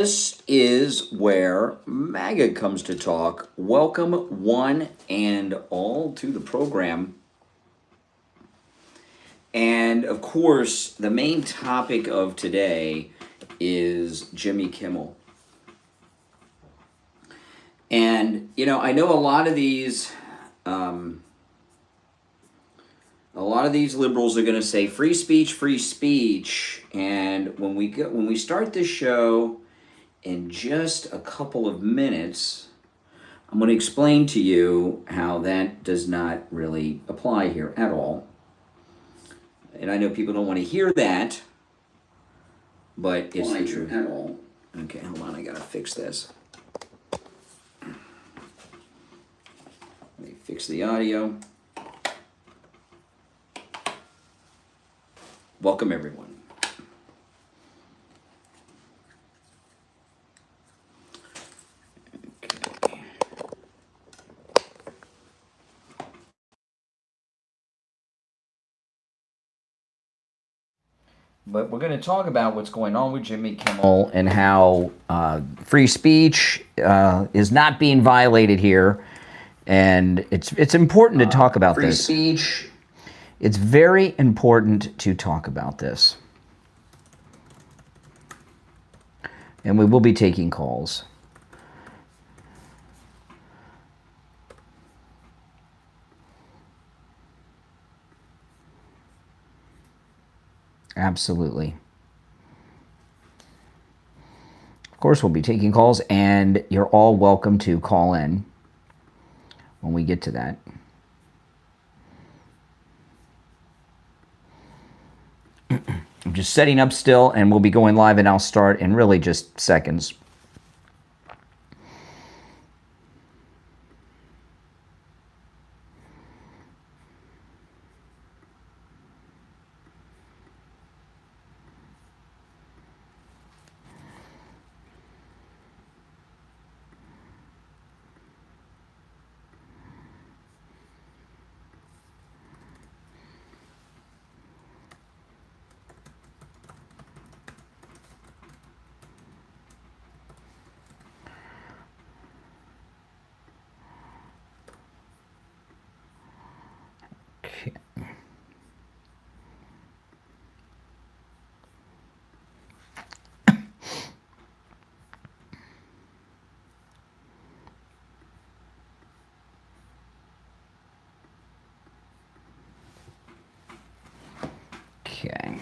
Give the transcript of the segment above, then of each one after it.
This is where MAGA comes to talk. Welcome, one and all, to the program. And of course, the main topic of today is Jimmy Kimmel. And, you know, I know a lot of these liberals are going to say free speech, free speech. And when we start this show in just a couple of minutes, I'm going to explain to you how that does not really apply here at all. And I know people don't want to hear that, but it's the truth. At all. Okay, hold on, I gotta fix this. Let me fix the audio. Welcome, everyone. But we're going to talk about what's going on with Jimmy Kimmel and how free speech is not being violated here. And it's important to talk about this. Free speech. It's very important to talk about this. And we will be taking calls. Absolutely. Of course, we'll be taking calls, and you're all welcome to call in when we get to that. I'm just setting up still, and we'll be going live, and I'll start in really just seconds. Okay.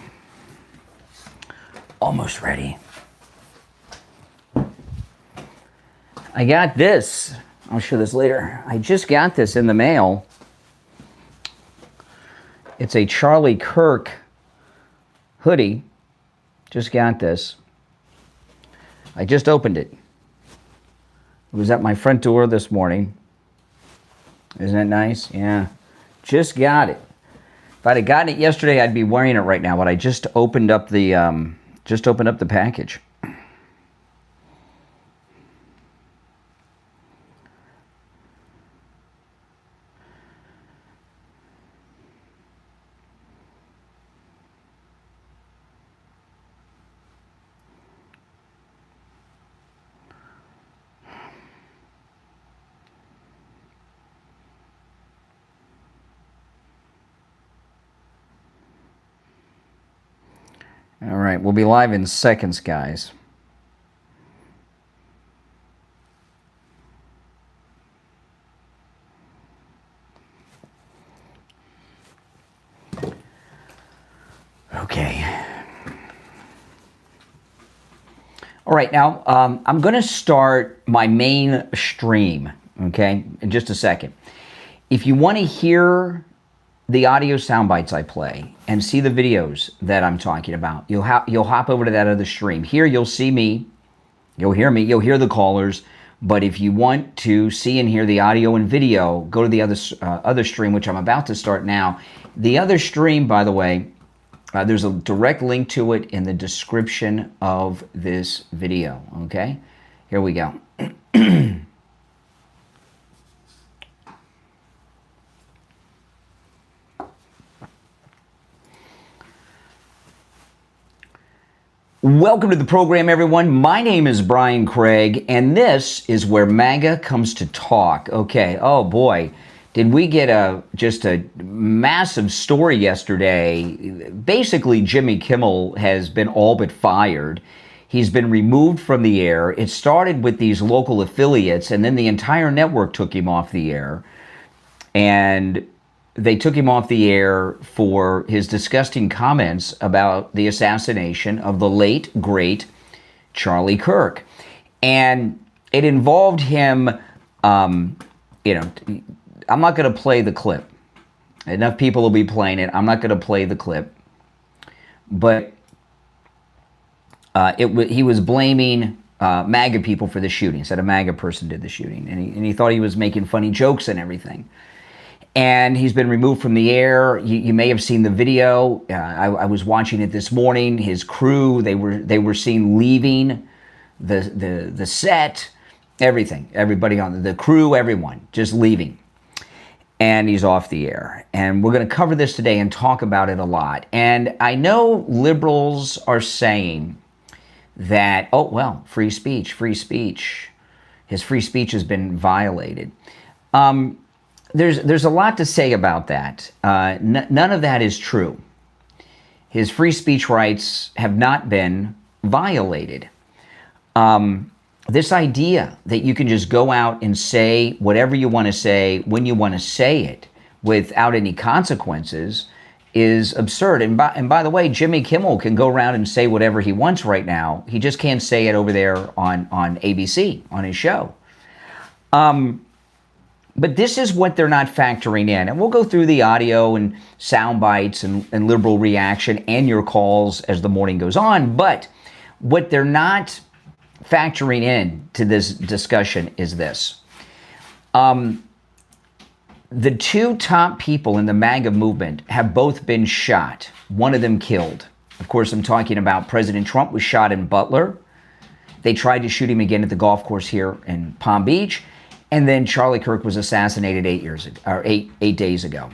Almost ready. I got this. I'll show this later. I just got this in the mail. It's a Charlie Kirk hoodie. Just got this. I just opened it. It was at my front door this morning. Isn't it nice? Yeah. Just got it. If I'd have gotten it yesterday, I'd be wearing it right now, but I just opened up the package. All right, we'll be live in seconds, guys. Okay. All right, now I'm going to start my main stream, okay, in just a second. If you want to hear the audio sound bites I play and see the videos that I'm talking about, you'll hop over to that other stream. Here you'll see me, you'll hear me, you'll hear the callers. But if you want to see and hear the audio and video, go to the other stream, which I'm about to start now. The other stream, by the way, there's a direct link to it in the description of this video. Okay, here we go. Welcome to the program, everyone. My name is Brian Craig, and this is where MAGA comes to talk. Okay, oh boy, did we get just a massive story yesterday. Basically, Jimmy Kimmel has been all but fired. He's been removed from the air. It started with these local affiliates, and then the entire network took him off the air. And they took him off the air for his disgusting comments about the assassination of the late, great Charlie Kirk. And it involved him, I'm not going to play the clip. Enough people will be playing it. I'm not going to play the clip. But he was blaming MAGA people for the shooting. He said a MAGA person did the shooting. And he thought he was making funny jokes and everything. And he's been removed from the air. You may have seen the video. I was watching it this morning. His crew, they were seen leaving the set, everything. Everybody on the crew, everyone just leaving. And he's off the air. And we're going to cover this today and talk about it a lot. And I know liberals are saying that, oh, well, free speech. His free speech has been violated. There's a lot to say about that. None of that is true. His free speech rights have not been violated. This idea that you can just go out and say whatever you want to say when you want to say it without any consequences is absurd. And by the way, Jimmy Kimmel can go around and say whatever he wants right now. He just can't say it over there on ABC, on his show. But this is what they're not factoring in. And we'll go through the audio and sound bites and liberal reaction and your calls as the morning goes on. But what they're not factoring in to this discussion is this. The two top people in the MAGA movement have both been shot. One of them killed. Of course, I'm talking about President Trump was shot in Butler. They tried to shoot him again at the golf course here in Palm Beach. And then Charlie Kirk was assassinated 8 days ago.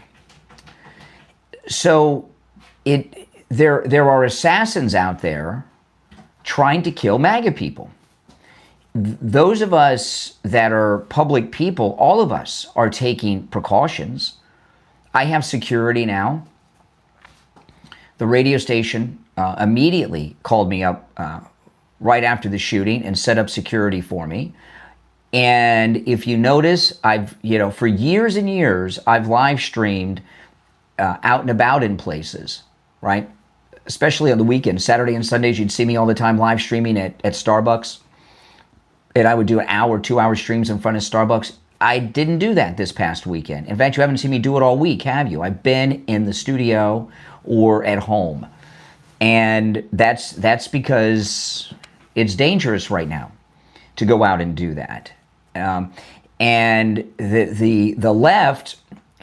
So there are assassins out there trying to kill MAGA people. Those of us that are public people, all of us are taking precautions. I have security now. The radio station immediately called me up right after the shooting and set up security for me. And if you notice, for years and years, I've live streamed out and about in places, right? Especially on the weekends, Saturday and Sundays, you'd see me all the time live streaming at Starbucks. And I would do 1 hour, 2 hour streams in front of Starbucks. I didn't do that this past weekend. In fact, you haven't seen me do it all week, have you? I've been in the studio or at home. And that's because it's dangerous right now to go out and do that. And the left,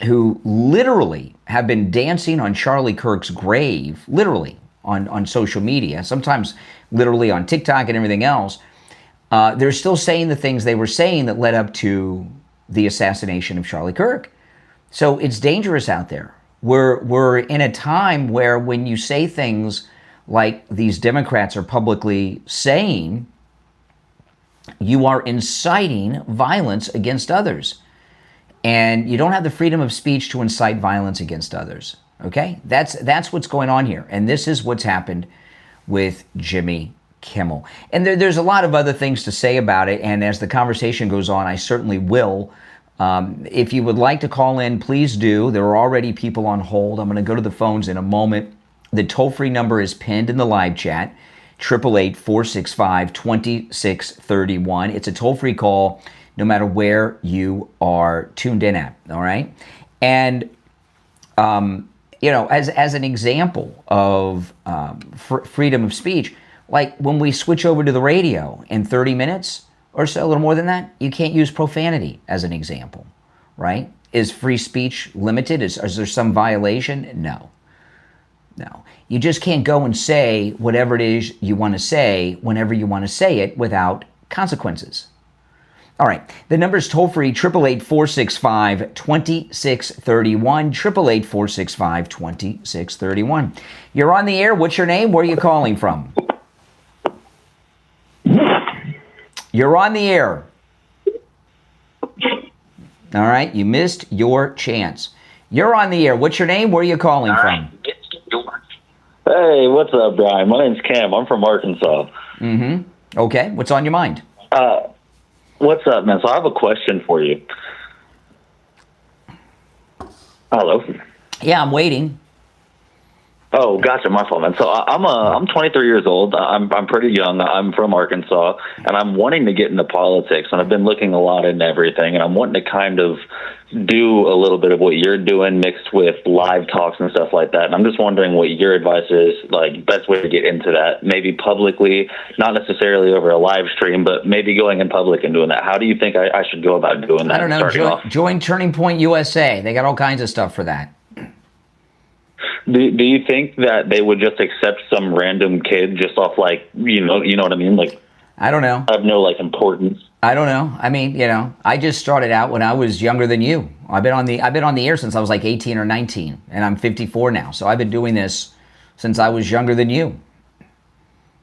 who literally have been dancing on Charlie Kirk's grave, literally on social media, sometimes literally on TikTok and everything else, they're still saying the things they were saying that led up to the assassination of Charlie Kirk. So it's dangerous out there. We're in a time where when you say things like these Democrats are publicly saying, you are inciting violence against others. And you don't have the freedom of speech to incite violence against others. Okay? That's what's going on here. And this is what's happened with Jimmy Kimmel. And there's a lot of other things to say about it. And as the conversation goes on, I certainly will. If you would like to call in, please do. There are already people on hold. I'm going to go to the phones in a moment. The toll-free number is pinned in the live chat. 888-465-2631. It's a toll-free call no matter where you are tuned in at, all right? And, as an example of freedom of speech, like when we switch over to the radio in 30 minutes or so, a little more than that, you can't use profanity as an example, right? Is free speech limited? Is there some violation? No. You just can't go and say whatever it is you want to say whenever you want to say it without consequences. All right. The number is toll free, 888-465-2631, 888-465-2631. You're on the air. What's your name? Where are you calling from? You're on the air. All right, you missed your chance. You're on the air. What's your name? Where are you calling from? Hey, what's up, Brian? My name's Cam. I'm from Arkansas. Mm-hmm. Okay, what's on your mind? What's up, man? So I have a question for you. Hello? Yeah, I'm waiting. Oh, gotcha. My fault, man. So I'm 23 years old. I'm pretty young. I'm from Arkansas, and I'm wanting to get into politics. And I've been looking a lot into everything, and I'm wanting to kind of do a little bit of what you're doing, mixed with live talks and stuff like that. And I'm just wondering what your advice is, like best way to get into that. Maybe publicly, not necessarily over a live stream, but maybe going in public and doing that. How do you think I should go about doing that? I don't know. Join Turning Point USA. They got all kinds of stuff for that. Do you think that they would just accept some random kid just off, like, you know what I mean? Like, I don't know. I have no, like, importance. I don't know. I mean, I just started out when I was younger than you. I've been on the air since I was like 18 or 19, and I'm 54 now. So I've been doing this since I was younger than you.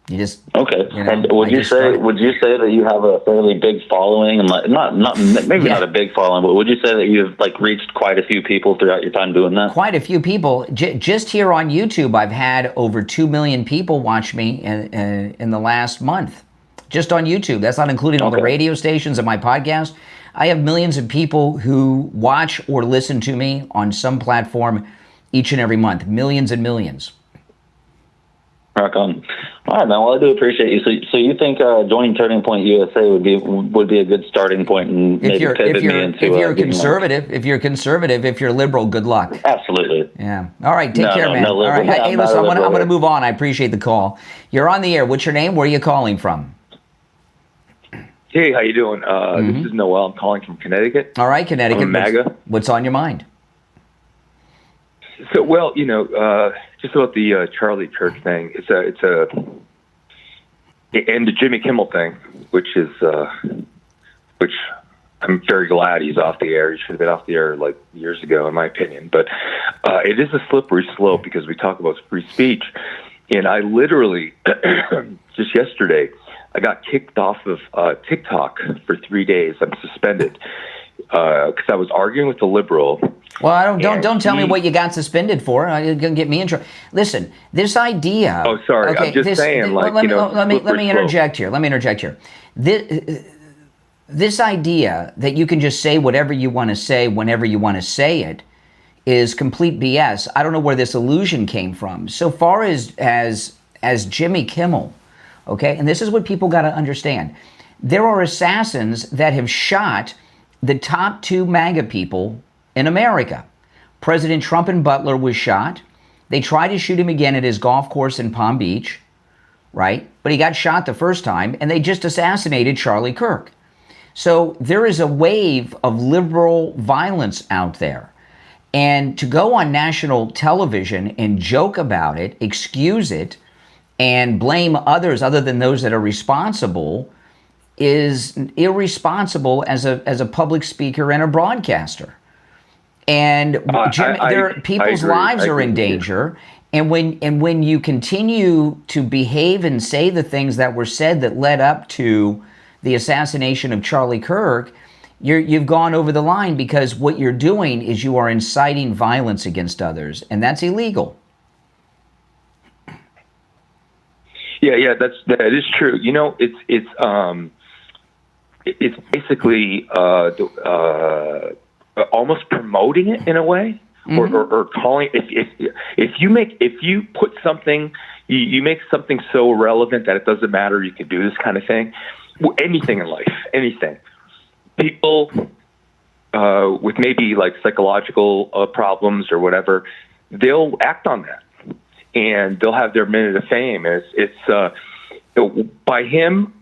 You just okay. And would you say that you have a fairly big following, and like, not a big following, but would you say that you've like reached quite a few people throughout your time doing that? Quite a few people. Just here on YouTube, I've had over 2 million people watch me in the last month. Just on YouTube. That's not including all the radio stations and my podcast. I have millions of people who watch or listen to me on some platform each and every month. Millions and millions. Rock on. All right, man. Well, I do appreciate you. So you think joining Turning Point USA would be a good starting point, and maybe pivot me into if you're conservative, if you're liberal, good luck. Absolutely. Yeah. All right. Take care, man. All right. Hey, listen, I'm going to move on. I appreciate the call. You're on the air. What's your name? Where are you calling from? Hey, how you doing? This is Noel. I'm calling from Connecticut. All right, Connecticut. I'm MAGA. What's on your mind? So, well, just about the Charlie Kirk thing. And the Jimmy Kimmel thing, which I'm very glad he's off the air. He should have been off the air like years ago, in my opinion. But it is a slippery slope because we talk about free speech, and I literally just yesterday I got kicked off of TikTok for 3 days. I'm suspended because I was arguing with a liberal. Well, don't tell me what you got suspended for. You're gonna get me in trouble. Listen, this idea. Oh, sorry. Okay, I'm just saying. Let me interject here. This idea that you can just say whatever you want to say whenever you want to say it is complete BS. I don't know where this illusion came from. So far as Jimmy Kimmel, okay, and this is what people got to understand. There are assassins that have shot the top 2 MAGA people in America. President Trump and Butler was shot. They tried to shoot him again at his golf course in Palm Beach, right? But he got shot the first time, and they just assassinated Charlie Kirk. So there is a wave of liberal violence out there. And to go on national television and joke about it, excuse it, and blame others other than those that are responsible is irresponsible as a public speaker and a broadcaster. And people's lives are in danger. And when you continue to behave and say the things that were said that led up to the assassination of Charlie Kirk, you've gone over the line, because what you're doing is you are inciting violence against others, and that's illegal. Yeah, that is true. It's basically almost promoting it in a way, or calling if you put something, you make something so irrelevant that it doesn't matter. You can do this kind of thing, anything in life, anything. People with maybe like psychological problems or whatever, they'll act on that, and they'll have their minute of fame. It's by him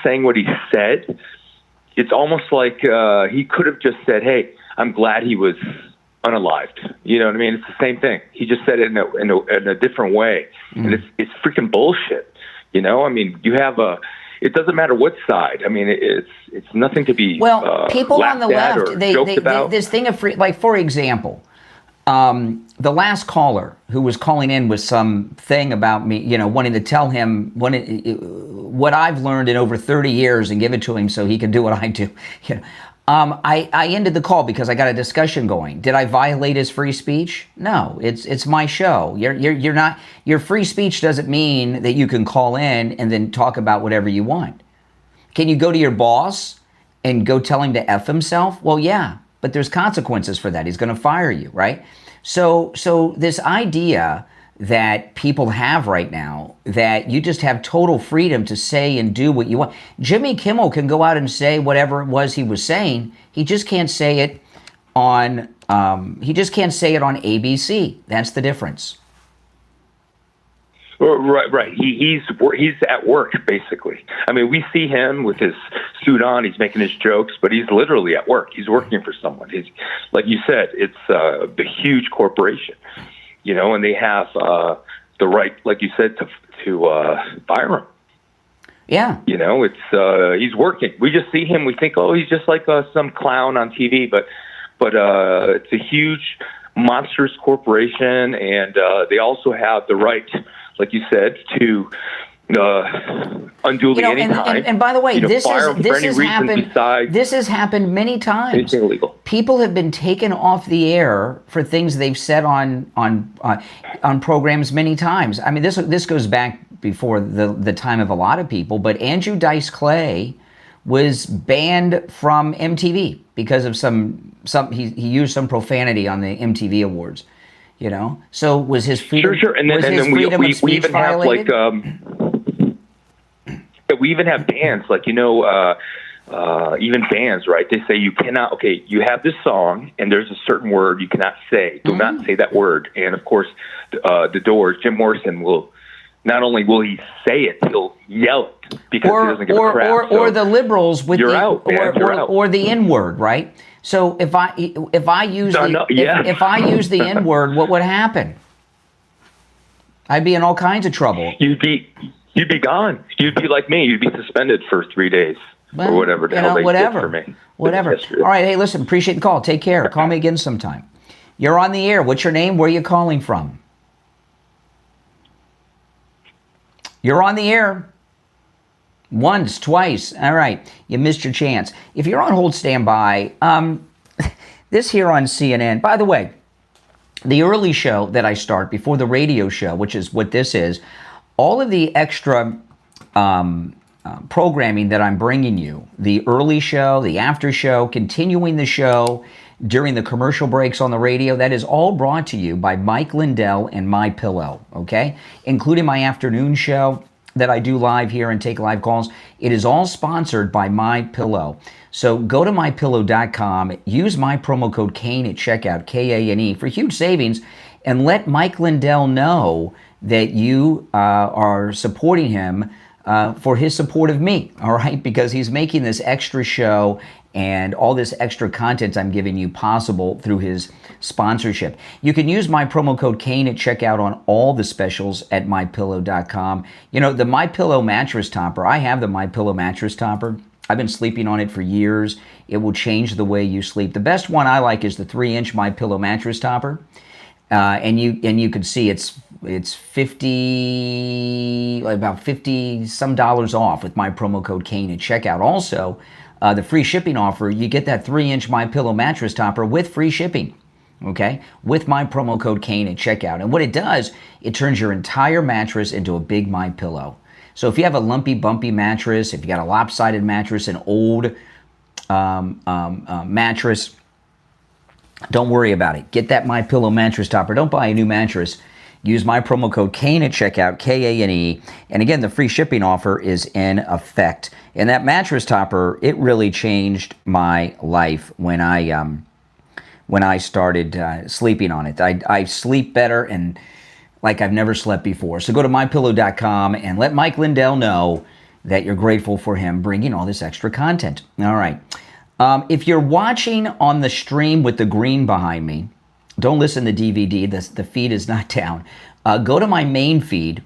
saying what he said. It's almost like he could have just said, "Hey, I'm glad he was unalived." You know what I mean? It's the same thing. He just said it in a different way, and it's freaking bullshit. I mean, you have it doesn't matter what side. I mean, it's nothing to be people on the left. They about. this thing of free, like, for example, the last caller who was calling in with some thing about me, wanting to tell him what I've learned in over 30 years and give it to him so he can do what I do. I ended the call because I got a discussion going. Did I violate his free speech? No, it's my show. You're not. Your free speech doesn't mean that you can call in and then talk about whatever you want. Can you go to your boss and go tell him to F himself? Well, yeah. But there's consequences for that. He's going to fire you, right? So this idea that people have right now that you just have total freedom to say and do what you want. Jimmy Kimmel can go out and say whatever it was he was saying. He just can't say it on ABC. That's the difference. Right. He's at work, basically. I mean, we see him with his suit on. He's making his jokes, but he's literally at work. He's working for someone. He's, like you said, it's a huge corporation, and they have the right, like you said, to fire him. Yeah. It's he's working. We just see him. We think, oh, he's just like some clown on TV, but it's a huge, monstrous corporation, and they also have the right, like you said, to unduly anytime. And by the way, this has happened many times. Anything illegal. People have been taken off the air for things they've said on programs many times. I mean, this goes back before the time of a lot of people, but Andrew Dice Clay was banned from MTV because of he used some profanity on the MTV Awards. So was his freedom? Sure. And then we even have we even have bans, even bans, right? They say you cannot. Okay, you have this song, and there's a certain word you cannot say. Do not say that word. And of course, the Doors, Jim Morrison will. Not only will he say it, he'll yell it because he doesn't give a crap. Or the liberals with you're out, man, you're out. Or the N-word, right? So if I use if I use the N-word, what would happen? I'd be in all kinds of trouble. You'd be gone. You'd be like me. You'd be suspended for 3 days or whatever the hell they did for me. Whatever. All right. Hey, listen. Appreciate the call. Take care. Call me again sometime. You're on the air. What's your name? Where are you calling from? You're on the air. Once, twice. All right. You missed your chance. If you're on hold, stand by. This here on CNN. By the way, the early show that I start before the radio show, which is what this is, all of the extra programming that I'm bringing you, the early show, the after show, continuing the show during the commercial breaks on the radio, that is all brought to you by Mike Lindell and MyPillow, okay? Including my afternoon show that I do live here and take live calls. It is all sponsored by MyPillow. So go to MyPillow.com, use my promo code Kane at checkout, Kane, for huge savings, and let Mike Lindell know that you are supporting him for his support of me, all right? Because he's making this extra show and all this extra content I'm giving you possible through his sponsorship. You can use my promo code Kane at checkout on all the specials at MyPillow.com. The MyPillow mattress topper, I have the MyPillow mattress topper. I've been sleeping on it for years. It will change the way you sleep. The best one I like is the 3-inch MyPillow mattress topper. And you can see it's about $50 some off with my promo code Kane at checkout. Also, the free shipping offer, you get that 3-inch MyPillow mattress topper with free shipping, okay, with my promo code Kane at checkout. And what it does, it turns your entire mattress into a big MyPillow. So if you have a lumpy, bumpy mattress, if you got a lopsided mattress, an old mattress, don't worry about it. Get that MyPillow mattress topper. Don't buy a new mattress. Use my promo code Kane at checkout, Kane. And again, the free shipping offer is in effect. And that mattress topper, it really changed my life when I started sleeping on it. I sleep better and like I've never slept before. So go to MyPillow.com and let Mike Lindell know that you're grateful for him bringing all this extra content. All right. If you're watching on the stream with the green behind me, don't listen to DVD. The feed is not down. Go to my main feed.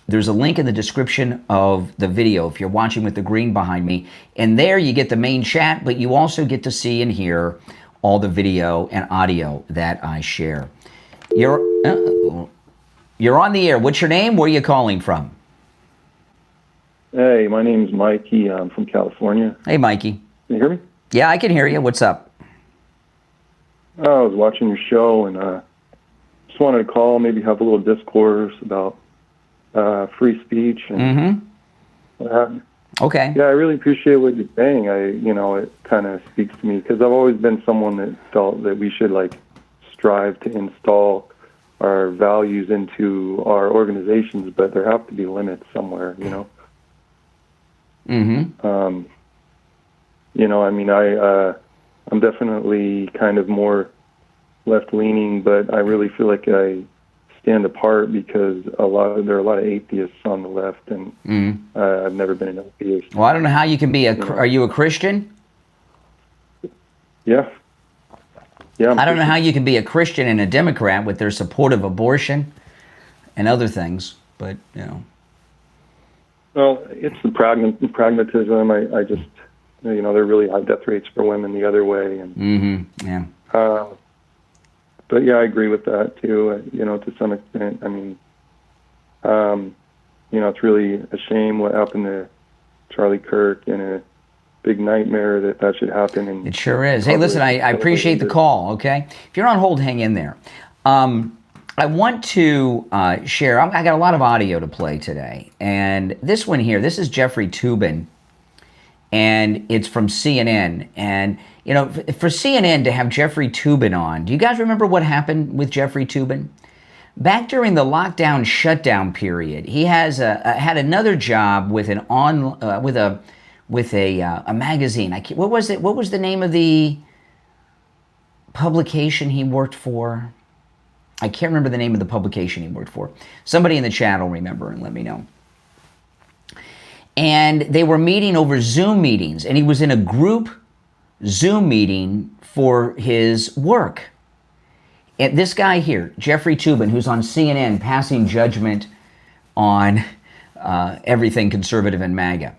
There's a link in the description of the video if you're watching with the green behind me. And there you get the main chat, but you also get to see and hear all the video and audio that I share. You're on the air. What's your name? Where are you calling from? Hey, my name's Mikey. I'm from California. Hey, Mikey. Can you hear me? Yeah, I can hear you. What's up? I was watching your show and just wanted to call, maybe have a little discourse about free speech and what happened. Okay. Yeah, I really appreciate what you're saying. It kind of speaks to me because I've always been someone that felt that we should strive to install our values into our organizations, but there have to be limits somewhere, I'm definitely kind of more left-leaning, but I really feel like I stand apart because there are a lot of atheists on the left, and I've never been an atheist. Well, I don't know how you can be are you a Christian? Yeah. Yeah. I don't know how you can be a Christian and a Democrat with their support of abortion and other things, but, Well, it's the pragmatism. I just, there are really high death rates for women the other way. And, yeah. But yeah, I agree with that too, to some extent. I mean, it's really a shame what happened to Charlie Kirk, and a big nightmare that should happen. And it sure is. Hey, listen, I appreciate the call, okay? If you're on hold, hang in there. I want to share, I got a lot of audio to play today. And this one here, this is Jeffrey Toobin, and it's from CNN. And, for CNN to have Jeffrey Toobin on, do you guys remember what happened with Jeffrey Toobin? Back during the lockdown shutdown period, he has had another job with a magazine. What was it? What was the name of the publication he worked for? I can't remember the name of the publication he worked for. Somebody in the chat will remember and let me know. And they were meeting over Zoom meetings, and he was in a group Zoom meeting for his work. And this guy here, Jeffrey Toobin, who's on CNN passing judgment on everything conservative and MAGA.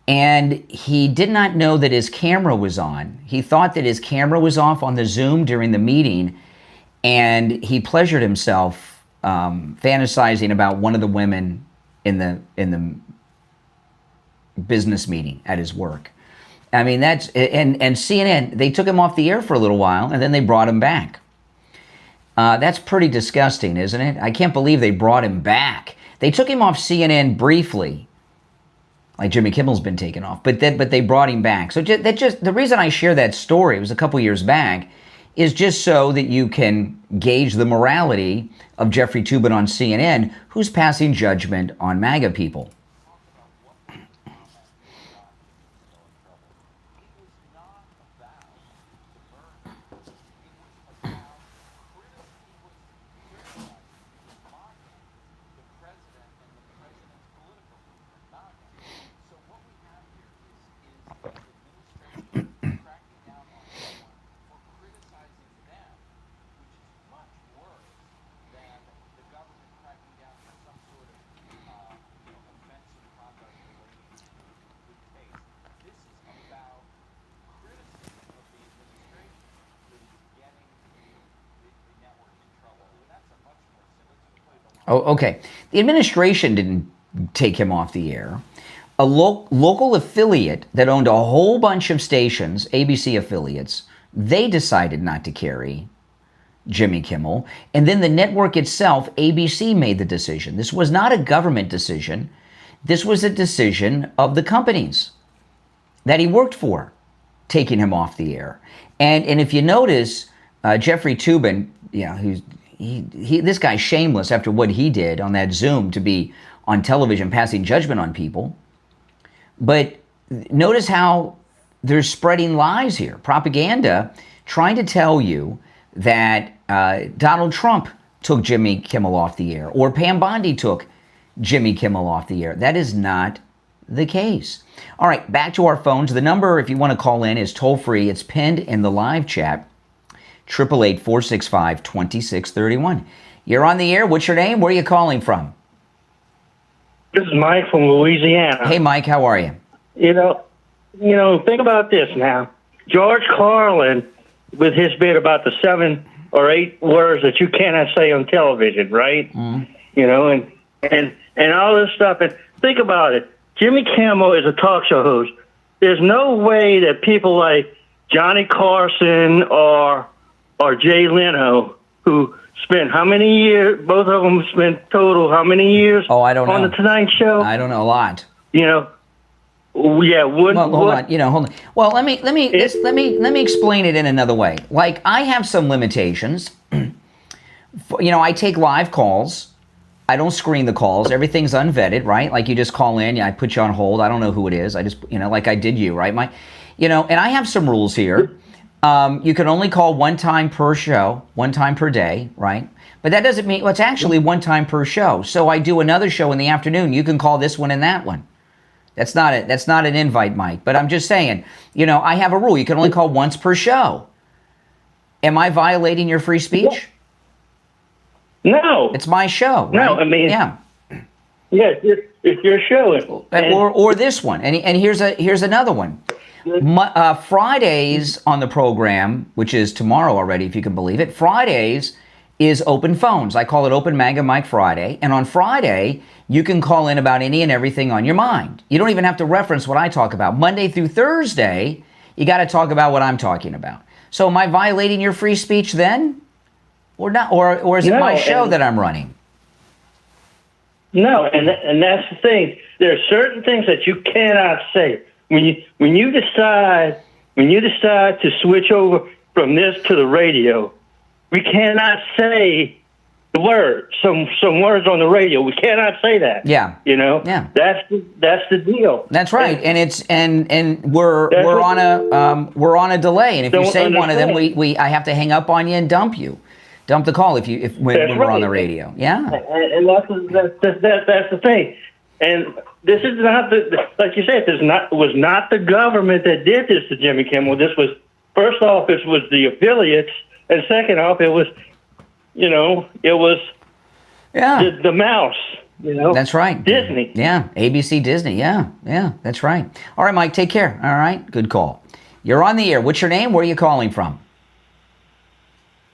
And he did not know that his camera was on. He thought that his camera was off on the Zoom during the meeting, and he pleasured himself fantasizing about one of the women in the business meeting at his work. I mean, and CNN, they took him off the air for a little while, and then they brought him back. That's pretty disgusting, isn't it? I can't believe they brought him back. They took him off CNN briefly, like Jimmy Kimmel's been taken off, but they brought him back. So the reason I share that story, it was a couple years back, is just so that you can gauge the morality of Jeffrey Toobin on CNN, who's passing judgment on MAGA people. Oh, okay. The administration didn't take him off the air. A local affiliate that owned a whole bunch of stations, ABC affiliates, they decided not to carry Jimmy Kimmel. And then the network itself, ABC, made the decision. This was not a government decision. This was a decision of the companies that he worked for, taking him off the air. And if you notice, Jeffrey Toobin, this guy's shameless after what he did on that Zoom to be on television passing judgment on people. But notice how they're spreading lies here, propaganda, trying to tell you that Donald Trump took Jimmy Kimmel off the air, or Pam Bondi took Jimmy Kimmel off the air. That is not the case. All right, back to our phones. The number, if you want to call in, is toll-free. It's pinned in the live chat. 888-465-2631. You're on the air. What's your name? Where are you calling from? This is Mike from Louisiana. Hey, Mike. How are you? Think about this now. George Carlin, with his bit about the 7 or 8 words that you cannot say on television, right? You know, and all this stuff. And think about it. Jimmy Kimmel is a talk show host. There's no way that people like Johnny Carson or Jay Leno, who spent how many years, both of them spent total how many years I don't know. on the Tonight Show? I don't know, a lot. You know, yeah, hold on. Well, let me explain it in another way. Like, I have some limitations. I take live calls. I don't screen the calls. Everything's unvetted, right? Like, you just call in, I put you on hold. I don't know who it is. I just, like I did you, right? And I have some rules here. You can only call one time per show, one time per day, right? But that doesn't mean, it's actually one time per show. So I do another show in the afternoon. You can call this one and that one. That's not an invite, Mike. But I'm just saying, I have a rule. You can only call once per show. Am I violating your free speech? No. It's my show, right? No, I mean, yeah. Yeah, it's your show. Or this one. And here's another one. Fridays on the program, which is tomorrow already, if you can believe it, Fridays is open phones. I call it Open MAGA Mike Friday. And on Friday, you can call in about any and everything on your mind. You don't even have to reference what I talk about. Monday through Thursday, you got to talk about what I'm talking about. So am I violating your free speech then? Or not? Or is it my show that I'm running? No, and that's the thing. There are certain things that you cannot say. When you decide to switch over from this to the radio, we cannot say the word. Some words on the radio, we cannot say that. Yeah. Yeah. That's the deal. That's right. And it's and we're on a delay. And if you say one of them, I have to hang up on you and dump the call when we're on the radio. Yeah. And that's the thing. And this is not like you said, was not the government that did this to Jimmy Kimmel. This was, first off, it was the affiliates, and second off, it was, the mouse. That's right. Disney. Yeah, ABC Disney. Yeah, that's right. All right, Mike, take care. All right, good call. You're on the air. What's your name? Where are you calling from?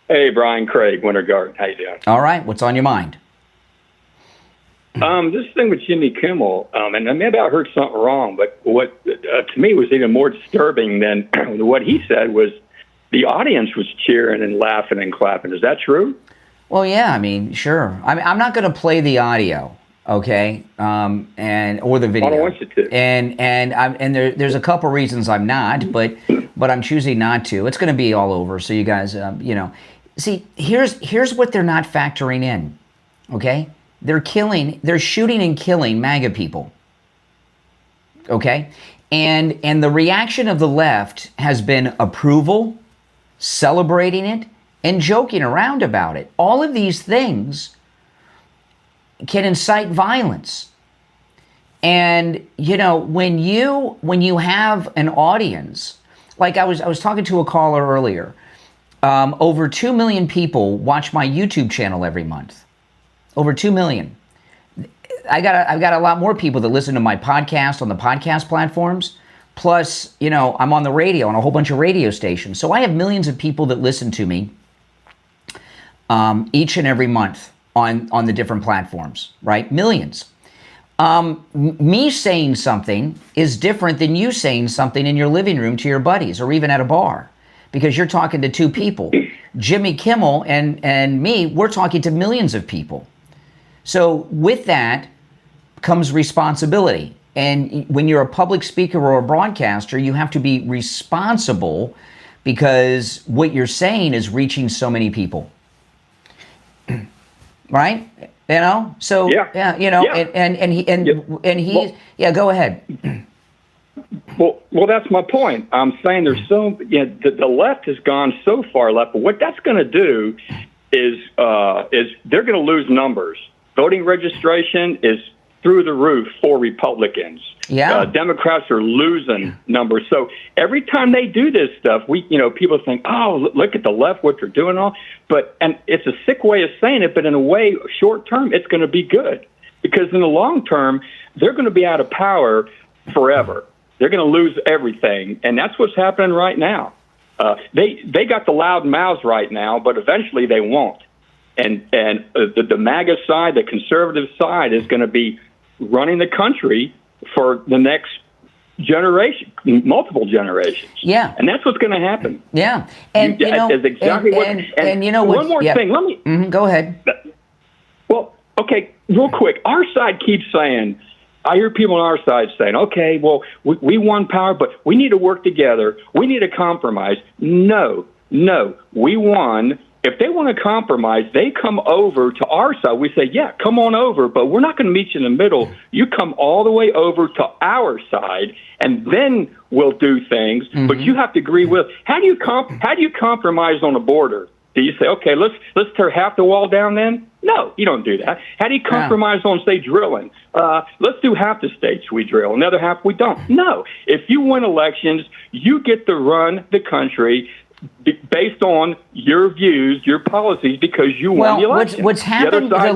Hey, Brian Craig, Winter Garden. How you doing? All right, what's on your mind? This thing with Jimmy Kimmel, and maybe I heard something wrong, but what to me was even more disturbing than what he said was the audience was cheering and laughing and clapping. Is that true? Well, yeah, I mean, sure. I'm not going to play the audio, okay, or the video. I don't want you to. And there's a couple reasons I'm not, but I'm choosing not to. It's going to be all over, so you guys, See, here's what they're not factoring in, okay? They're shooting and killing MAGA people, okay? And the reaction of the left has been approval, celebrating it, and joking around about it. All of these things can incite violence. And, when you have an audience, like I was talking to a caller earlier, over 2 million people watch my YouTube channel every month. Over 2 million. I've got a lot more people that listen to my podcast on the podcast platforms. Plus, I'm on the radio on a whole bunch of radio stations. So I have millions of people that listen to me each and every month on the different platforms, right? Millions. Me saying something is different than you saying something in your living room to your buddies or even at a bar, because you're talking to two people. Jimmy Kimmel and me, we're talking to millions of people. So with that comes responsibility. And when you're a public speaker or a broadcaster, you have to be responsible because what you're saying is reaching so many people. Right? So yeah. Go ahead. Well, that's my point. I'm saying there's the left has gone so far left, but what that's going to do is they're going to lose numbers. Voting registration is through the roof for Republicans. Yeah. Democrats are losing numbers. So every time they do this stuff, people think, oh, look at the left, what they're doing all. And it's a sick way of saying it, but in a way, short term, it's going to be good. Because in the long term, they're going to be out of power forever. They're going to lose everything. And that's what's happening right now. They got the loud mouths right now, but eventually they won't. And the MAGA side, the conservative side, is going to be running the country for the next generation, multiple generations. Yeah. And that's what's going to happen. Yeah. And you know, is exactly and you know what? One more thing. Let me go ahead. Well, okay, real quick. Our side keeps saying, I hear people on our side saying, okay, well, we won power, but we need to work together. We need to compromise. No, we won. If they want to compromise, they come over to our side. We say, yeah, come on over, but we're not going to meet you in the middle. You come all the way over to our side, and then we'll do things. Mm-hmm. But you have to agree with. How do you compromise on a border? Do you say, okay, let's tear half the wall down then? No, you don't do that. How do you compromise on, say, drilling? Let's do half the states we drill, another half we don't. No. If you win elections, you get to run the country based on your views, your policies, because you won the election. What's happened? The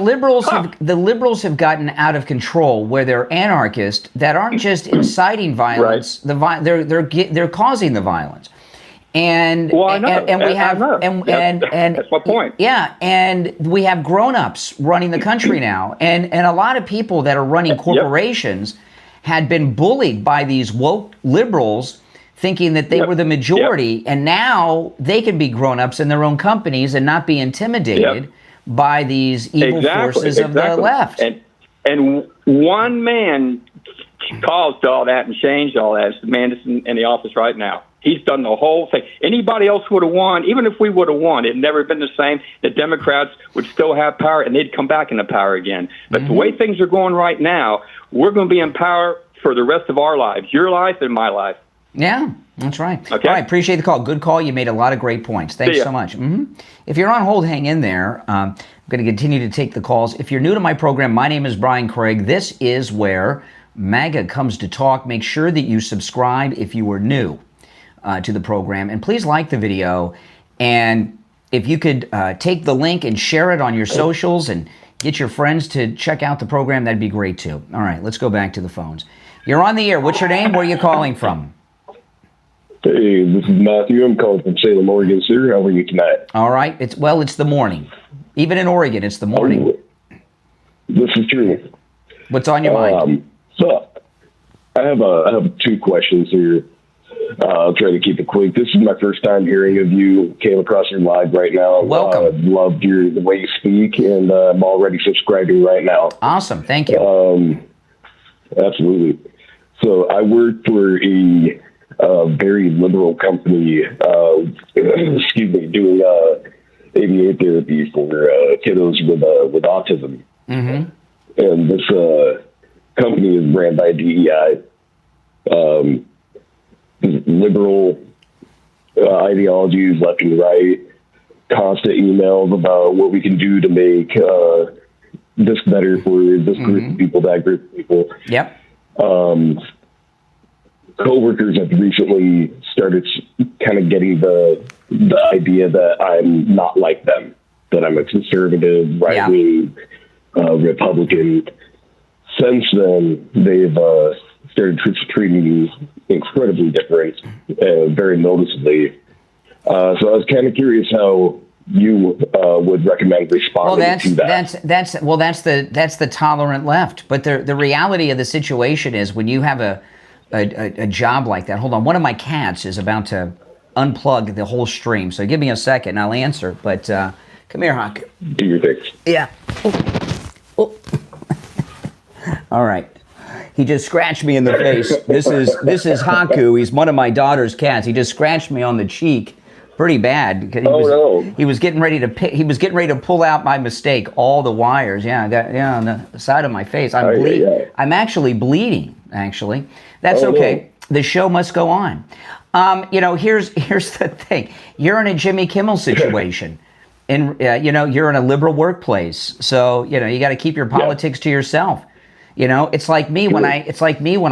liberals have gotten out of control, where they're anarchists that aren't just inciting violence. Right. They're causing the violence. And that's my point. Yeah, and we have grown-ups running the country now, and a lot of people that are running corporations had been bullied by these woke liberals, thinking that they were the majority, and now they can be grown-ups in their own companies and not be intimidated by these evil forces of the left. And one man caused all that and changed all that. It's the man that's in the office right now. He's done the whole thing. Anybody else would have won. Even if we would have won, it'd never been the same. The Democrats would still have power, and they'd come back into power again. But the way things are going right now, we're going to be in power for the rest of our lives, your life and my life. Yeah, that's right. Okay. All right, appreciate the call. Good call. You made a lot of great points. Thanks so much. Mm-hmm. If you're on hold, hang in there. I'm going to continue to take the calls. If you're new to my program, my name is Brian Craig. This is where MAGA comes to talk. Make sure that you subscribe if you are new to the program. And please like the video. And if you could take the link and share it on your socials and get your friends to check out the program, that'd be great too. All right, let's go back to the phones. You're on the air. What's your name? Where are you calling from? Hey, this is Matthew. I'm calling from Salem, Oregon, sir. How are you tonight? All right. It's the morning. Even in Oregon, it's the morning. This is true. What's on your mind? So, I have two questions here. I'll try to keep it quick. This is my first time hearing of you. Came across your live right now. Welcome. Loved the way you speak, and I'm already subscribing right now. Awesome. Thank you. Absolutely. So I work for a very liberal company, doing ABA therapy for kiddos with autism. Mm-hmm. And this company is ran by DEI. Liberal ideologies, left and right, constant emails about what we can do to make this better for this group of people, that group of people. Yep. Coworkers have recently started kind of getting the idea that I'm not like them, that I'm a conservative, right-wing Republican. Since then, they've started treating me incredibly different, very noticeably. So I was kind of curious how you would recommend responding to that. That's the tolerant left. But the reality of the situation is, when you have a job like that. Hold on, one of my cats is about to unplug the whole stream, so give me a second and I'll answer. But come here, Hawk. Do your thing. Yeah. Oh. All right. He just scratched me in the face. This is Haku. He's one of my daughter's cats. He just scratched me on the cheek pretty bad. He was getting ready to pull out my mistake, all the wires. Yeah, on the side of my face. I'm actually bleeding. Actually, that's okay. The show must go on. Here's the thing. You're in a Jimmy Kimmel situation. And you're in a liberal workplace, so you got to keep your politics to yourself. It's like me when I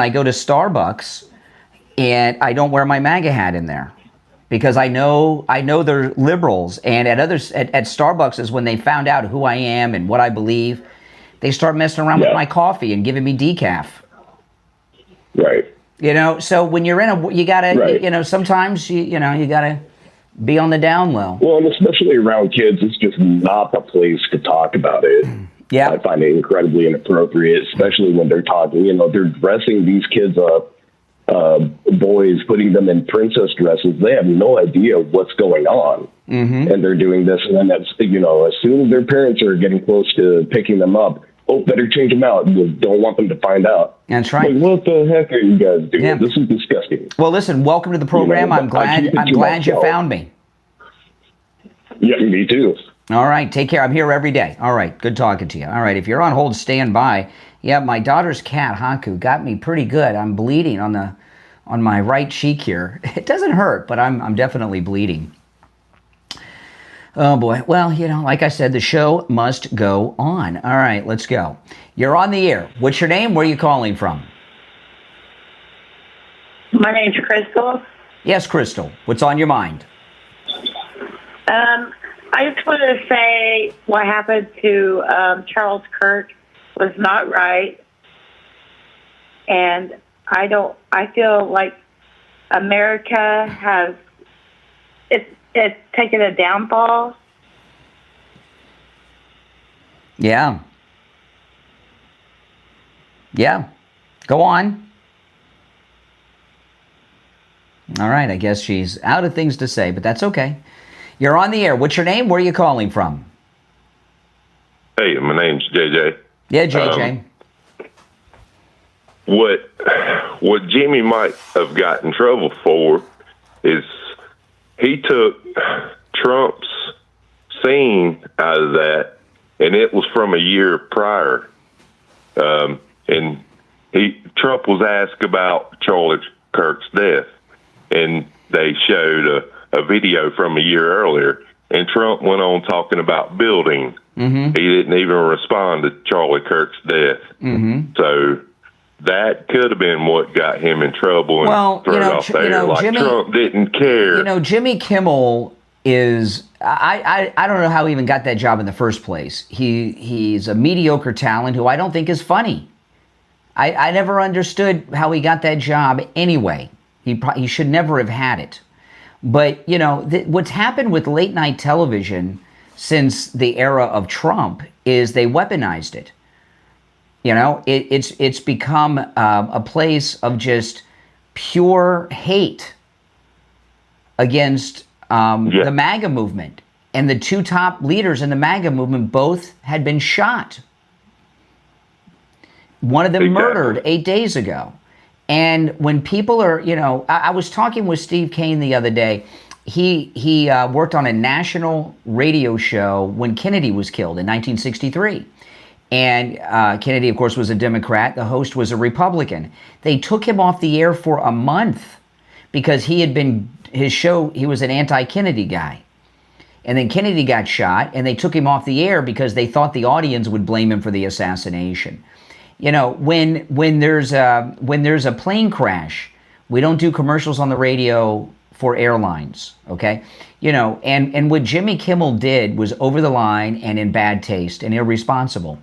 go to Starbucks and I don't wear my MAGA hat in there, because I know they're liberals, and at Starbucks is when they found out who I am and what I believe, they start messing around with my coffee and giving me decaf. Right. So when you're you gotta, sometimes you gotta be on the down low. Well, and especially around kids, it's just not the place to talk about it. Yeah. I find it incredibly inappropriate, especially when they're talking, they're dressing these kids up, boys, putting them in princess dresses. They have no idea what's going on. Mm-hmm. And they're doing this. And then that's, as soon as their parents are getting close to picking them up, better change them out. We don't want them to find out. That's right. Like, what the heck are you guys doing? Yeah. This is disgusting. Well, listen, welcome to the program. I'm glad you found me. Yeah, me too. All right, take care. I'm here every day. All right, good talking to you. All right, if you're on hold, stand by. Yeah, my daughter's cat, Haku, got me pretty good. I'm bleeding on my right cheek here. It doesn't hurt, but I'm definitely bleeding. Oh, boy. Well, like I said, the show must go on. All right, let's go. You're on the air. What's your name? Where are you calling from? My name's Crystal. Yes, Crystal. What's on your mind? I just wanted to say what happened to Charles Kirk was not right. And I feel like America has, it's taken a downfall. Yeah. Yeah. Go on. All right, I guess she's out of things to say, but that's okay. You're on the air. What's your name? Where are you calling from? Hey, my name's JJ. Yeah, JJ. What Jimmy might have got in trouble for is he took Trump's scene out of that, and it was from a year prior. And Trump was asked about Charlie Kirk's death, and they showed a video from a year earlier, and Trump went on talking about building. Mm-hmm. He didn't even respond to Charlie Kirk's death. Mm-hmm. So that could have been what got him in trouble and thrown off there. Trump didn't care. Jimmy Kimmel is, I don't know how he even got that job in the first place. He's a mediocre talent who I don't think is funny. I never understood how he got that job anyway. He should never have had it. But, what's happened with late night television since the era of Trump is they weaponized it. It's become a place of just pure hate against the MAGA movement. And the two top leaders in the MAGA movement both had been shot. One of them murdered 8 days ago. And when people are, I was talking with Steve Kane the other day. He worked on a national radio show when Kennedy was killed in 1963. And Kennedy, of course, was a Democrat. The host was a Republican. They took him off the air for a month because he was an anti-Kennedy guy. And then Kennedy got shot, and they took him off the air because they thought the audience would blame him for the assassination. When there's a plane crash, we don't do commercials on the radio for airlines, okay? And what Jimmy Kimmel did was over the line and in bad taste and irresponsible.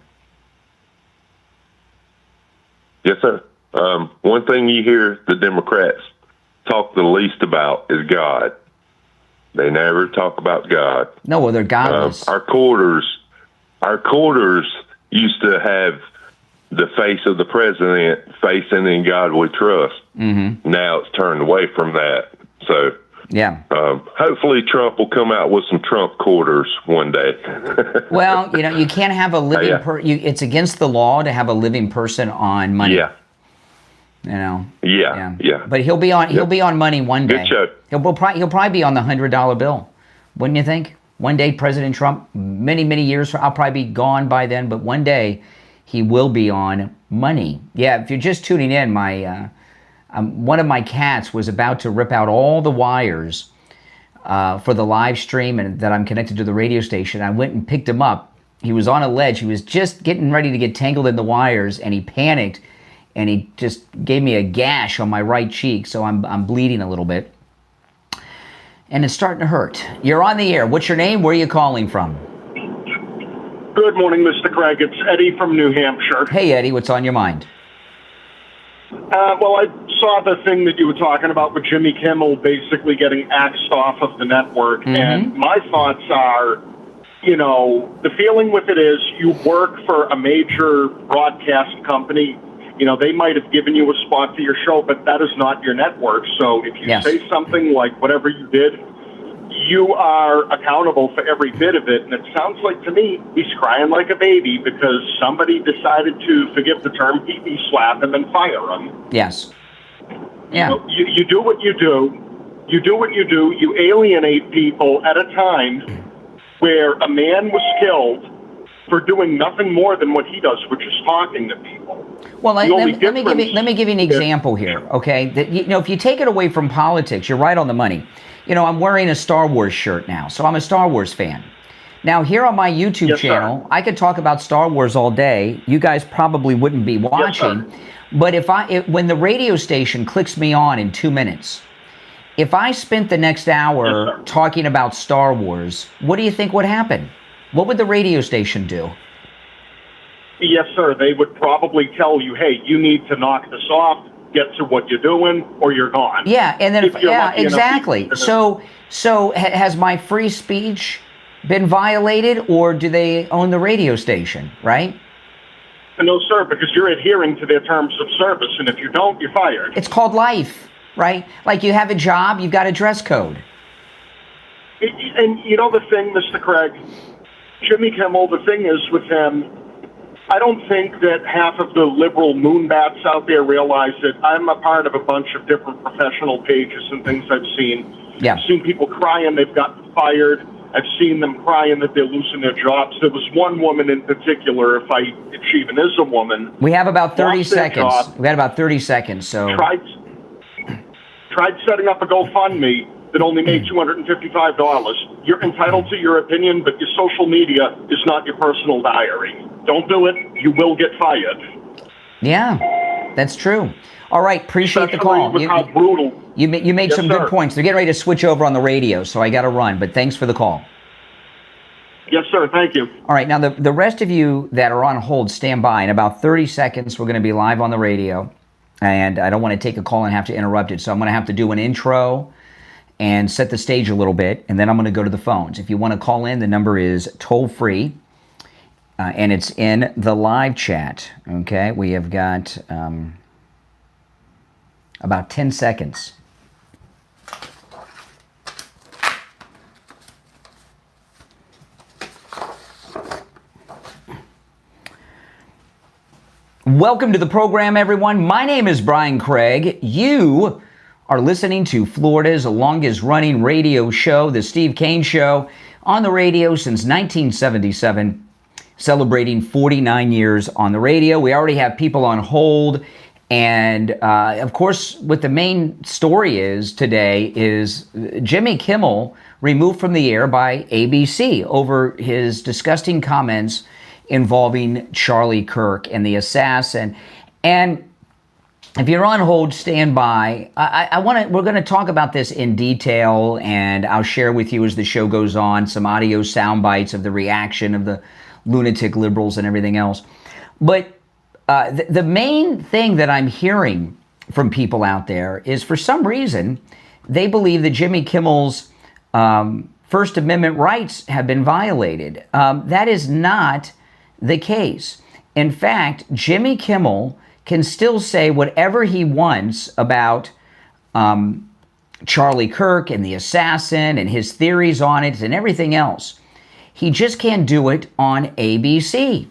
Yes, sir. One thing you hear the Democrats talk the least about is God. They never talk about God. No, well, they're godless. Our quarters used to have the face of the president facing in God we trust. Mm-hmm. Now it's turned away from that. So yeah, hopefully Trump will come out with some Trump quarters one day. Well, you can't have a living it's against the law to have a living person on money. Yeah. Yeah. But he'll be on money one day. Good show. He'll probably be on the $100 bill, wouldn't you think? One day, President Trump, many years, I'll probably be gone by then, but one day he will be on money. Yeah, if you're just tuning in, one of my cats was about to rip out all the wires for the live stream and that I'm connected to the radio station. I went and picked him up. He was on a ledge. He was just getting ready to get tangled in the wires, and he panicked, and he just gave me a gash on my right cheek, so I'm bleeding a little bit. And it's starting to hurt. You're on the air. What's your name? Where are you calling from? Good morning, Mr. Craig. It's Eddie from New Hampshire. Hey, Eddie. What's on your mind? Well, I saw the thing that you were talking about with Jimmy Kimmel basically getting axed off of the network. And my thoughts are, you know, the feeling with it is you work for a major broadcast company. You know, they might have given you a spot for your show, but that is not your network. So if you say something like whatever you did, you are accountable for every bit of it. And it sounds like to me he's crying like a baby because somebody decided to, forgive the term, pee-pee slap him and fire him. Yes. Yeah. You do what you do. You do what you do. You alienate people at a time where a man was killed for doing nothing more than what he does, which is talking to people. Well, let me give you an example here, okay? That, you know, if you take it away from politics, you're right on the money. You know, I'm wearing a Star Wars shirt now, so I'm a Star Wars fan. Now, here on my YouTube channel, I could talk about Star Wars all day. You guys probably wouldn't be watching. But when the radio station clicks me on in 2 minutes, if I spent the next hour talking about Star Wars, what do you think would happen? What would the radio station do? Yes, sir. They would probably tell you, hey, you need to knock this off, get to what you're doing, or you're gone. Yeah, and then exactly. So has my free speech been violated, or do they own the radio station, right? No, sir, because you're adhering to their terms of service, and if you don't, you're fired. It's called life, right? Like you have a job, you've got a dress code. And you know the thing, Mr. Craig, Jimmy Kimmel, the thing is with him, I don't think that half of the liberal moonbats out there realize that I'm a part of a bunch of different professional pages and things I've seen. Yeah. I've seen people crying they've gotten fired. I've seen them crying that they're losing their jobs. There was one woman in particular, if she even is a woman. We have about 30 seconds. We got about 30 seconds, so. Tried setting up a GoFundMe that only made $255. You're entitled to your opinion, but your social media is not your personal diary. Don't do it. You will get fired. Yeah, that's true. All right, appreciate the call. How brutal. You made some good points. They're getting ready to switch over on the radio, so I got to run, but thanks for the call. Yes, sir. Thank you. All right, now the rest of you that are on hold, stand by. In about 30 seconds, we're going to be live on the radio, and I don't want to take a call and have to interrupt it, so I'm going to have to do an intro and set the stage a little bit, and then I'm going to go to the phones. If you want to call in, the number is toll-free, and it's in the live chat, okay? We have got about 10 seconds. Welcome to the program, everyone. My name is Brian Craig. You are listening to Florida's longest-running radio show, The Steve Kane Show, on the radio since 1977, celebrating 49 years on the radio. We already have people on hold, and of course, what the main story is today is Jimmy Kimmel removed from the air by ABC over his disgusting comments involving Charlie Kirk and the assassin. And if you're on hold, stand by. We're going to talk about this in detail, and I'll share with you as the show goes on some audio sound bites of the reaction of the lunatic liberals and everything else. But the main thing that I'm hearing from people out there is, for some reason, they believe that Jimmy Kimmel's First Amendment rights have been violated. That is not the case. In fact, Jimmy Kimmel can still say whatever he wants about Charlie Kirk and the assassin and his theories on it and everything else. He just can't do it on ABC.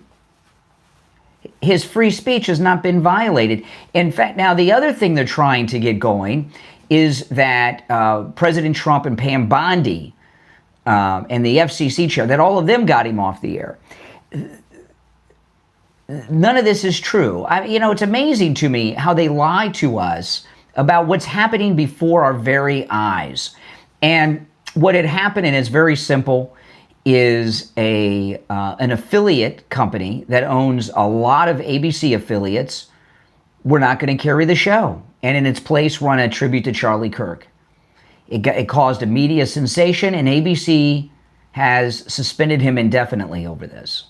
His free speech has not been violated. In fact, now the other thing they're trying to get going is that President Trump and Pam Bondi and the FCC chair, that all of them got him off the air. None of this is true. It's amazing to me how they lie to us about what's happening before our very eyes. And what had happened, and it's very simple, is an affiliate company that owns a lot of ABC affiliates. We're not going to carry the show, and in its place run a tribute to Charlie Kirk. It caused a media sensation, and ABC has suspended him indefinitely over this.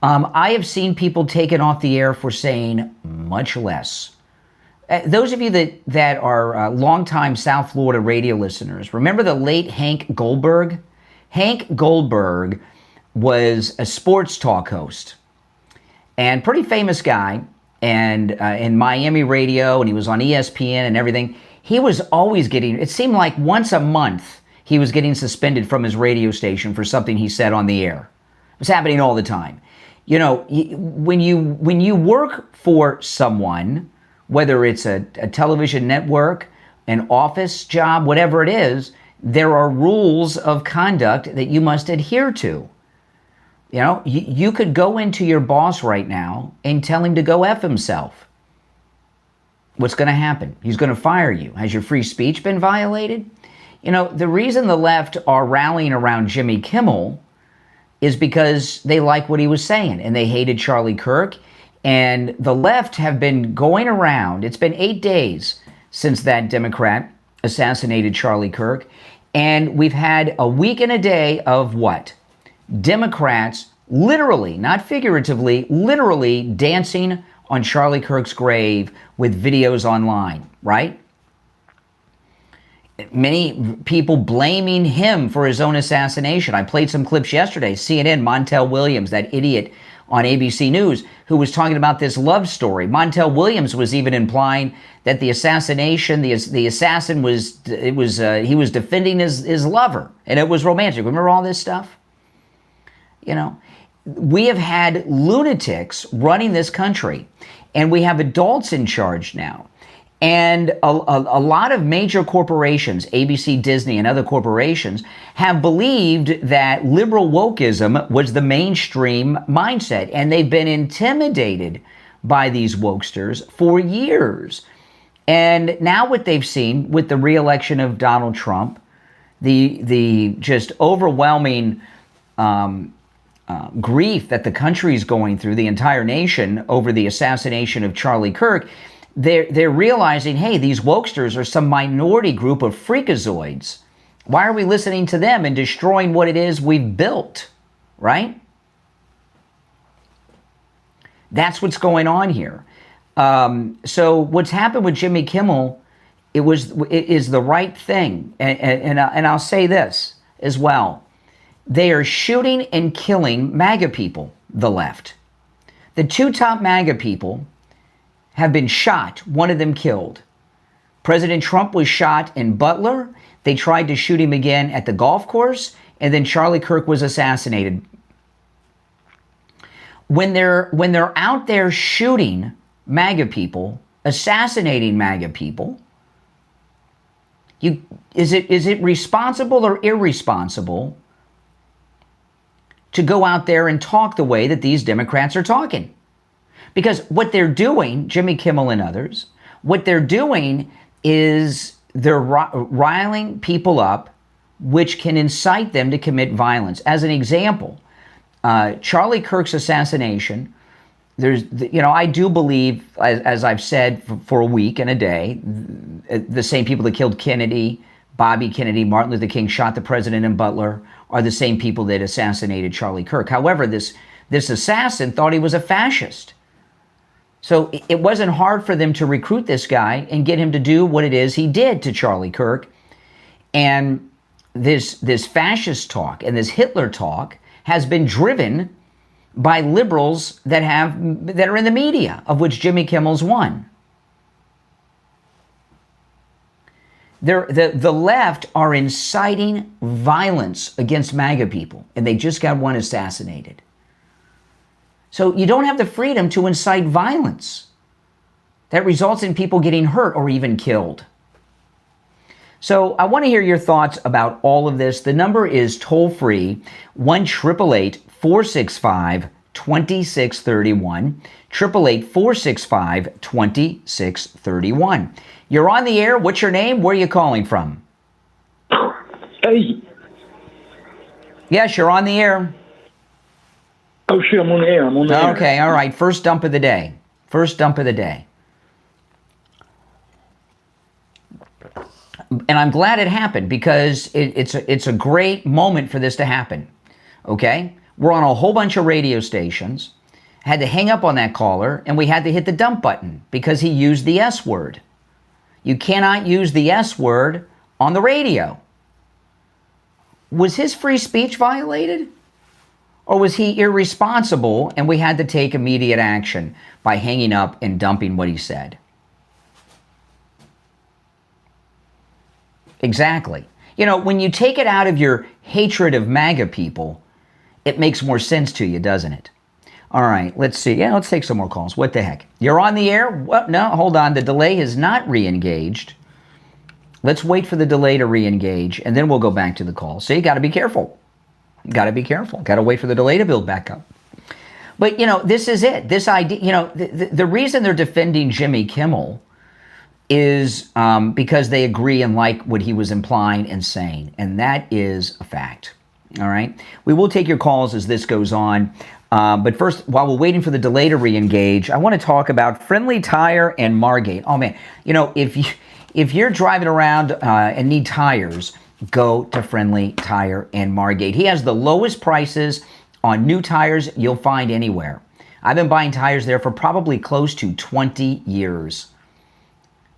I have seen people taken off the air for saying much less Those of you that are longtime South Florida radio listeners, remember the late Hank Goldberg? Hank Goldberg was a sports talk host and pretty famous guy, and in Miami radio, and he was on ESPN and everything. He was always getting, it seemed like once a month, he was getting suspended from his radio station for something he said on the air. It was happening all the time. You know, when you work for someone, whether it's a television network, an office job, whatever it is, there are rules of conduct that you must adhere to. You know, you could go into your boss right now and tell him to go F himself. What's going to happen? He's going to fire you. Has your free speech been violated? You know, the reason the left are rallying around Jimmy Kimmel is because they like what he was saying, and they hated Charlie Kirk. And the left have been going around. It's been 8 days since that Democrat assassinated Charlie Kirk. And we've had a week and a day of what? Democrats literally, not figuratively, literally dancing on Charlie Kirk's grave with videos online, right? Many people blaming him for his own assassination. I played some clips yesterday. CNN, Montel Williams, that idiot on ABC News, who was talking about this love story. Montel Williams was even implying that the assassination, the assassin he was defending his lover, and it was romantic. Remember all this stuff? You know, we have had lunatics running this country, and we have adults in charge now. And a lot of major corporations, ABC, Disney, and other corporations, have believed that liberal wokeism was the mainstream mindset. And they've been intimidated by these wokesters for years. And now what they've seen with the re-election of Donald Trump, the just overwhelming grief that the country is going through, the entire nation, over the assassination of Charlie Kirk, they're realizing, hey, these wokesters are some minority group of freakazoids. Why are we listening to them and destroying what it is we've built, right? That's what's going on here. So what's happened with Jimmy Kimmel, it is the right thing. And I'll say this as well. They are shooting and killing MAGA people, the left. The two top MAGA people have been shot, one of them killed. President Trump was shot in Butler. They tried to shoot him again at the golf course, and then Charlie Kirk was assassinated. When they're out there shooting MAGA people, assassinating MAGA people, is it responsible or irresponsible to go out there and talk the way that these Democrats are talking? Because what they're doing, Jimmy Kimmel and others, what they're doing is they're riling people up, which can incite them to commit violence. As an example, Charlie Kirk's assassination, I do believe, as I've said for a week and a day, the same people that killed Kennedy, Bobby Kennedy, Martin Luther King, shot the president in Butler, are the same people that assassinated Charlie Kirk. However, this assassin thought he was a fascist. So it wasn't hard for them to recruit this guy and get him to do what it is he did to Charlie Kirk. And this fascist talk and this Hitler talk has been driven by liberals that are in the media, of which Jimmy Kimmel's one. The left are inciting violence against MAGA people, and they just got one assassinated. So you don't have the freedom to incite violence that results in people getting hurt or even killed. So I want to hear your thoughts about all of this. The number is toll-free, 1-888-465-2631, 888-465-2631. You're on the air. What's your name? Where are you calling from? Hey. Yes, you're on the air. Oh, shit, I'm on the air. Okay, all right. First dump of the day. And I'm glad it happened, because it's a great moment for this to happen. Okay? We're on a whole bunch of radio stations, had to hang up on that caller, and we had to hit the dump button because he used the S word. You cannot use the S word on the radio. Was his free speech violated? Or was he irresponsible and we had to take immediate action by hanging up and dumping what he said? Exactly. You know, when you take it out of your hatred of MAGA people, it makes more sense to you, doesn't it? All right, let's see. Yeah, let's take some more calls. What the heck? You're on the air? What? No, hold on. The delay has not re-engaged. Let's wait for the delay to re-engage, and then we'll go back to the call. So you got to be careful. Got to be careful. Got to wait for the delay to build back up. But, you know, this is it. This idea, you know, the reason they're defending Jimmy Kimmel is because they agree and like what he was implying and saying. And that is a fact. All right. We will take your calls as this goes on. But first, while we're waiting for the delay to re-engage, I want to talk about Friendly Tire and Margate. Oh, man. You know, if you're driving around and need tires, go to Friendly Tire and Margate. He has the lowest prices on new tires you'll find anywhere. I've been buying tires there for probably close to 20 years.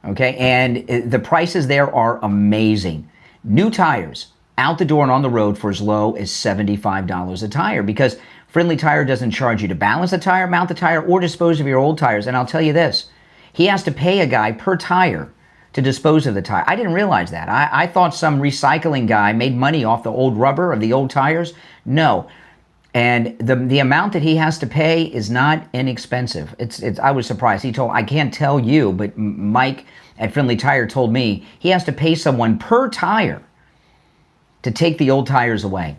Okay, and the prices there are amazing. New tires out the door and on the road for as low as $75 a tire, because Friendly Tire doesn't charge you to balance the tire, mount the tire, or dispose of your old tires. And I'll tell you this, he has to pay a guy per tire to dispose of the tire. I didn't realize that. I thought some recycling guy made money off the old rubber of the old tires. No. And the amount that he has to pay is not inexpensive. I was surprised. He told, I can't tell you, but Mike at Friendly Tire told me he has to pay someone per tire to take the old tires away.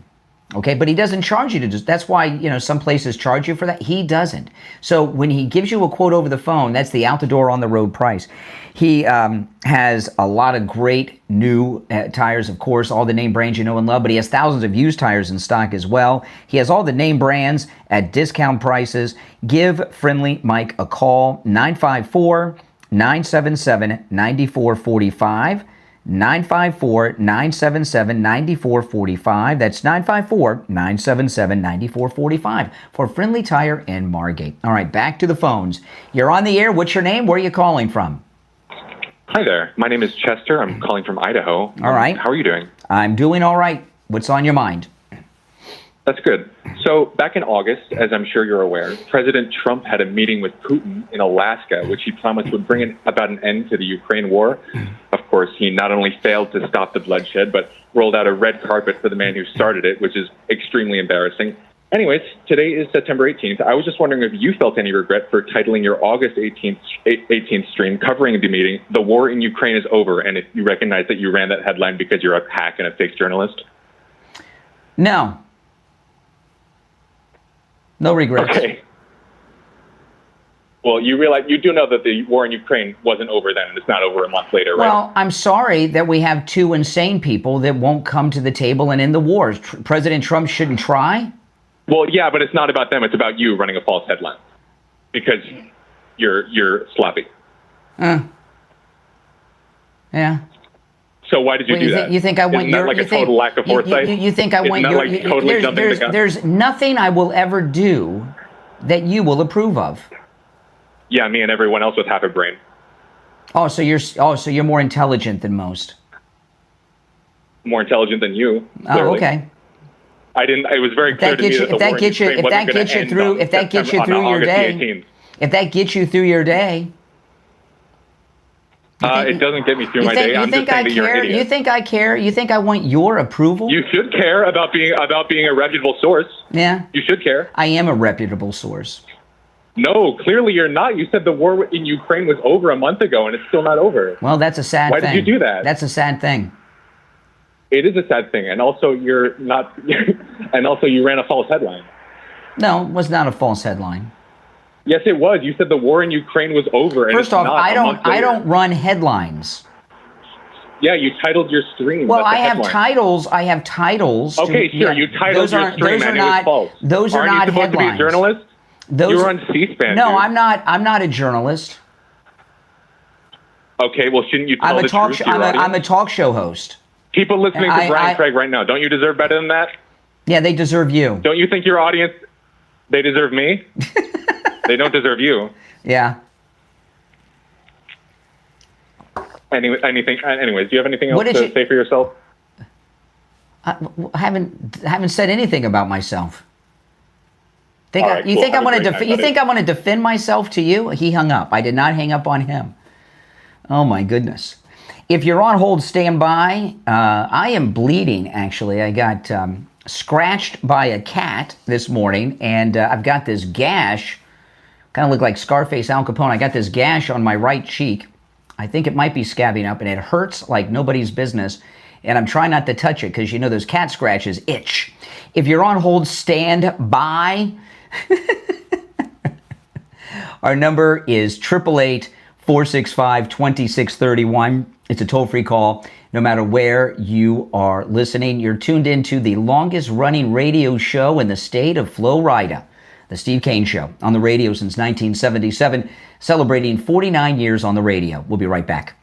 Okay, but he doesn't charge you to just, that's why, you know, some places charge you for that. He doesn't. So when he gives you a quote over the phone, that's the out the door on the road price. He has a lot of great new tires, of course, all the name brands you know and love, but he has thousands of used tires in stock as well. He has all the name brands at discount prices. Give Friendly Mike a call, 954-977-9445. 954-977-9445. That's 954-977-9445 for Friendly Tire and Margate. All right, back to the phones. You're on the air. What's your name? Where are you calling from? Hi there. My name is Chester. I'm calling from Idaho. All right. How are you doing? I'm doing all right. What's on your mind? That's good. So back in August, as I'm sure you're aware, President Trump had a meeting with Putin in Alaska, which he promised would bring about an end to the Ukraine war. Of course, he not only failed to stop the bloodshed, but rolled out a red carpet for the man who started it, which is extremely embarrassing. Anyways, today is September 18th. I was just wondering if you felt any regret for titling your August 18th stream covering the meeting, "The War in Ukraine is Over," and if you recognize that you ran that headline because you're a hack and a fake journalist. No. No regrets. Okay. Well, you do know that the war in Ukraine wasn't over then, and it's not over a month later, right? Well, I'm sorry that we have two insane people that won't come to the table and end the war. President Trump shouldn't try? Well, yeah, but it's not about them. It's about you running a false headline because you're sloppy. Yeah. So why did you do that? You think I want Isn't that like a total lack of foresight? You think I want Isn't that like totally jumping the gun? There's nothing I will ever do that you will approve of. Yeah, me and everyone else with half a brain. So you're more intelligent than most. More intelligent than you. Oh, clearly. Okay. I didn't. It was very clear to me that the war in Ukraine wasn't going to end on if that gets you through your day, 18th. if that gets you through your day. It doesn't get me through my day. I'm just saying that you're an idiot. You think I care? You think I want your approval? You should care about being a reputable source. Yeah. You should care. I am a reputable source. No, clearly you're not. You said the war in Ukraine was over a month ago, and it's still not over. Well, that's a sad thing. Why did you do that? That's a sad thing. It is a sad thing, and also you're not. And also you ran a false headline. No, it was not a false headline. Yes, it was. You said the war in Ukraine was over. And First off, I don't run headlines. Yeah, you titled your stream. Well, I have titles. Okay, sure. You titled your stream, and it was false. Those are not headlines. Aren't you supposed to be a journalist? You're on C-SPAN. No, dude. I'm not. I'm not a journalist. Okay, well, shouldn't you tell the truth to your audience? I'm a talk show host. People listening to Brian Craig right now, don't you deserve better than that? Yeah, they deserve you. Don't you think your audience, they deserve me? They don't deserve you. Yeah. Anyways, do you have anything else to say for yourself? I haven't said anything about myself. You think I'm going to defend myself to you? He hung up. I did not hang up on him. Oh my goodness. If you're on hold, stand by. I am bleeding, actually. I got scratched by a cat this morning, and I've got this gash. Kind of look like Scarface Al Capone. I got this gash on my right cheek. I think it might be scabbing up, and it hurts like nobody's business. And I'm trying not to touch it because, you know, those cat scratches itch. If you're on hold, stand by. Our number is 888-465-2631. It's a toll-free call. No matter where you are listening, you're tuned into the longest-running radio show in the state of Florida, the Steve Kane Show, on the radio since 1977, celebrating 49 years on the radio. We'll be right back.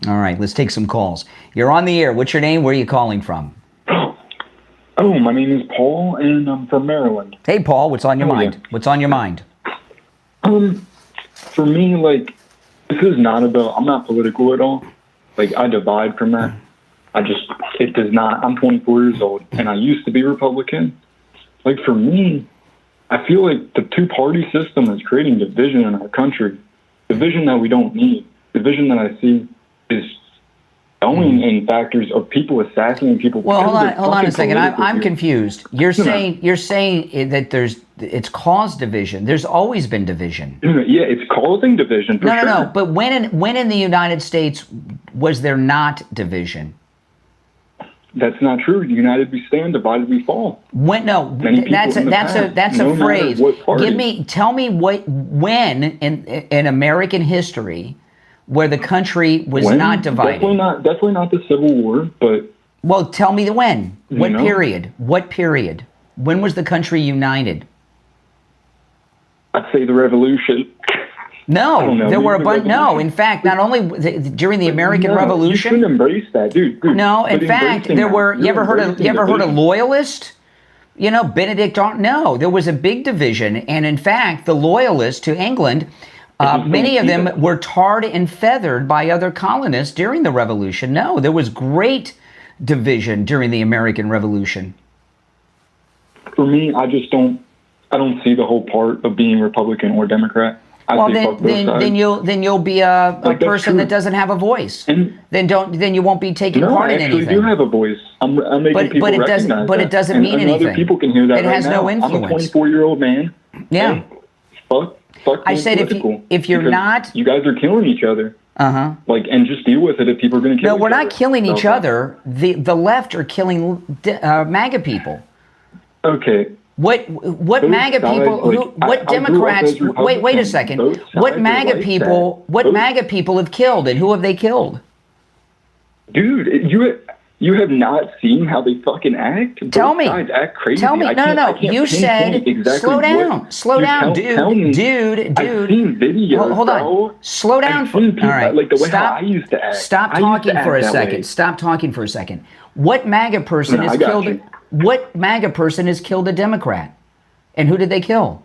All right, let's take some calls. You're on the air. What's your name? Where are you calling from? Oh, my name is Paul, and I'm from Maryland. Hey, Paul, what's on your mind? Yeah. What's on your mind? For me, like, this is not about, I'm not political at all. Like, I divide from that. It does not, I'm 24 years old, and I used to be Republican. Like, for me, I feel like the two-party system is creating division in our country. Division that we don't need. Division that I see is owing in factors of people assassinating people. Well, hold on a second. I'm confused. You're saying that it's caused division. There's always been division. Yeah, it's causing division. No. But when in the United States was there not division? That's not true. United we stand, divided we fall. That's a phrase. Tell me when in American history where the country was not divided. Definitely not the Civil War, but... Well, tell me when. What period? What period? When was the country united? I'd say the Revolution. No, there were a bunch. No, in fact, not only during the American Revolution. You shouldn't embrace that, dude. No, in fact, there were. You ever heard of loyalist? You know, Benedict Arnold. No, there was a big division, and in fact, the loyalists to England. Many of them were tarred and feathered by other colonists during the Revolution. No, there was great division during the American Revolution. For me, I don't see the whole part of being Republican or Democrat. Then you'll be a person that doesn't have a voice. Then you won't be taking part in anything. No, I actually do have a voice. I'm making people recognize that. But it doesn't mean anything. Other people can hear that. It has no influence. I'm a 24-year-old man. Yeah. I said if you're not, you guys are killing each other. And just deal with it if people are going to kill each other. No, we're not killing each other. The left are killing MAGA people. Okay. What MAGA people? What Democrats? Wait a second. What MAGA people? What MAGA people have killed, and who have they killed? Dude, you have not seen how they fucking act? Tell me. Act crazy. Tell me. No. You said slow down. Slow down, dude. I've seen videos. Hold on. Slow down. All right. Like the way how I used to act. Stop talking for a second. Stop talking for a second. What MAGA person has killed? What MAGA person has killed a Democrat? And who did they kill?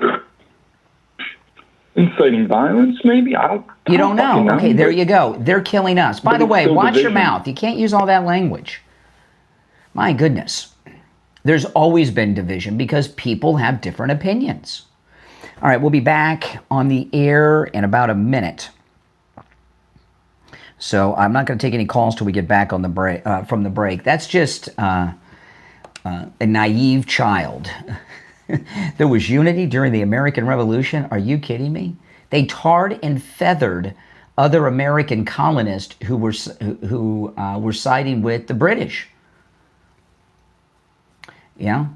Inciting violence, maybe? You don't know. Okay, there you go. They're killing us. By the way, watch your mouth. You can't use all that language. My goodness. There's always been division because people have different opinions. All right, we'll be back on the air in about a minute. So I'm not going to take any calls till we get back on the break from the break. That's just a naive child. There was unity during the American Revolution. Are you kidding me? They tarred and feathered other American colonists who were siding with the British. Yeah.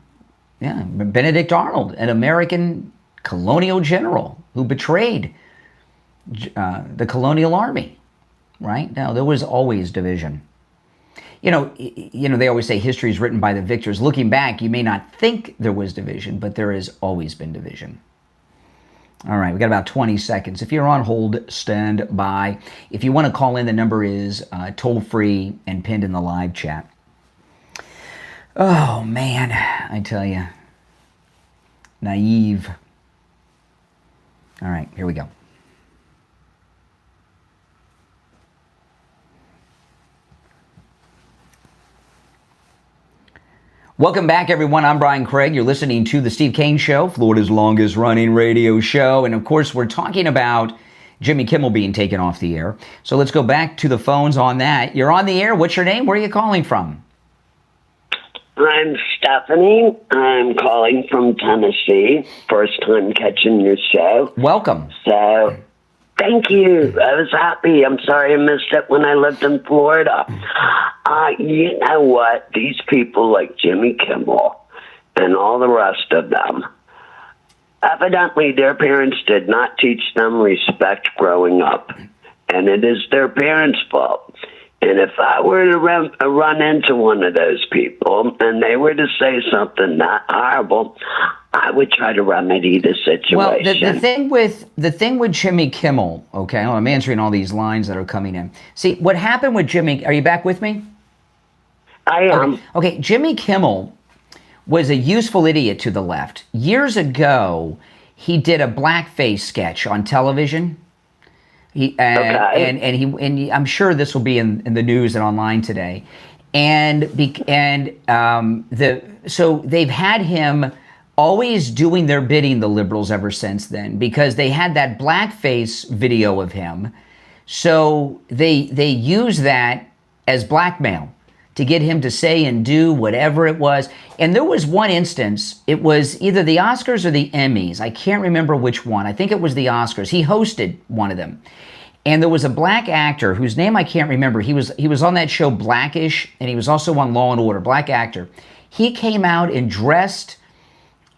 Benedict Arnold, an American colonial general who betrayed the colonial army. Right? Now, there was always division. You know, they always say history is written by the victors. Looking back, you may not think there was division, but there has always been division. All right, we got about 20 seconds. If you're on hold, stand by. If you want to call in, the number is toll-free and pinned in the live chat. Oh, man, I tell you. Naive. All right, here we go. Welcome back, everyone. I'm Brian Craig. You're listening to The Steve Kane Show, Florida's longest running radio show. And of course, we're talking about Jimmy Kimmel being taken off the air. So let's go back to the phones on that. You're on the air. What's your name? Where are you calling from? I'm Stephanie. I'm calling from Tennessee. First time catching your show. Welcome. So, thank you. I was happy. I'm sorry I missed it when I lived in Florida. You know what? These people like Jimmy Kimmel and all the rest of them, evidently their parents did not teach them respect growing up. And it is their parents' fault. And if I were to run into one of those people and they were to say something that horrible, I would try to remedy the situation. Well, the thing with Jimmy Kimmel, okay, I'm answering all these lines that are coming in. See, what happened with Jimmy, are you back with me? I am. Okay, Jimmy Kimmel was a useful idiot to the left. Years ago, he did a blackface sketch on television. And I'm sure this will be in the news and online today. So they've had him always doing their bidding, the liberals, ever since then, because they had that blackface video of him. So they use that as blackmail to get him to say and do whatever it was. And there was one instance, it was either the Oscars or the Emmys. I can't remember which one. I think it was the Oscars. He hosted one of them. And there was a black actor whose name I can't remember. He was on that show Blackish, and he was also on Law and Order, black actor. He came out and dressed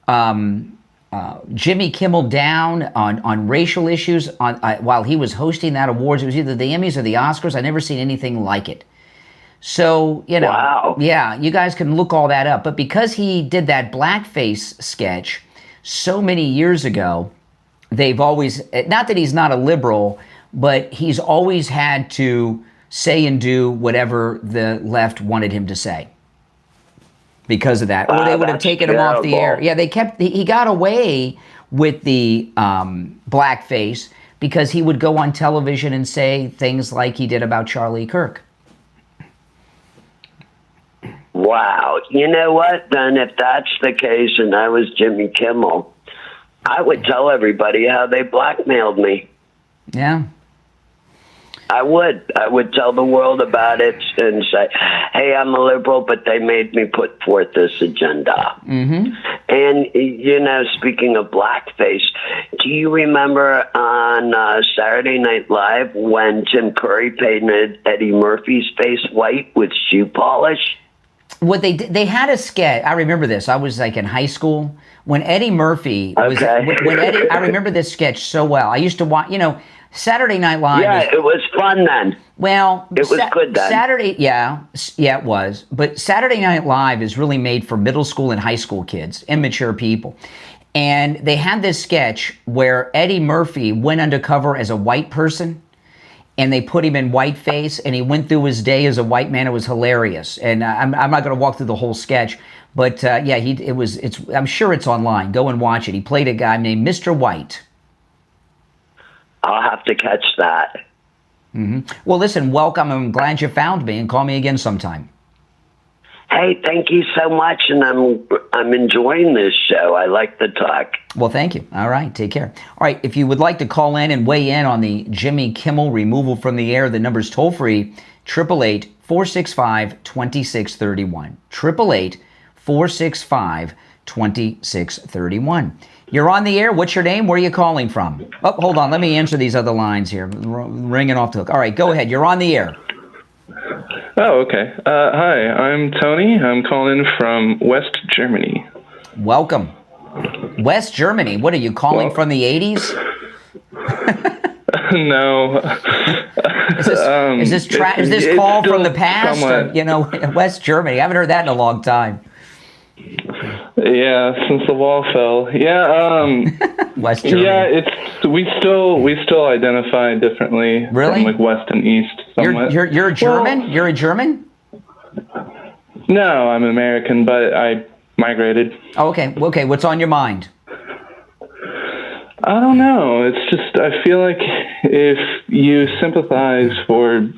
Jimmy Kimmel down on racial issues while he was hosting that awards. It was either the Emmys or the Oscars. I've never seen anything like it. So, you know, wow. Yeah, you guys can look all that up. But because he did that blackface sketch so many years ago, they've always, not that he's not a liberal, but he's always had to say and do whatever the left wanted him to say because of that. Or they would have taken him off the air. Yeah, he got away with the blackface because he would go on television and say things like he did about Charlie Kirk. Wow. You know what, then, if that's the case and I was Jimmy Kimmel, I would tell everybody how they blackmailed me. Yeah. I would tell the world about it and say, hey, I'm a liberal, but they made me put forth this agenda. Mm-hmm. And, you know, speaking of blackface, do you remember on Saturday Night Live when Tim Curry painted Eddie Murphy's face white with shoe polish? What they had a sketch. I remember this. I was like in high school when Eddie Murphy was. Okay. When Eddie, I remember this sketch so well. I used to watch. You know, Saturday Night Live. Yeah, it was fun then. Well, it was good then. Saturday, yeah, it was. But Saturday Night Live is really made for middle school and high school kids, immature people. And they had this sketch where Eddie Murphy went undercover as a white person. And they put him in whiteface, and he went through his day as a white man. It was hilarious, and I'm not going to walk through the whole sketch, but yeah, I'm sure it's online. Go and watch it. He played a guy named Mr. White. I'll have to catch that. Mm-hmm. Well, listen, welcome. I'm glad you found me, and call me again sometime. Hey, thank you so much, and I'm enjoying this show. I like the talk. Well, thank you. All right, take care. All right, if you would like to call in and weigh in on the Jimmy Kimmel removal from the air, the number's toll-free, 888-465-2631. 888-465-2631. You're on the air. What's your name? Where are you calling from? Oh, hold on. Let me answer these other lines here. Ringing off the hook. All right, go ahead. You're on the air. Oh, okay. Hi, I'm Tony. I'm calling from West Germany. Welcome. West Germany. What are you calling from the 80s? No. Is this call from the past? Or, you know, West Germany. I haven't heard that in a long time. Yeah, since the wall fell. Yeah. West Germany. Yeah, we still identify differently. Really? From like West and East. Somewhat. You're German? Well, you're a German? No, I'm American, but I migrated. Oh, okay. Okay. What's on your mind? I don't know. It's just, I feel like if you sympathize for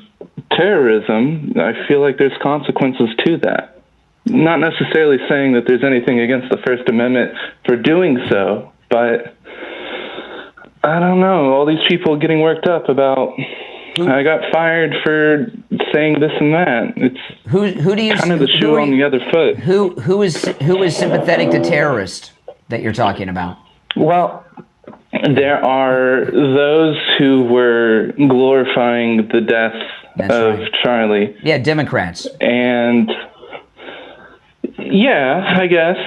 terrorism, I feel like there's consequences to that. Not necessarily saying that there's anything against the First Amendment for doing so, but I don't know. All these people getting worked up about, I got fired for saying this and that. It's who do you kind of the shoe on the other foot. Who is sympathetic to terrorists that you're talking about? Well, there are those who were glorifying the death of Charlie. Yeah, Democrats. And yeah, I guess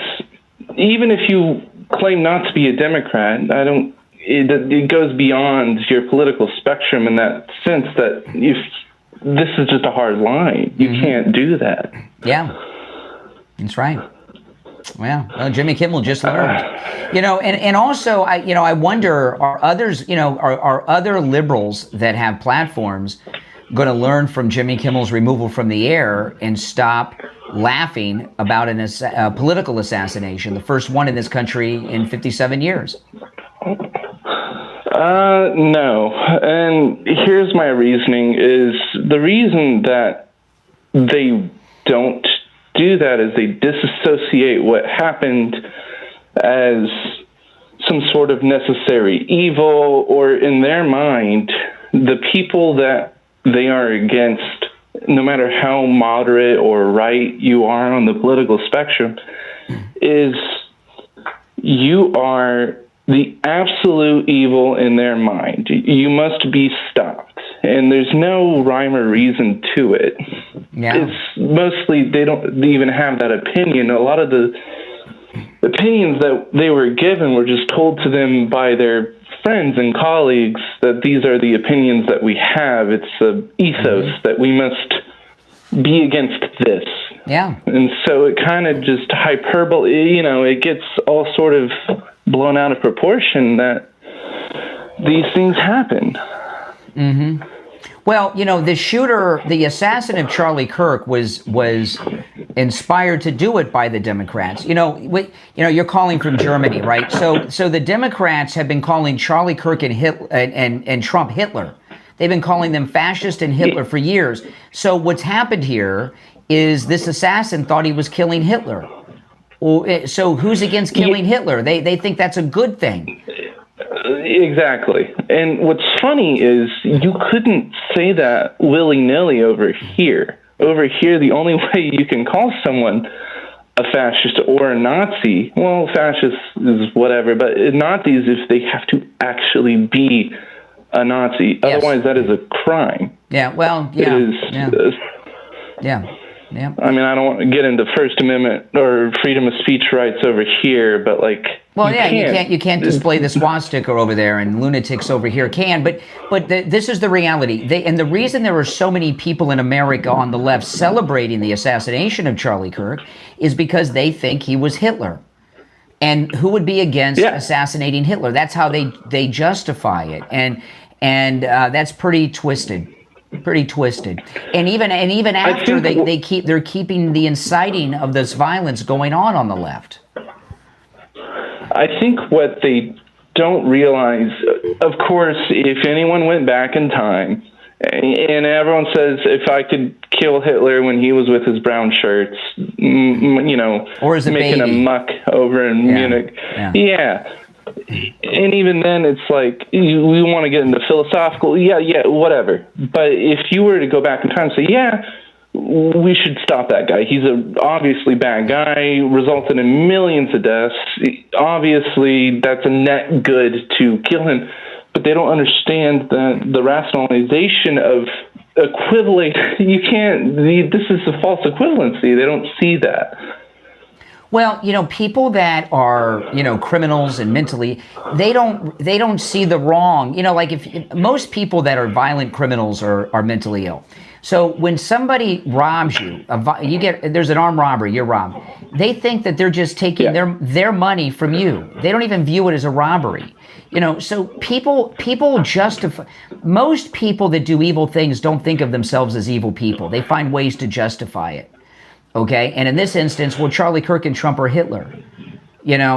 even if you claim not to be a Democrat, it goes beyond your political spectrum in that sense that if this is just a hard line, you can't do that. Yeah, that's right. Well, Jimmy Kimmel just learned, and also I wonder, are others, are other liberals that have platforms going to learn from Jimmy Kimmel's removal from the air and stop laughing about a political assassination, the first one in this country in 57 years? No. And here's my reasoning is the reason that they don't do that is they disassociate what happened as some sort of necessary evil, or in their mind, the people that they are against, no matter how moderate or right you are on the political spectrum, is you are the absolute evil in their mind. You must be stopped. And there's no rhyme or reason to it. Yeah. It's mostly they don't even have that opinion. A lot of the opinions that they were given were just told to them by their friends and colleagues that these are the opinions that we have. It's an ethos that we must be against this. Yeah. And so it kind of just hyperbole, it gets all sort of blown out of proportion that these things happen. Mm-hmm. Well, the shooter, the assassin of Charlie Kirk was inspired to do it by the Democrats. You're calling from Germany, right? So the Democrats have been calling Charlie Kirk and Trump Hitler. They've been calling them fascist and Hitler for years. So what's happened here is this assassin thought he was killing Hitler. So who's against killing Hitler? They think that's a good thing. Exactly. And what's funny is you couldn't say that willy-nilly over here. Over here, the only way you can call someone a fascist or a Nazi, well, fascist is whatever, but Nazis if they have to actually be a Nazi. Yes. Otherwise, that is a crime. Yeah, well, yeah. It is, yeah. Yeah. I mean, I don't want to get into First Amendment or freedom of speech rights over here, but you can't display the swastika over there, and lunatics over here can. But this is the reality. And the reason there are so many people in America on the left celebrating the assassination of Charlie Kirk is because they think he was Hitler. And who would be against assassinating Hitler? That's how they justify it, and that's pretty twisted. Pretty twisted, and even after they're keeping the inciting of this violence going on the left. I think what they don't realize, of course, if anyone went back in time, and everyone says if I could kill Hitler when he was with his brown shirts, or as a making baby. a muck over in Munich, And even then, it's like, we want to get into philosophical, whatever. But if you were to go back in time and say, we should stop that guy. He's a obviously bad guy, resulted in millions of deaths. Obviously, that's a net good to kill him. But they don't understand the rationalization of equivalent. This is a false equivalency. They don't see that. Well, people that are, criminals and mentally, they don't see the wrong. Like if most people that are violent criminals are mentally ill. So when somebody robs you, there's an armed robbery, you're robbed. They think that they're just taking their money from you. They don't even view it as a robbery. So people justify. Most people that do evil things don't think of themselves as evil people. They find ways to justify it. Okay, and in this instance, Charlie Kirk and Trump are Hitler,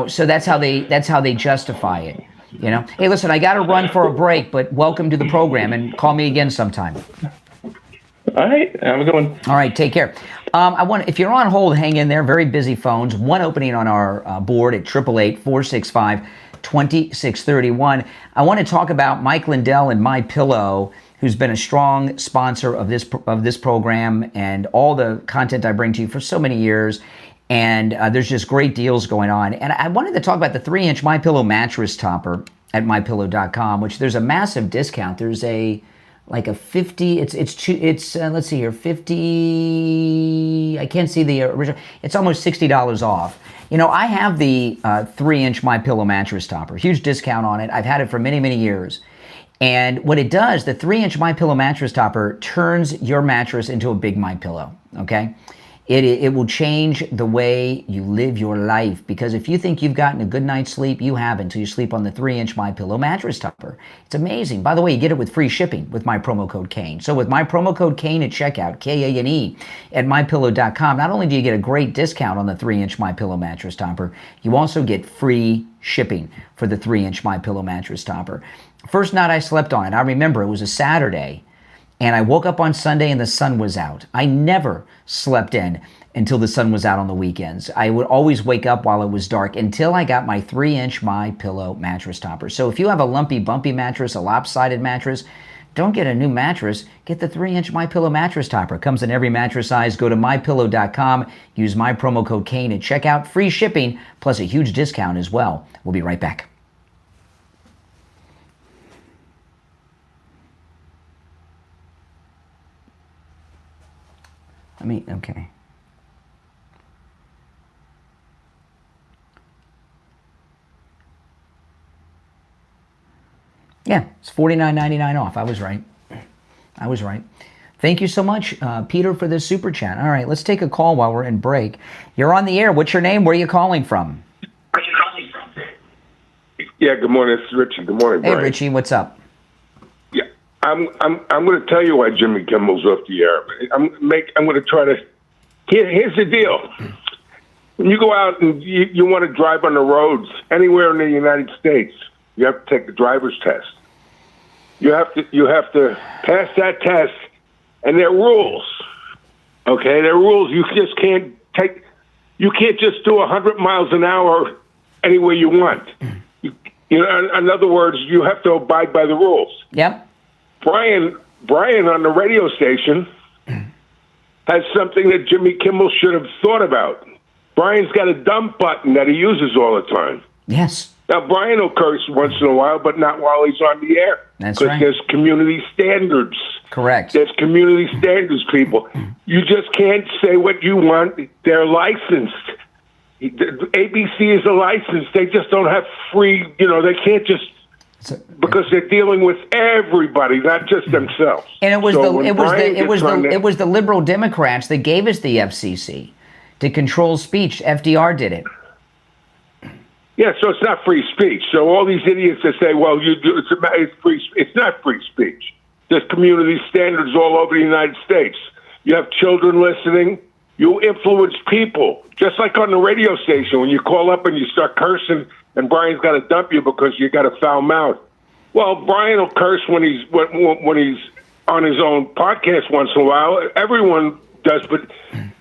so that's how they justify it. You know. Hey, listen, I got to run for a break, but welcome to the program, and call me again sometime. All right, have a good one. All right, take care. If you're on hold, hang in there. Very busy phones. One opening on our board at 888-465-2631. I want to talk about Mike Lindell and MyPillow, who's been a strong sponsor of this program and all the content I bring to you for so many years. And there's just great deals going on. And I wanted to talk about the 3-inch MyPillow mattress topper at MyPillow.com, which there's a massive discount. There's a 50, let's see here, 50, I can't see the original, it's almost $60 off. You know, I have the 3-inch MyPillow mattress topper, huge discount on it. I've had it for many, many years. And what it does, the 3-inch MyPillow mattress topper turns your mattress into a big MyPillow, okay? It will change the way you live your life, because if you think you've gotten a good night's sleep, you haven't until you sleep on the 3-inch MyPillow mattress topper. It's amazing. By the way, you get it with free shipping with my promo code Kane. So with my promo code Kane at checkout, Kane, at MyPillow.com, not only do you get a great discount on the 3-inch MyPillow mattress topper, you also get free shipping for the 3-inch MyPillow mattress topper. First night I slept on it, I remember it was a Saturday, and I woke up on Sunday and the sun was out. I never slept in until the sun was out on the weekends. I would always wake up while it was dark until I got my 3-inch MyPillow mattress topper. So if you have a lumpy, bumpy mattress, a lopsided mattress, don't get a new mattress. Get the 3-inch MyPillow mattress topper. Comes in every mattress size. Go to MyPillow.com. Use my promo code Kane at checkout. Free shipping, plus a huge discount as well. We'll be right back. Okay. Yeah, it's $49.99 off. I was right. Thank you so much, Peter, for this super chat. All right, let's take a call while we're in break. You're on the air. What's your name? Where are you calling from? Yeah, good morning. It's Richie. Good morning, Brian. Hey, Richie, what's up? Yeah, I'm going to tell you why Jimmy Kimmel's off the air. I'm going to try to. Here's the deal. When you go out and you want to drive on the roads anywhere in the United States, you have to take the driver's test. You have to pass that test, and there are rules. Okay, there are rules. You just can't just do 100 miles an hour any way you want. You know, in other words, you have to abide by the rules. Yep. Brian on the radio station has something that Jimmy Kimmel should have thought about. Brian's got a dump button that he uses all the time. Yes. Now, Brian will curse once in a while, but not while he's on the air. That's right. Because there's community standards. Correct. There's community standards, people. You just can't say what you want. They're licensed. ABC is a license. They just don't have free, they can't just, because they're dealing with everybody, not just themselves. And it was the liberal Democrats that gave us the FCC to control speech. FDR did it. Yeah, so it's not free speech. So all these idiots that say, well, it's free. It's not free speech. There's community standards all over the United States. You have children listening. You influence people. Just like on the radio station, when you call up and you start cursing and Brian's got to dump you because you got a foul mouth. Well, Brian will curse when he's on his own podcast once in a while. Everyone does, but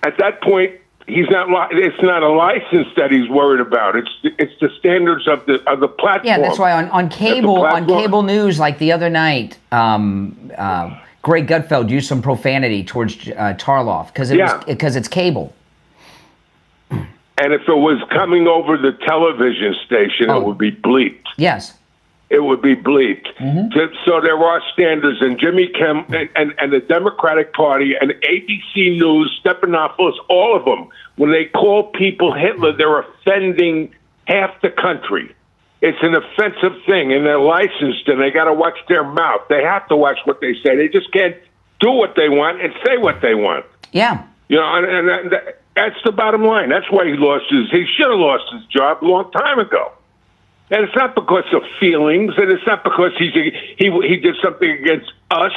at that point, it's not a license that he's worried about. It's the standards of the platform. Yeah, that's why on cable news, like the other night, Greg Gutfeld used some profanity towards Tarloff because it's cable. And if it was coming over the television station, it would be bleeped. Yes. It would be bleeped. Mm-hmm. So there are standards, and Jimmy Kimmel and the Democratic Party and ABC News, Stephanopoulos, all of them, when they call people Hitler, they're offending half the country. It's an offensive thing, and they're licensed, and they got to watch their mouth. They have to watch what they say. They just can't do what they want and say what they want. Yeah. And that's the bottom line. That's why he should have lost his job a long time ago. And it's not because of feelings, and it's not because he did something against us.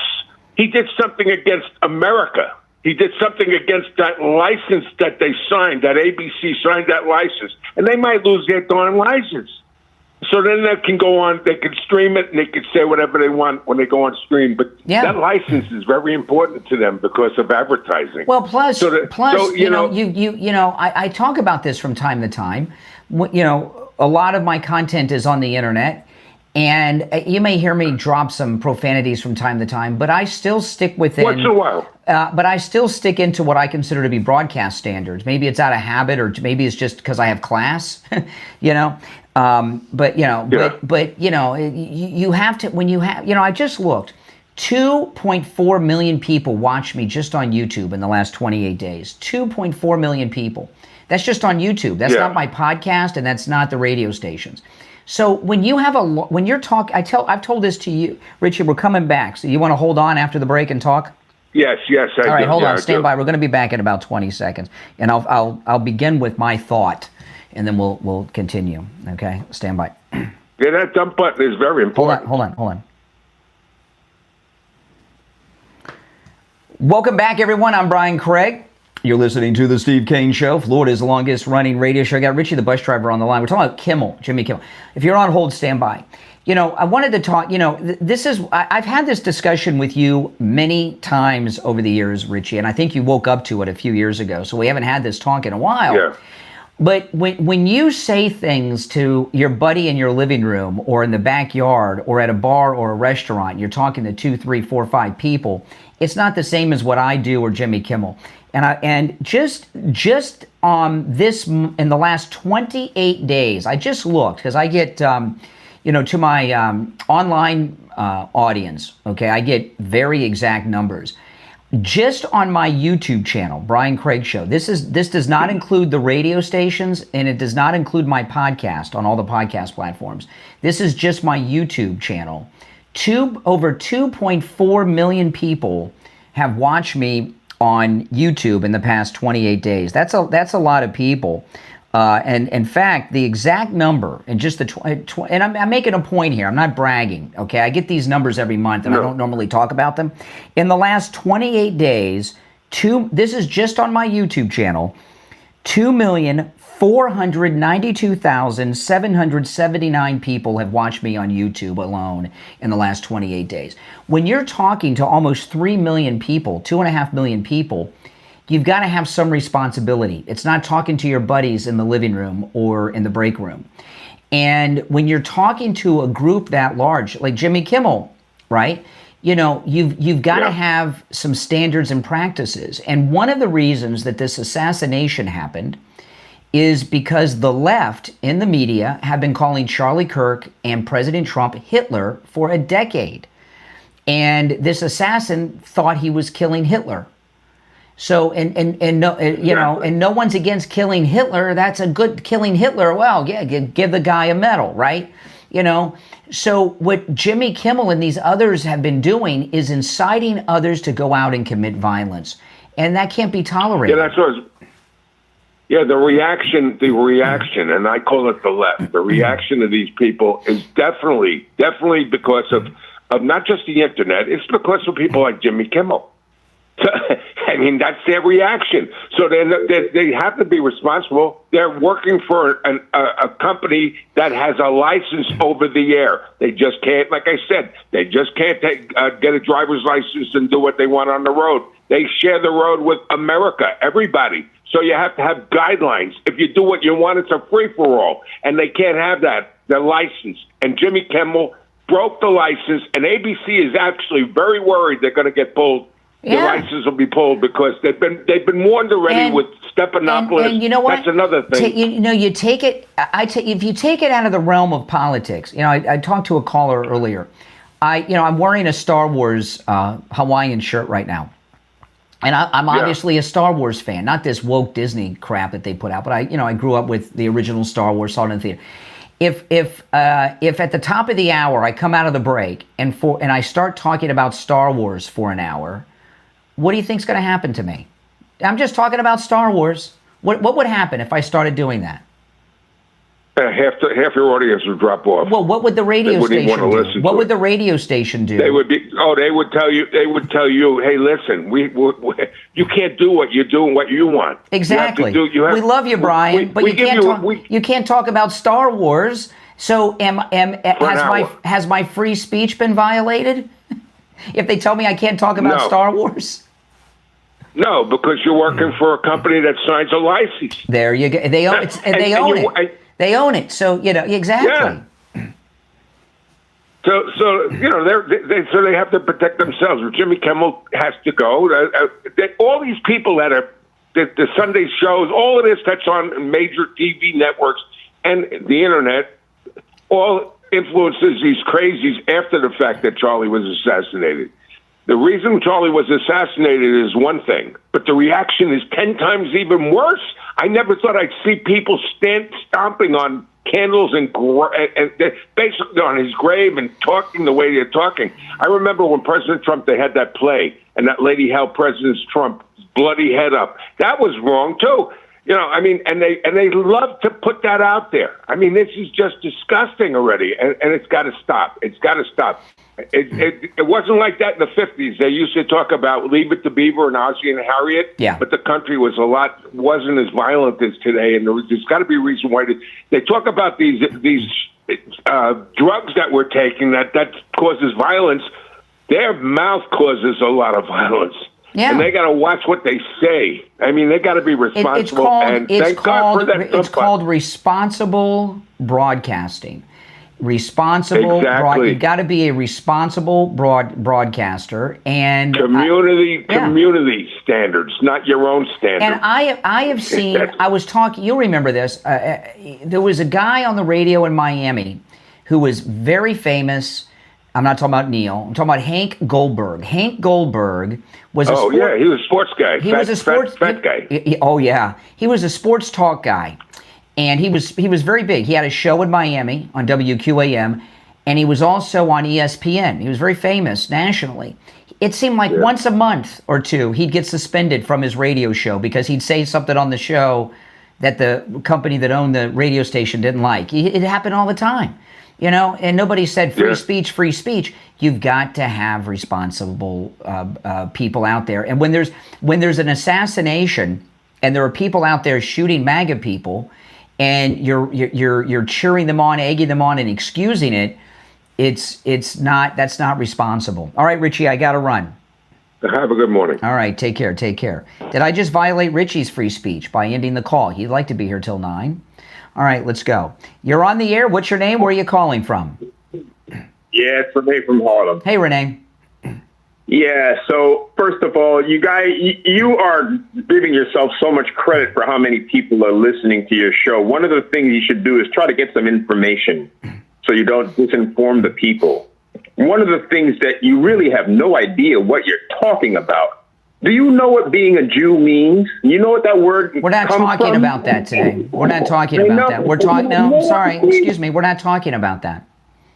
He did something against America. He did something against that license that they signed, that ABC signed that license. And they might lose their darn license. So then they can go on, they can stream it, and they can say whatever they want when they go on stream. But that license is very important to them because of advertising. Well, plus, I talk about this from time to time. You know, a lot of my content is on the internet, and you may hear me drop some profanities from time to time, but I still stick within. Once in a while. But I still stick into what I consider to be broadcast standards. Maybe it's out of habit, or maybe it's just because I have class, you know. But you know, you have to, when you have, you know, I just looked, 2.4 million people watched me just on YouTube in the last 28 days. 2.4 million people. That's just on YouTube. That's not my podcast, and that's not the radio stations. So when you have when you're talking, I've told this to you, Richie. We're coming back. So you want to hold on after the break and talk? Yes. All right, hold on. Stand by. We're going to be back in about 20 seconds, and I'll begin with my thought, and then we'll continue. Okay, stand by. Yeah, that dump button is very important. Hold on. Welcome back, everyone. I'm Brian Craig. You're listening to the Steve Kane Show, Florida's longest running radio show. I got Richie the bus driver on the line. We're talking about Kimmel, Jimmy Kimmel. If you're on hold, stand by. You know, I wanted to talk, you know, I've had this discussion with you many times over the years, Richie, and I think you woke up to it a few years ago, so we haven't had this talk in a while. Yeah. But when you say things to your buddy in your living room or in the backyard or at a bar or a restaurant, you're talking to 2, 3, 4, 5 people, it's not the same as what I do or Jimmy Kimmel. And just this in the last 28 days, I just looked because I get, you know, to my online audience, okay, I get very exact numbers. Just on my YouTube channel, Brian Craig Show, this does not include the radio stations, and it does not include my podcast on all the podcast platforms. This is just my YouTube channel. Over 2.4 million people have watched me on YouTube in the past 28 days. That's a lot of people. And in fact, the exact number, and just and I'm making a point here. I'm not bragging. Okay, I get these numbers every month, and I don't normally talk about them. In the last 28 days, this is just on my YouTube channel. 2,492,779 people have watched me on YouTube alone in the last 28 days. When you're talking to almost 3 million people, 2.5 million people, you've got to have some responsibility. It's not talking to your buddies in the living room or in the break room. And when you're talking to a group that large, like Jimmy Kimmel, right? You know, you've got to have some standards and practices. And one of the reasons that this assassination happened is because the left in the media have been calling Charlie Kirk and President Trump Hitler for a decade. And this assassin thought he was killing Hitler. So, no one's against killing Hitler. That's a good killing Hitler. Well, yeah, give the guy a medal, right? You know, so what Jimmy Kimmel and these others have been doing is inciting others to go out and commit violence. And that can't be tolerated. Yeah, that's what the reaction, and I call it the left. The reaction of these people is definitely because of not just the internet. It's because of people like Jimmy Kimmel. I mean, that's their reaction. So they have to be responsible. They're working for a company that has a license over the air. They just can't, like I said, they just can't get a driver's license and do what they want on the road. They share the road with America, everybody. So you have to have guidelines. If you do what you want, it's a free-for-all. And they can't have that. They're licensed. And Jimmy Kimmel broke the license, and ABC is actually very worried they're going to get pulled. The license will be pulled because they've been warned already with Stephanopoulos. And you know what? That's another thing. You take it. If you take it out of the realm of politics, you know, I talked to a caller earlier. I'm wearing a Star Wars Hawaiian shirt right now, and I'm obviously a Star Wars fan, not this woke Disney crap that they put out. But I grew up with the original Star Wars, saw it in the theater. If at the top of the hour I come out of the break and I start talking about Star Wars for an hour, what do you think's going to happen to me? I'm just talking about Star Wars. What would happen if I started doing that? Half your audience would drop off. Well, what would the radio station do? What would the radio station do? They would tell you, hey, listen, you can't do what you're doing, what you want. Exactly. We love you, Brian, but you can't talk about Star Wars. So has my free speech been violated? If they tell me I can't talk about Star Wars? No, because you're working for a company that signs a license. There you go. They own it. They own it. So exactly. Yeah. So they have to protect themselves. Jimmy Kimmel has to go. All these people that are the Sunday shows, all of this that's on major TV networks and the internet, all influences these crazies after the fact that Charlie was assassinated. The reason Charlie was assassinated is one thing, but the reaction is 10 times even worse. I never thought I'd see people stomping on candles and basically on his grave and talking the way they're talking. I remember when President Trump, they had that play, and that lady held President Trump's bloody head up. That was wrong too. And they love to put that out there. I mean, this is just disgusting already, and it's got to stop. It's got to stop. It wasn't like that in the 50s. They used to talk about Leave It to Beaver and Ozzie and Harriet, but the country wasn't as violent as today, and there's got to be a reason why they talk about these drugs that we're taking that causes violence. Their mouth causes a lot of violence. Yeah. And they got to watch what they say. I mean, they got to be responsible. It's called responsible broadcasting. You've got to be a responsible broadcaster and community standards, not your own standards. And I have seen. I was talking. You'll remember this. There was a guy on the radio in Miami who was very famous. I'm not talking about Neil. I'm talking about Hank Goldberg. Hank Goldberg was he was a sports guy. He was a fat guy. He was a sports talk guy. And he was very big. He had a show in Miami on WQAM, and he was also on ESPN. He was very famous nationally. It seemed like once a month or two, he'd get suspended from his radio show because he'd say something on the show that the company that owned the radio station didn't like. It happened all the time, and nobody said free speech, free speech. You've got to have responsible people out there. And when there's an assassination and there are people out there shooting MAGA people, and you're cheering them on, egging them on, and excusing it, that's not responsible. All right, Richie, I got to run. Have a good morning. All right, take care. Did I just violate Richie's free speech by ending the call? He'd like to be here till 9. All right, let's go. You're on the air. What's your name? Where are you calling from? Yeah, it's Renee from Harlem. Hey, Renee. Yeah, so first of all, you guys, you are giving yourself so much credit for how many people are listening to your show. One of the things you should do is try to get some information so you don't disinform the people. One of the things that you really have no idea what you're talking about. Do you know what being a Jew means? You know what that word We're not talking about that today. We're not talking about that. We're talking. No, I'm sorry. Excuse me. We're not talking about that.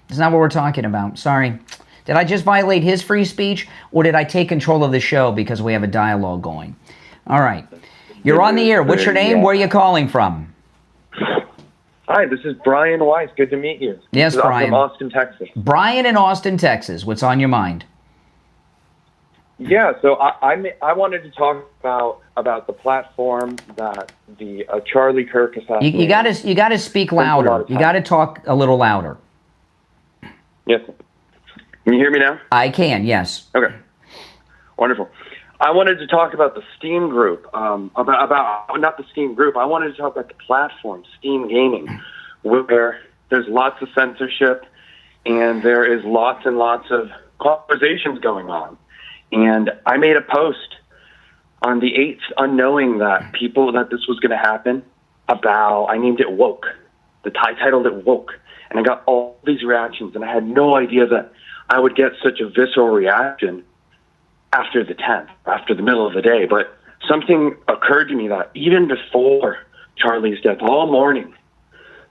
It's not what we're talking about. Sorry. Did I just violate his free speech, or did I take control of the show because we have a dialogue going? All right. You're on the air. What's your name? Where are you calling from? Hi, this is Brian Weiss. Good to meet you. Yes, Brian. From Austin, Texas. Brian in Austin, Texas. What's on your mind? Yeah, so I wanted to talk about the platform that the Charlie Kirk assassination. You got to speak louder. You got to talk a little louder. Yes. Can you hear me now? I can, yes. Okay. Wonderful. I wanted to talk about the Steam group, about not the Steam group. I wanted to talk about the platform, Steam Gaming, where there's lots of censorship and there is lots and lots of conversations going on. And I made a post on the 8th, unknowing that this was going to happen, I named it Woke. I titled it Woke. And I got all these reactions, and I had no idea that I would get such a visceral reaction after the 10th, after the middle of the day. But something occurred to me that even before Charlie's death, all morning,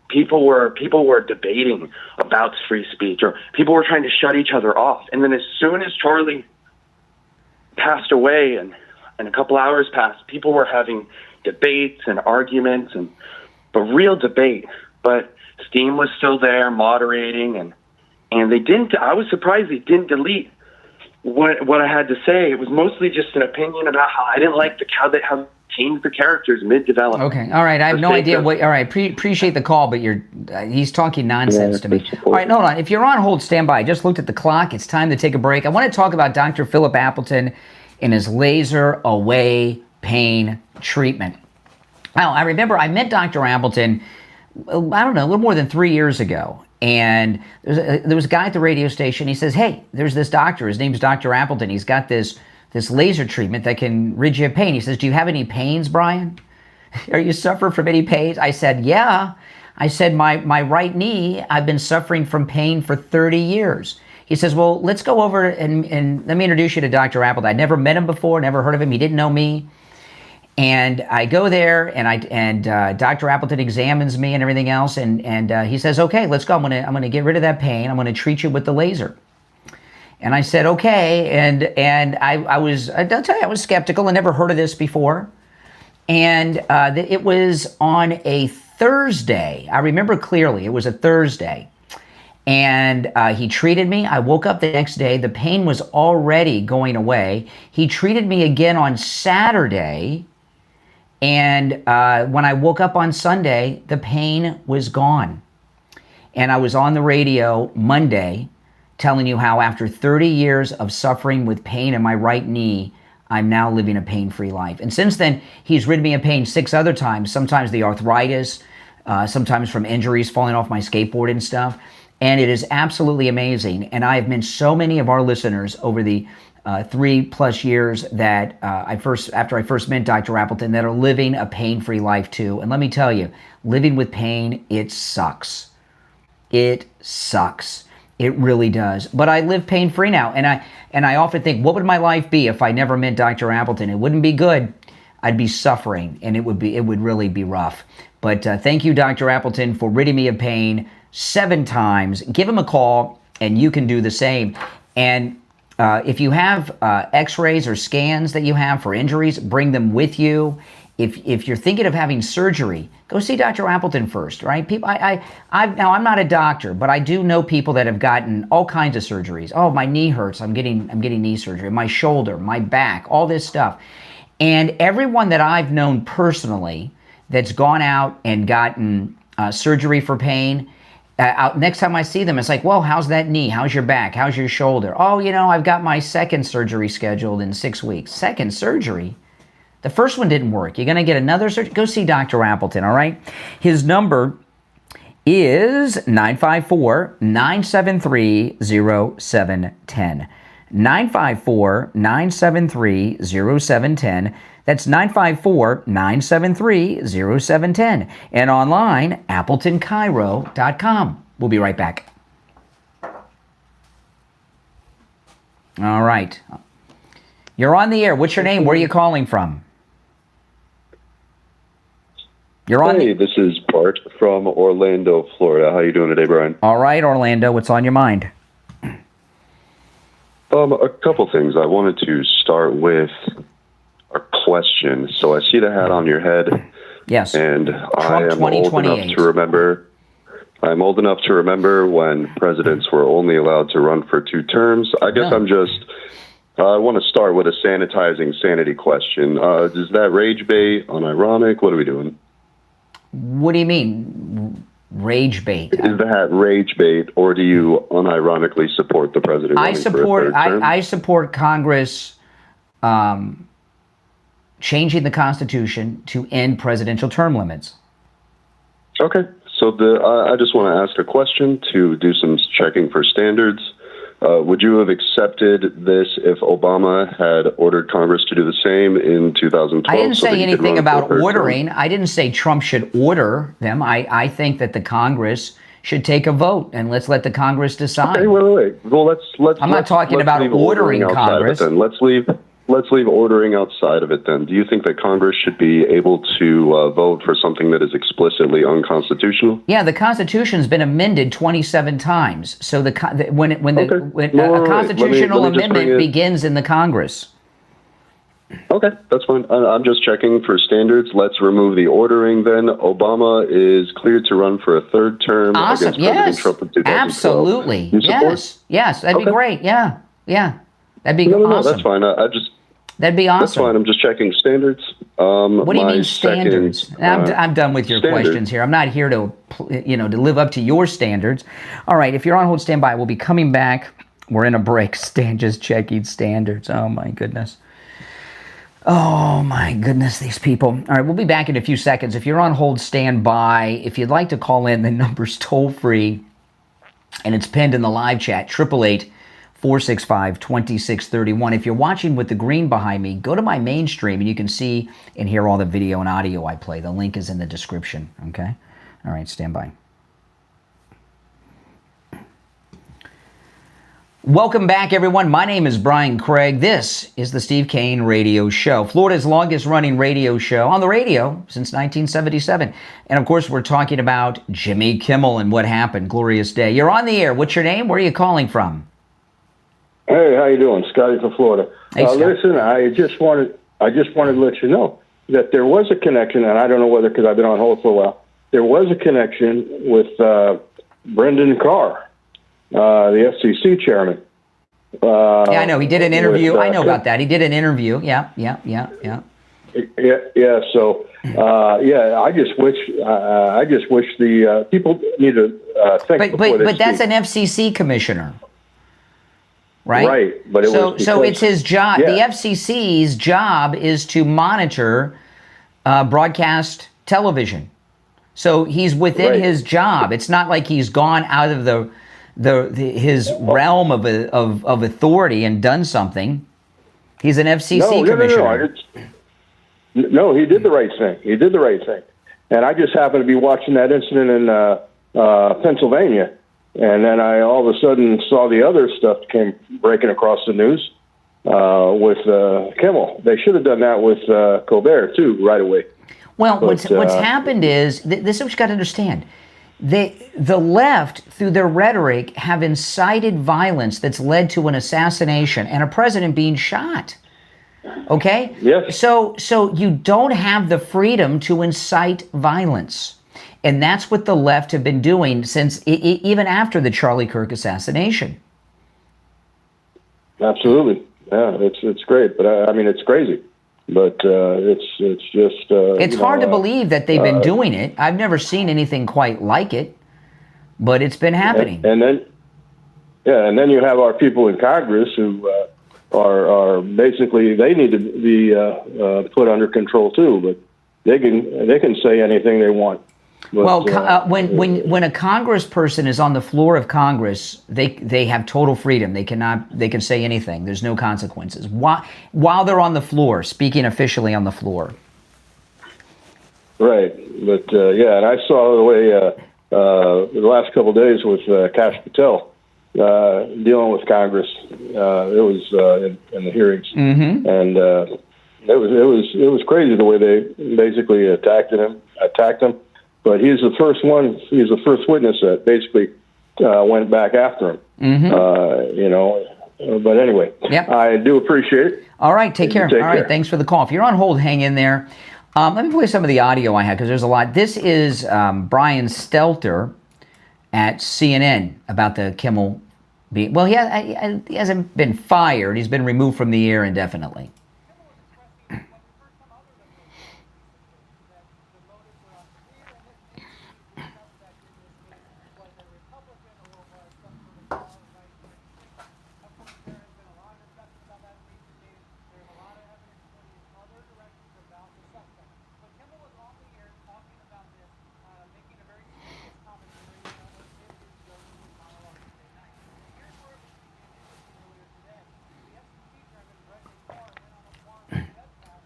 people were debating about free speech, or people were trying to shut each other off. And then as soon as Charlie passed away and a couple hours passed, people were having debates and arguments, but real debate. But Steam was still there moderating, and they didn't. I was surprised they didn't delete what I had to say. It was mostly just an opinion about how I didn't like how change the characters mid-development. Okay, all right. I have no idea what. All right, appreciate the call, but he's talking nonsense to me. All right, hold on. If you're on hold, stand by. I just looked at the clock. It's time to take a break. I want to talk about Dr. Philip Appleton and his laser away pain treatment. Now, I remember I met Dr. Appleton, I don't know, a little more than 3 years ago. And there was a guy at the radio station. He says, hey, there's this doctor. His name's Dr. Appleton. He's got this laser treatment that can rid you of pain. He says, do you have any pains, Brian? Are you suffering from any pains? I said, yeah. I said, my right knee, I've been suffering from pain for 30 years. He says, well, let's go over and let me introduce you to Dr. Appleton. I'd never met him before, never heard of him. He didn't know me. And I go there, and Dr. Appleton examines me and everything else, and he says, okay, let's go. I'm gonna get rid of that pain. I'm gonna treat you with the laser. And I said, okay. And I'll tell you, I was skeptical. I never heard of this before. And it was on a Thursday. I remember clearly. It was a Thursday. And he treated me. I woke up the next day. The pain was already going away. He treated me again on Saturday. And when I woke up on Sunday, the pain was gone. And I was on the radio Monday telling you how after 30 years of suffering with pain in my right knee, I'm now living a pain-free life. And since then, he's rid me of pain 6 other times, sometimes the arthritis, sometimes from injuries, falling off my skateboard and stuff. And it is absolutely amazing. And I have met so many of our listeners over the 3+ years that after I first met Dr. Appleton, that are living a pain-free life too. And let me tell you, living with pain, it sucks. It sucks. It really does. But I live pain-free now. And I often think, what would my life be if I never met Dr. Appleton? It wouldn't be good. I'd be suffering, and it would really be rough. But thank you, Dr. Appleton, for ridding me of pain 7 times. Give him a call, and you can do the same. And if you have x-rays or scans that you have for injuries, bring them with you. If you're thinking of having surgery, go see Dr. Appleton first, right? People, now I'm not a doctor, but I do know people that have gotten all kinds of surgeries. Oh, my knee hurts. I'm getting knee surgery. My shoulder, my back, all this stuff. And everyone that I've known personally that's gone out and gotten surgery for pain, next time I see them, it's like, well, how's that knee? How's your back? How's your shoulder? Oh, I've got my second surgery scheduled in 6 weeks. Second surgery? The first one didn't work. You're going to get another surgery? Go see Dr. Appleton, all right? His number is 954-973-0710. 954-973-0710. That's 954-973-0710. And online, AppletonCairo.com. We'll be right back. All right. You're on the air. What's your name? Where are you calling from? Hey, this is Bart from Orlando, Florida. How you doing today, Brian? All right, Orlando. What's on your mind? A couple things. I wanted to start with a question. So I see the hat on your head. Yes. And I am old enough to remember. I'm old enough to remember when presidents were only allowed to run for 2 terms. I guess I want to start with a sanitizing sanity question. Is that rage bait, unironic? What are we doing? What do you mean, rage bait? Is the hat rage bait, or do you unironically support the president? I support Congress changing the Constitution to end presidential term limits. Okay, so I just want to ask a question to do some checking for standards. Would you have accepted this if Obama had ordered Congress to do the same in 2012? I didn't say anything about ordering. I didn't say Trump should order them. I think that the Congress should take a vote, and let's let the Congress decide. Okay, wait. Well, let's. I'm not talking about ordering Congress. Let's leave ordering outside of it then. Do you think that Congress should be able to vote for something that is explicitly unconstitutional? Yeah, the Constitution's been amended 27 times. So a constitutional amendment begins in the Congress. Okay, that's fine. I'm just checking for standards. Let's remove the ordering then. Obama is cleared to run for a 3rd term against President Trump in 2012. Absolutely. Yes, that'd be great. Yeah. That'd be awesome. No, that's fine. That'd be awesome. That's fine. I'm just checking standards. What do you mean standards? I'm done with your questions here. I'm not here to, to live up to your standards. All right, if you're on hold, stand by. We'll be coming back. We're in a break. Just checking standards. Oh, my goodness. Oh, my goodness, these people. All right, we'll be back in a few seconds. If you're on hold, stand by. If you'd like to call in, the number's toll-free, and it's pinned in the live chat, 888-465-2631. If you're watching with the green behind me, go to my main stream, and you can see and hear all the video and audio I play. The link is in the description, okay? All right, stand by. Welcome back, everyone. My name is Brian Craig. This is the Steve Kane Radio Show, Florida's longest-running radio show on the radio since 1977. And, of course, we're talking about Jimmy Kimmel and what happened. Glorious day. You're on the air. What's your name? Where are you calling from? Hey, how you doing? Scotty from Florida. Hey, Scott. Listen, I just wanted to let you know that there was a connection, and I don't know whether, because I've been on hold for a while, there was a connection with Brendan Carr, the FCC chairman. Yeah, I know. He did an interview. I know about that. He did an interview. Yeah. So, I just wish the people need to think. But that's an FCC commissioner, right? Right. But so it's his job. Yeah. The FCC's job is to monitor broadcast television. So he's within his job. It's not like he's gone out of his realm of authority and done something. He's an FCC commissioner. No, he did the right thing. And I just happened to be watching that incident in Pennsylvania, and then I all of a sudden saw the other stuff came breaking across the news with Kimmel. They should have done that with Colbert too right away. Well, what's happened is this is what you got to understand. The left, through their rhetoric, have incited violence that's led to an assassination and a president being shot. Okay? Yes. So you don't have the freedom to incite violence. And that's what the left have been doing since even after the Charlie Kirk assassination. Absolutely. Yeah, it's great. But I mean, it's crazy. But it's just... it's hard to believe that they've been doing it. I've never seen anything quite like it, but it's been happening. And then you have our people in Congress who are basically, they need to be put under control too, but they can say anything they want. But, when a congressperson is on the floor of Congress, they have total freedom. They can say anything. There's no consequences. While they're on the floor, speaking officially on the floor. Right, but and I saw the way the last couple of days with Kash Patel dealing with Congress. It was in the hearings, and it was crazy the way they basically attacked him. But he's the first one. He's the first witness that basically went back after him. But anyway, I do appreciate it. All right, take care. All right, thanks for the call. If you're on hold, hang in there. Let me play some of the audio I had because there's a lot. This is Brian Stelter at CNN about the Kimmel being. Well, he hasn't been fired. He's been removed from the air indefinitely.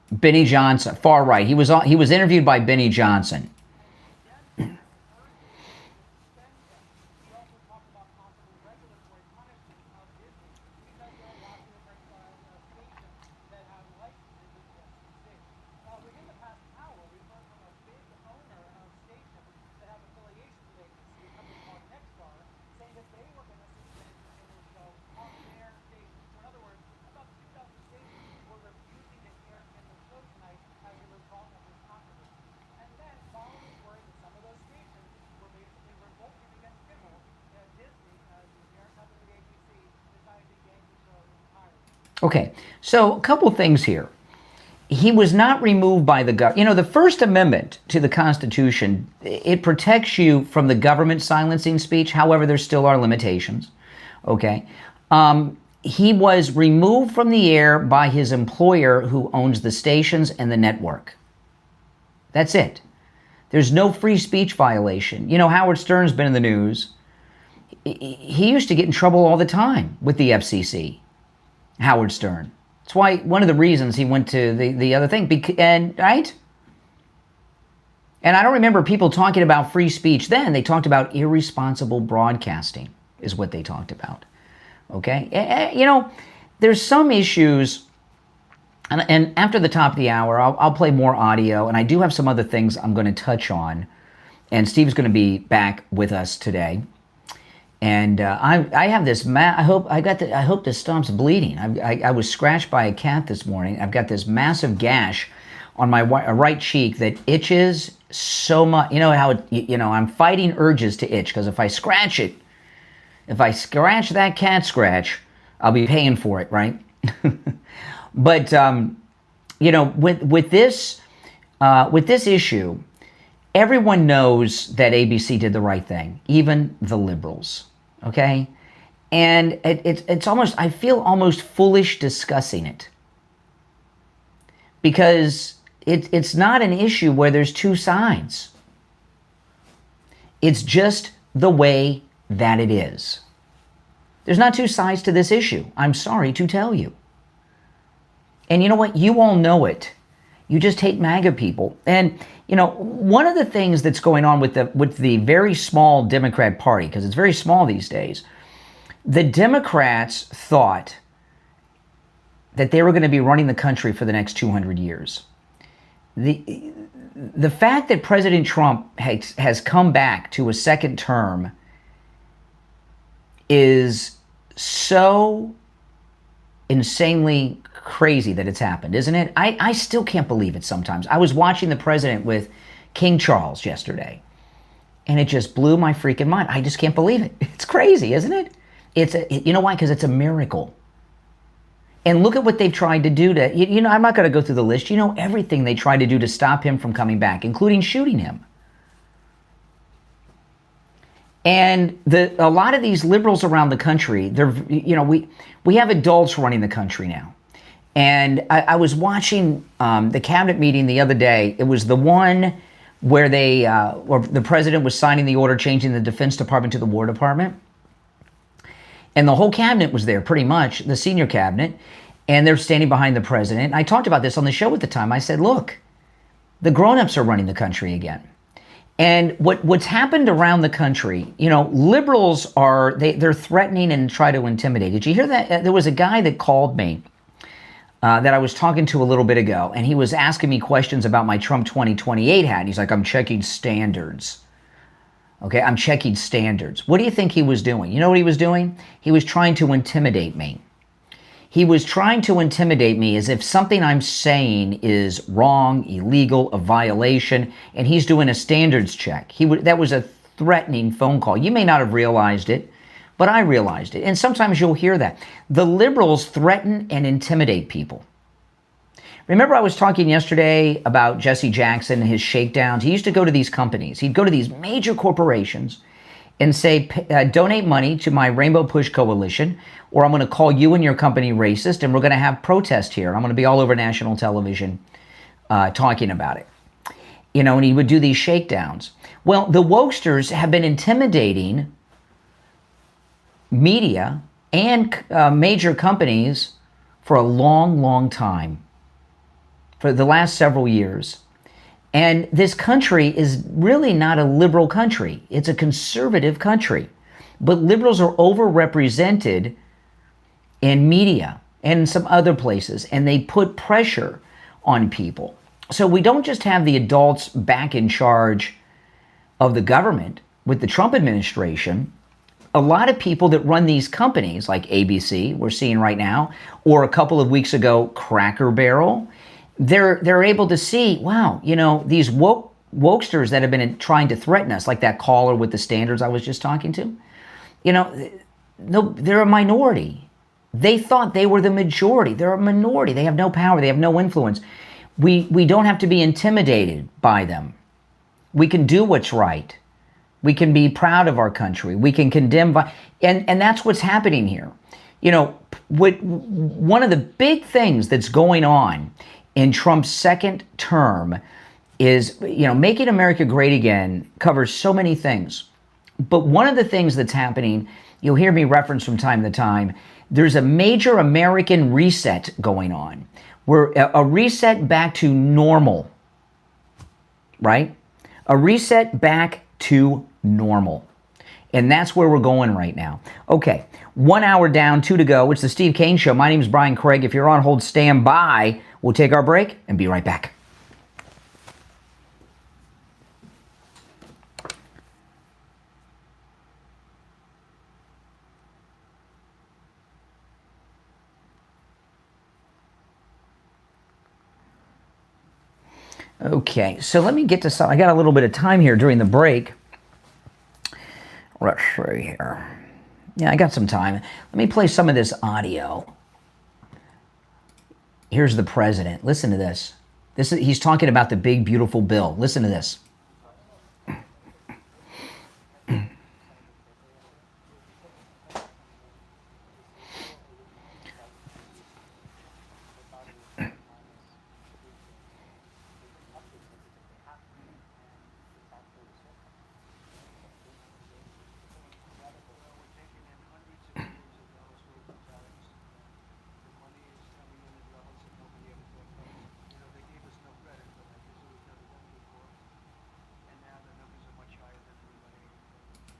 Benny Johnson, far right. He was interviewed by Benny Johnson. Okay, so a couple things here. He was not removed by the government. You know, the First Amendment to the Constitution, it protects you from the government silencing speech. However, there still are limitations. Okay. He was removed from the air by his employer who owns the stations and the network. That's it. There's no free speech violation. You know, Howard Stern's been in the news. He used to get in trouble all the time with the FCC, Howard Stern. That's why one of the reasons he went to the other thing, right? And I don't remember people talking about free speech then. They talked about irresponsible broadcasting is what they talked about. Okay? You know, there's some issues, and after the top of the hour, I'll play more audio, and I do have some other things I'm going to touch on, and Steve's going to be back with us today. And I have this. I hope this stops bleeding. I was scratched by a cat this morning. I've got this massive gash on my right cheek that itches so much. You know how I'm fighting urges to itch because if I scratch it, if I scratch that cat scratch, I'll be paying for it, right? But you know, with this issue. Everyone knows that ABC did the right thing, even the liberals, okay? And it's almost, I feel almost foolish discussing it because it's not an issue where there's two sides. It's just the way that it is. There's not two sides to this issue. I'm sorry to tell you. And you know what? You all know it. You just hate MAGA people. And, you know, one of the things that's going on with the very small Democrat Party, because it's very small these days, the Democrats thought that they were going to be running the country for the next 200 years. The fact that President Trump has come back to a second term is so insanely crazy that it's happened, isn't it? I still can't believe it sometimes. I was watching the president with King Charles yesterday, and it just blew my freaking mind. I just can't believe it. It's crazy, isn't it? You know why? Because it's a miracle. And look at what they've tried to do to, you know, I'm not going to go through the list. You know everything they tried to do to stop him from coming back, including shooting him. And a lot of these liberals around the country, we have adults running the country now. And I was watching the cabinet meeting the other day. It was the one where or the president was signing the order changing the Defense Department to the War Department. And the whole cabinet was there, pretty much, the senior cabinet. And they're standing behind the president. I talked about this on the show at the time. I said, look, the grown-ups are running the country again. And what's happened around the country, you know, liberals they're threatening and try to intimidate. Did you hear that? There was a guy that called me that I was talking to a little bit ago, and he was asking me questions about my Trump 2028 hat. He's like, I'm checking standards. Okay, I'm checking standards. What do you think he was doing? You know what he was doing? He was trying to intimidate me. He was trying to intimidate me as if something I'm saying is wrong, illegal, a violation, and he's doing a standards check. That was a threatening phone call. You may not have realized it, but I realized it. And sometimes you'll hear that. The liberals threaten and intimidate people. Remember I was talking yesterday about Jesse Jackson and his shakedowns? He used to go to these companies. He'd go to these major corporations and say, donate money to my Rainbow Push Coalition, or I'm going to call you and your company racist, and we're going to have protest here. I'm going to be all over national television talking about it. You know, and he would do these shakedowns. Well, the wokesters have been intimidating media and major companies for a long, long time, for the last several years. And this country is really not a liberal country. It's a conservative country. But liberals are overrepresented in media and some other places, and they put pressure on people. So we don't just have the adults back in charge of the government with the Trump administration. A lot of people that run these companies, like ABC, we're seeing right now, or a couple of weeks ago, Cracker Barrel, they're able to see, wow, you know, these wokesters that have been trying to threaten us, like that caller with the standards I was just talking to, you know, no, they're a minority. They thought they were the majority. They're a minority. They have no power. They have no influence. We don't have to be intimidated by them. We can do what's right. We can be proud of our country. We can condemn, and that's what's happening here. You know, one of the big things that's going on in Trump's second term is, you know, making America great again covers so many things. But one of the things that's happening, you'll hear me reference from time to time, there's a major American reset going on. We're a reset back to normal, right? A reset back to normal. And that's where we're going right now. Okay, 1 hour down, 2 to go. It's the Steve Kane Show. My name is Brian Craig. If you're on hold, stand by. We'll take our break and be right back. Okay, so let me get to some. I got a little bit of time here during the break. Let's see here. Yeah, I got some time. Let me play some of this audio. Here's the president. Listen to this. He's talking about the big, beautiful bill. Listen to this.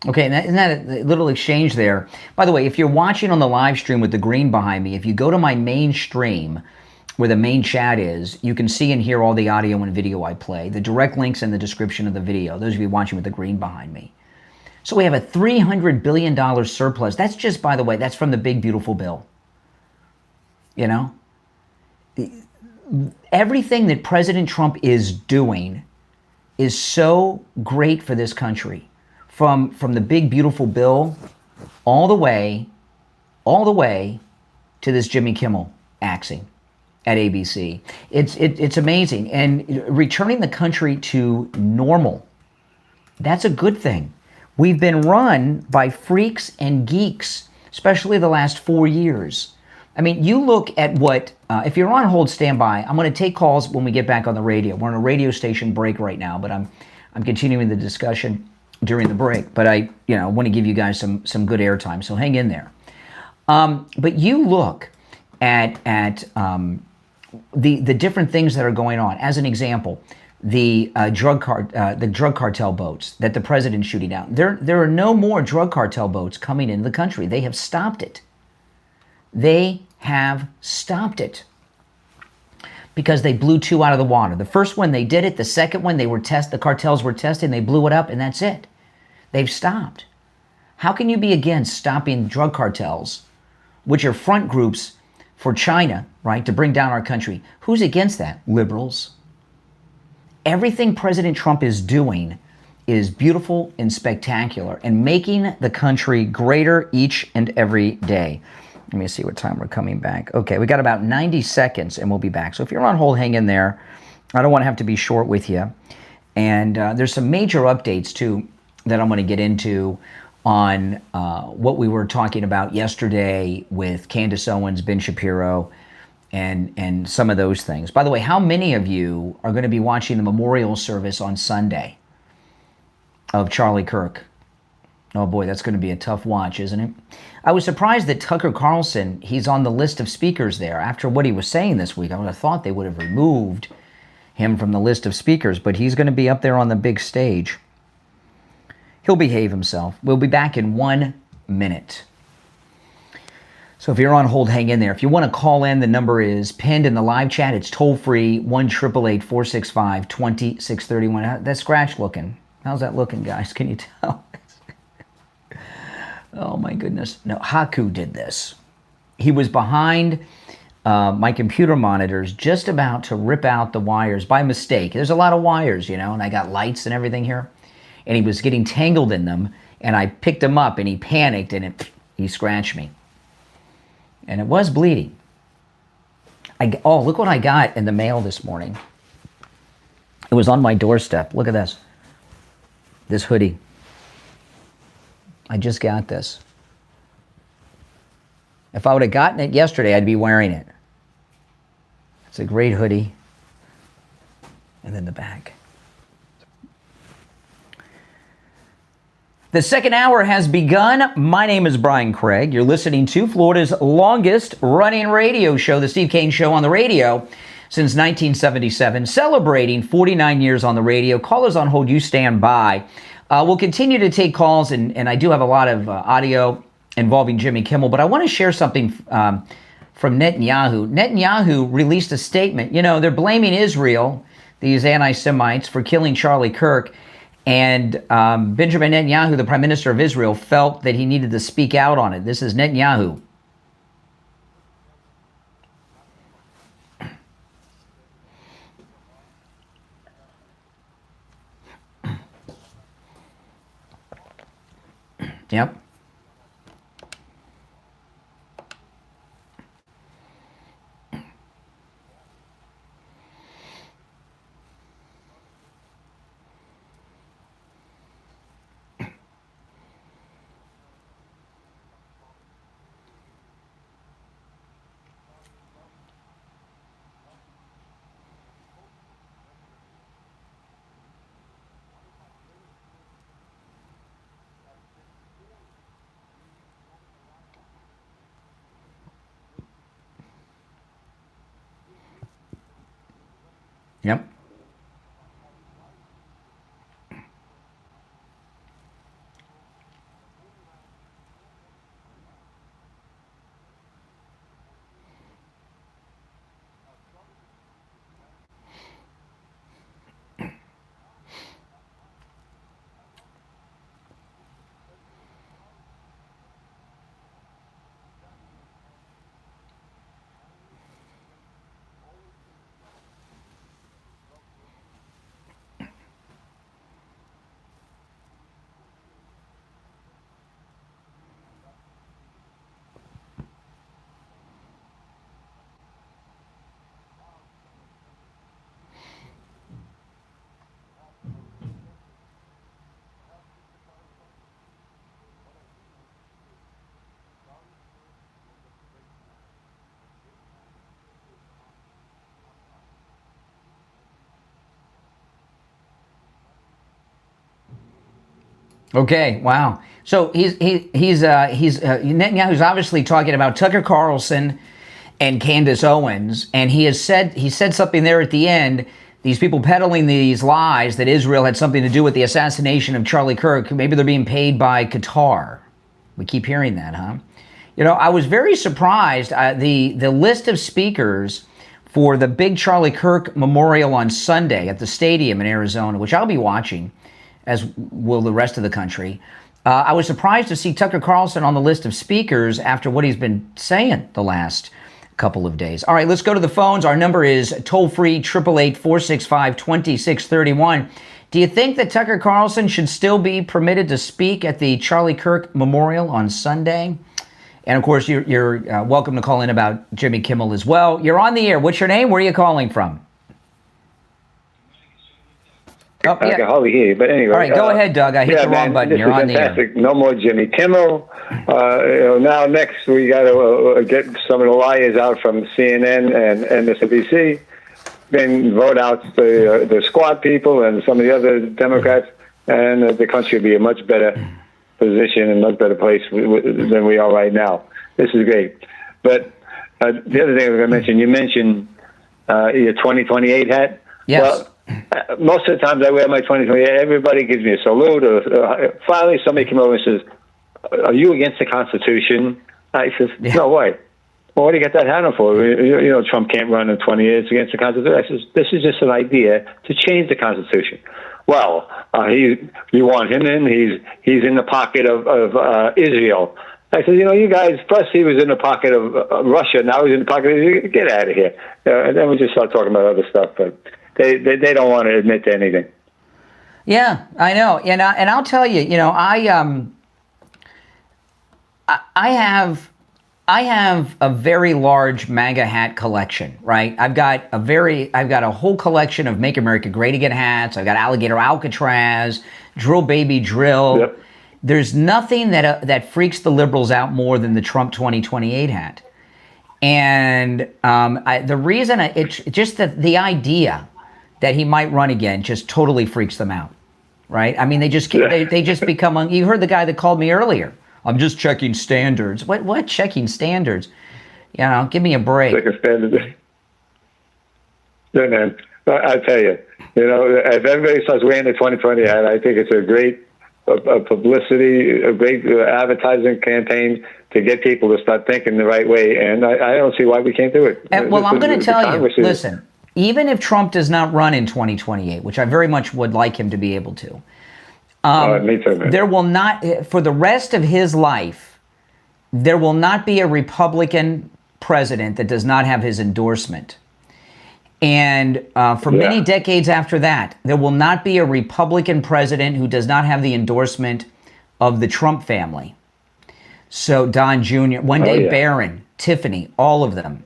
Okay, and isn't that a little exchange there? By the way, if you're watching on the live stream with the green behind me, if you go to my main stream where the main chat is, you can see and hear all the audio and video I play. The direct links in the description of the video, those of you watching with the green behind me. So we have a $300 billion surplus. That's just, by the way, that's from the big, beautiful bill. You know? Everything that President Trump is doing is so great for this country. From the big, beautiful bill all the way to this Jimmy Kimmel axing at ABC. It's amazing. And returning the country to normal, that's a good thing. We've been run by freaks and geeks, especially the last 4 years. I mean, you look at what, if you're on hold, stand by. I'm going to take calls when we get back on the radio. We're on a radio station break right now, but I'm continuing the discussion during the break, but I want to give you guys some good airtime, so hang in there. But you look at the different things that are going on. As an example, the drug cartel boats that the president's shooting down. There are no more drug cartel boats coming into the country. They have stopped it. They have stopped it because they blew 2 out of the water. The first one, they did it. The second one, the cartels were testing, they blew it up, and that's it. They've stopped. How can you be against stopping drug cartels, which are front groups for China, right, to bring down our country? Who's against that? Liberals. Everything President Trump is doing is beautiful and spectacular and making the country greater each and every day. Let me see what time we're coming back. Okay, we got about 90 seconds and we'll be back. So if you're on hold, hang in there. I don't want to have to be short with you. And there's some major updates, too, that I'm going to get into on what we were talking about yesterday with Candace Owens, Ben Shapiro, and some of those things. By the way, how many of you are going to be watching the memorial service on Sunday of Charlie Kirk? Oh boy, that's going to be a tough watch, isn't it? I was surprised that Tucker Carlson, he's on the list of speakers there. After what he was saying this week, I would have thought they would have removed him from the list of speakers, but he's going to be up there on the big stage. He'll behave himself. We'll be back in 1 minute. So if you're on hold, hang in there. If you want to call in, the number is pinned in the live chat. It's toll-free, 1-888-465-2631. That's scratch looking. How's that looking, guys? Can you tell? Oh, my goodness. No, Haku did this. He was behind my computer monitors just about to rip out the wires by mistake. There's a lot of wires, and I got lights and everything here. And he was getting tangled in them, and I picked him up, and he panicked, and he scratched me. And it was bleeding. Oh, look what I got in the mail this morning. It was on my doorstep. Look at this. This hoodie. I just got this. If I would have gotten it yesterday, I'd be wearing it. It's a great hoodie. And then the back. The second hour has begun. My name is Brian Craig. You're listening to Florida's longest running radio show, The Steve Kane Show on the radio since 1977, celebrating 49 years on the radio. Callers on hold, you stand by. We'll continue to take calls, and I do have a lot of audio involving Jimmy Kimmel, but I want to share something from Netanyahu. Netanyahu released a statement. You know, they're blaming Israel, these anti-Semites, for killing Charlie Kirk. And Benjamin Netanyahu, the Prime Minister of Israel, felt that he needed to speak out on it. This is Netanyahu. Yep. Yep. Okay, wow. So Netanyahu's obviously talking about Tucker Carlson and Candace Owens, and he said something there at the end. These people peddling these lies that Israel had something to do with the assassination of Charlie Kirk. Maybe they're being paid by Qatar. We keep hearing that, huh? You know, I was very surprised. The list of speakers for the big Charlie Kirk memorial on Sunday at the stadium in Arizona, which I'll be watching, as will the rest of the country. I was surprised to see Tucker Carlson on the list of speakers after what he's been saying the last couple of days. All right, let's go to the phones. Our number is toll-free 888-465-2631. Do you think that Tucker Carlson should still be permitted to speak at the Charlie Kirk memorial on Sunday? And of course, you're welcome to call in about Jimmy Kimmel as well. You're on the air. What's your name? Where are you calling from? Oh, yeah. I can hardly hear you, but anyway. All right, go ahead, Doug. I hit the wrong button. You're on fantastic. The air. No more Jimmy Kimmel. Now next we got to get some of the liars out from CNN and MSNBC, then vote out the squad people and some of the other Democrats, and the country will be a much better position and much better place than we are right now. This is great. But the other thing I was going to mention, you mentioned your 2028 hat. Yes. Well, most of the times I wear my 2028, everybody gives me a salute. Finally, somebody came over and says, "Are you against the Constitution?" I says, "No way." Well, what do you get that hat on for? You know, Trump can't run in 20 years against the Constitution. I says, "This is just an idea to change the Constitution." Well, you want him in? He's in the pocket of Israel. I said, you guys, first he was in the pocket of Russia, now he's in the pocket of, get out of here. And then we just start talking about other stuff, but they don't want to admit to anything. Yeah, I know. And I'll tell you, I have I have a very large MAGA hat collection, right? I've got a whole collection of Make America Great Again hats. I've got Alligator Alcatraz, Drill Baby Drill. Yep. There's nothing that freaks the liberals out more than the Trump 2028 hat. And the reason it's just the idea that he might run again just totally freaks them out, right? I mean, they just become. You heard the guy that called me earlier. I'm just checking standards. What checking standards? You know, give me a break. Check a standard. Yeah, man. I tell you, if everybody starts wearing the 2020 hat, I think it's a great publicity, a great advertising campaign to get people to start thinking the right way. And I don't see why we can't do it. Well, I'm going to tell you, listen, even if Trump does not run in 2028, which I very much would like him to be able to, me too, man. There will not, for the rest of his life, there will not be a Republican president that does not have his endorsement. And for many decades after that, there will not be a Republican president who does not have the endorsement of the Trump family. So Don Jr., one day Barron, Tiffany, all of them.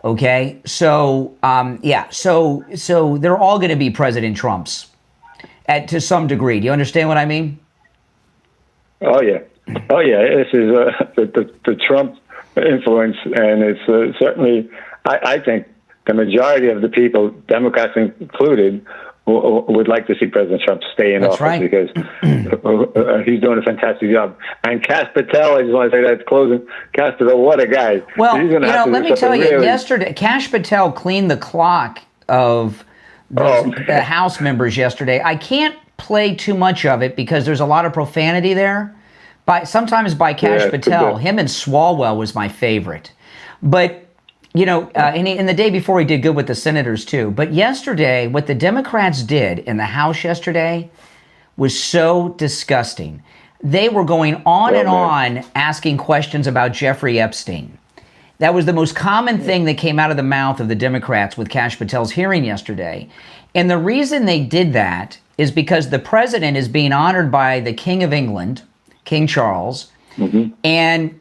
Okay, so so they're all going to be President Trumps. To some degree. Do you understand what I mean? Oh, yeah. This is the Trump influence, and it's certainly, I think, the majority of the people, Democrats included, would like to see President Trump stay in office because he's doing a fantastic job. And Kash Patel, I just want to say that closing. Kash Patel, what a guy. Well, let me tell you, yesterday, Kash Patel cleaned the clock of the House members yesterday. I can't play too much of it because there's a lot of profanity there. Sometimes by Kash Patel. Him and Swalwell was my favorite. But, and the day before he did good with the senators too. But yesterday, what the Democrats did in the House yesterday was so disgusting. They were going on and on asking questions about Jeffrey Epstein. That was the most common thing that came out of the mouth of the Democrats with Kash Patel's hearing yesterday. And the reason they did that is because the president is being honored by the King of England, King Charles. Mm-hmm. And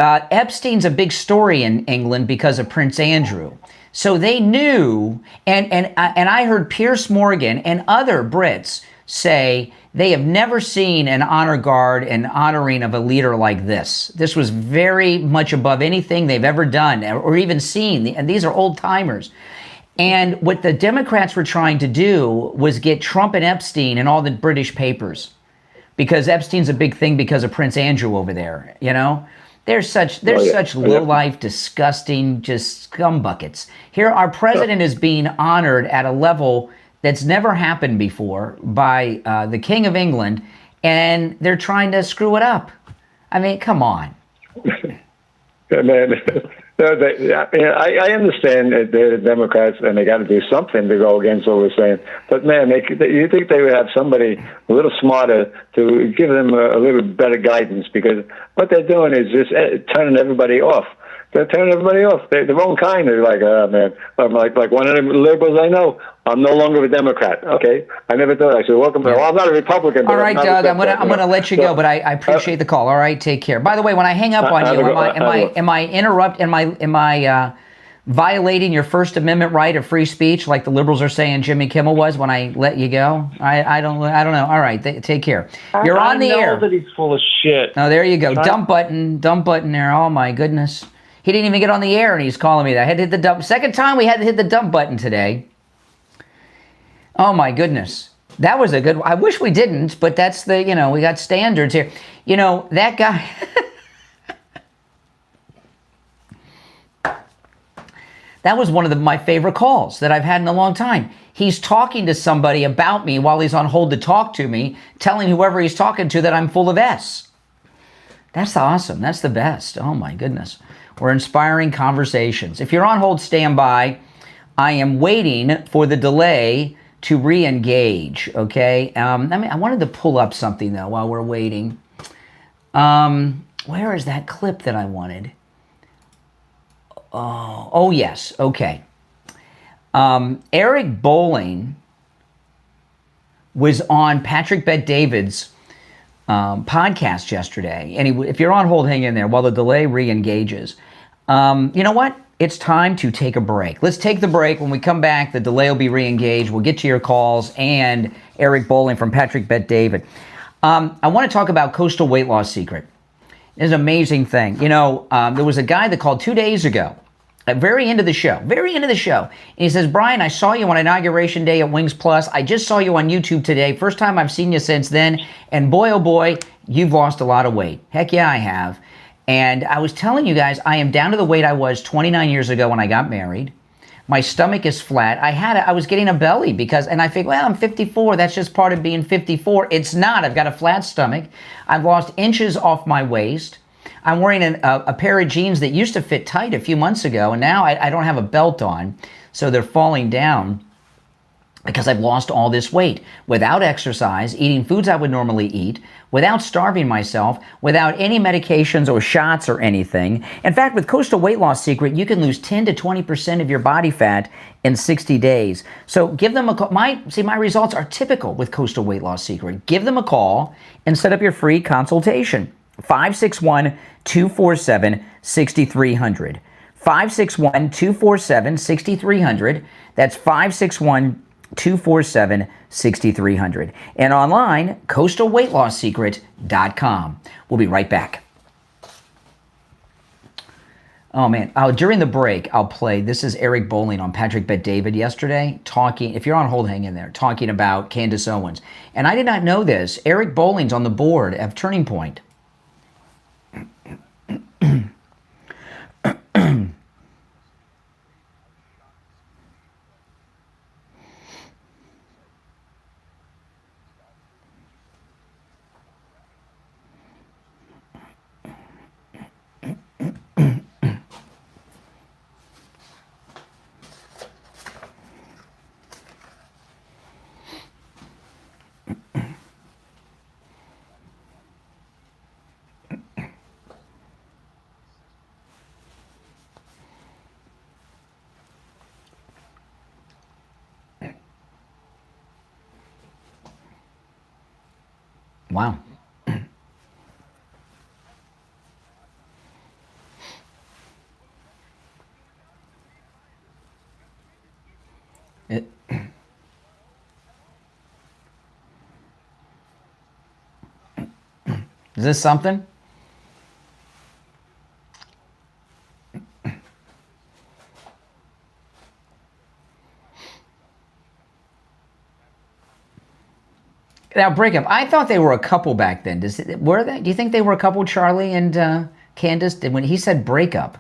Epstein's a big story in England because of Prince Andrew. So they knew, and I heard Piers Morgan and other Brits say they have never seen an honor guard and honoring of a leader like this. This was very much above anything they've ever done or even seen. And these are old timers. And what the Democrats were trying to do was get Trump and Epstein in all the British papers, because Epstein's a big thing because of Prince Andrew over there. They're such low-life, disgusting, just scumbuckets. Here, our president is being honored at a level that's never happened before by the King of England, and they're trying to screw it up. I mean, come on. Man, I understand that they're Democrats and they got to do something to go against what we're saying. But, man, you think they would have somebody a little smarter to give them a little better guidance, because what they're doing is just turning everybody off. They're turning everybody off. They're their own kind. They're like, oh, man. I'm like one of the liberals I know. I'm no longer a Democrat. Okay, I never thought. I said, welcome. Well, I'm not a Republican. All right, Doug. I'm gonna let you go, but I appreciate the call. All right, take care. By the way, when I hang up on you, am I violating your First Amendment right of free speech, like the liberals are saying Jimmy Kimmel was when I let you go? I don't know. All right, take care. You're on the air. I know that he's full of shit. Oh, there you go. Dump button there. Oh my goodness. He didn't even get on the air, and he's calling me that. I had to hit the dump. Second time we had to hit the dump button today. Oh my goodness. That was a good one. I wish we didn't, but that's the, we got standards here. That guy. That was one of my favorite calls that I've had in a long time. He's talking to somebody about me while he's on hold to talk to me, telling whoever he's talking to that I'm full of S. That's awesome. That's the best. Oh my goodness. We're inspiring conversations. If you're on hold, stand by. I am waiting for the delay to re-engage, okay? I wanted to pull up something, though, while we're waiting. Where is that clip that I wanted? Oh yes, okay. Eric Bolling was on Patrick Bet-David's podcast yesterday. And if you're on hold, hang in there while the delay re-engages. You know what? It's time to take a break. Let's take the break. When we come back, the delay will be re-engaged. We'll get to your calls and Eric Bowling from Patrick Bet David. I want to talk about coastal weight loss secret. It's an amazing thing. You know, there was a guy that called 2 days ago, at very end of the show, and he says, Brian, I saw you on Inauguration Day at Wings Plus. I just saw you on YouTube today. First time I've seen you since then. And boy, oh boy, you've lost a lot of weight. Heck yeah, I have. And I was telling you guys, I am down to the weight I was 29 years ago when I got married. My stomach is flat. I was getting a belly and I think, well, I'm 54. That's just part of being 54. It's not. I've got a flat stomach. I've lost inches off my waist. I'm wearing a pair of jeans that used to fit tight a few months ago, and now I don't have a belt on, so they're falling down because I've lost all this weight without exercise, eating foods I would normally eat, without starving myself, without any medications or shots or anything. In fact, with Coastal Weight Loss Secret, you can lose 10 to 20% of your body fat in 60 days. So give them a call. My results are typical with Coastal Weight Loss Secret. Give them a call and set up your free consultation. 561-247-6300. 561-247-6300. That's 561-247-6300. And online, coastalweightlossecret.com. We'll be right back. Oh, man. During the break, I'll play. This is Eric Bowling on Patrick Bet David yesterday talking, if you're on hold, hang in there, talking about Candace Owens. And I did not know this. Eric Bowling's on the board of Turning Point. Wow. Is this something? Now, breakup. I thought they were a couple back then. Were they? Do you think they were a couple, Charlie and Candace? When he said breakup.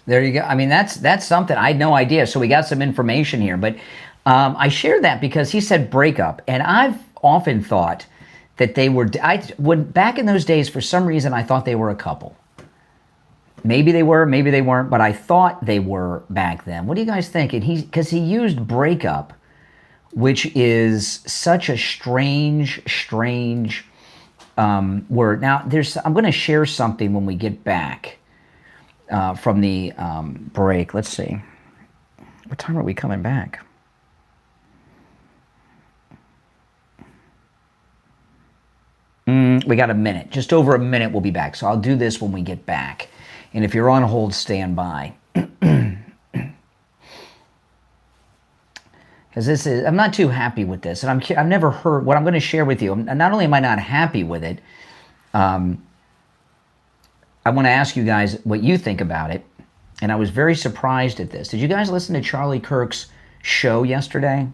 There you go. I mean, that's something. I had no idea. So we got some information here. But I shared that because he said breakup. And I've often thought that they were, back in those days, for some reason, I thought they were a couple. Maybe they were, maybe they weren't, but I thought they were back then. What do you guys think? And because he used breakup, which is such a strange word. Now, I'm going to share something when we get back from the break. Let's see. What time are we coming back? We got a minute. Just over a minute, we'll be back. So I'll do this when we get back. And if you're on hold, stand by. because I'm not too happy with this, and I've never heard what I'm going to share with you. Not only am I not happy with it, I want to ask you guys what you think about it, and I was very surprised at this. Did you guys listen to Charlie Kirk's show yesterday?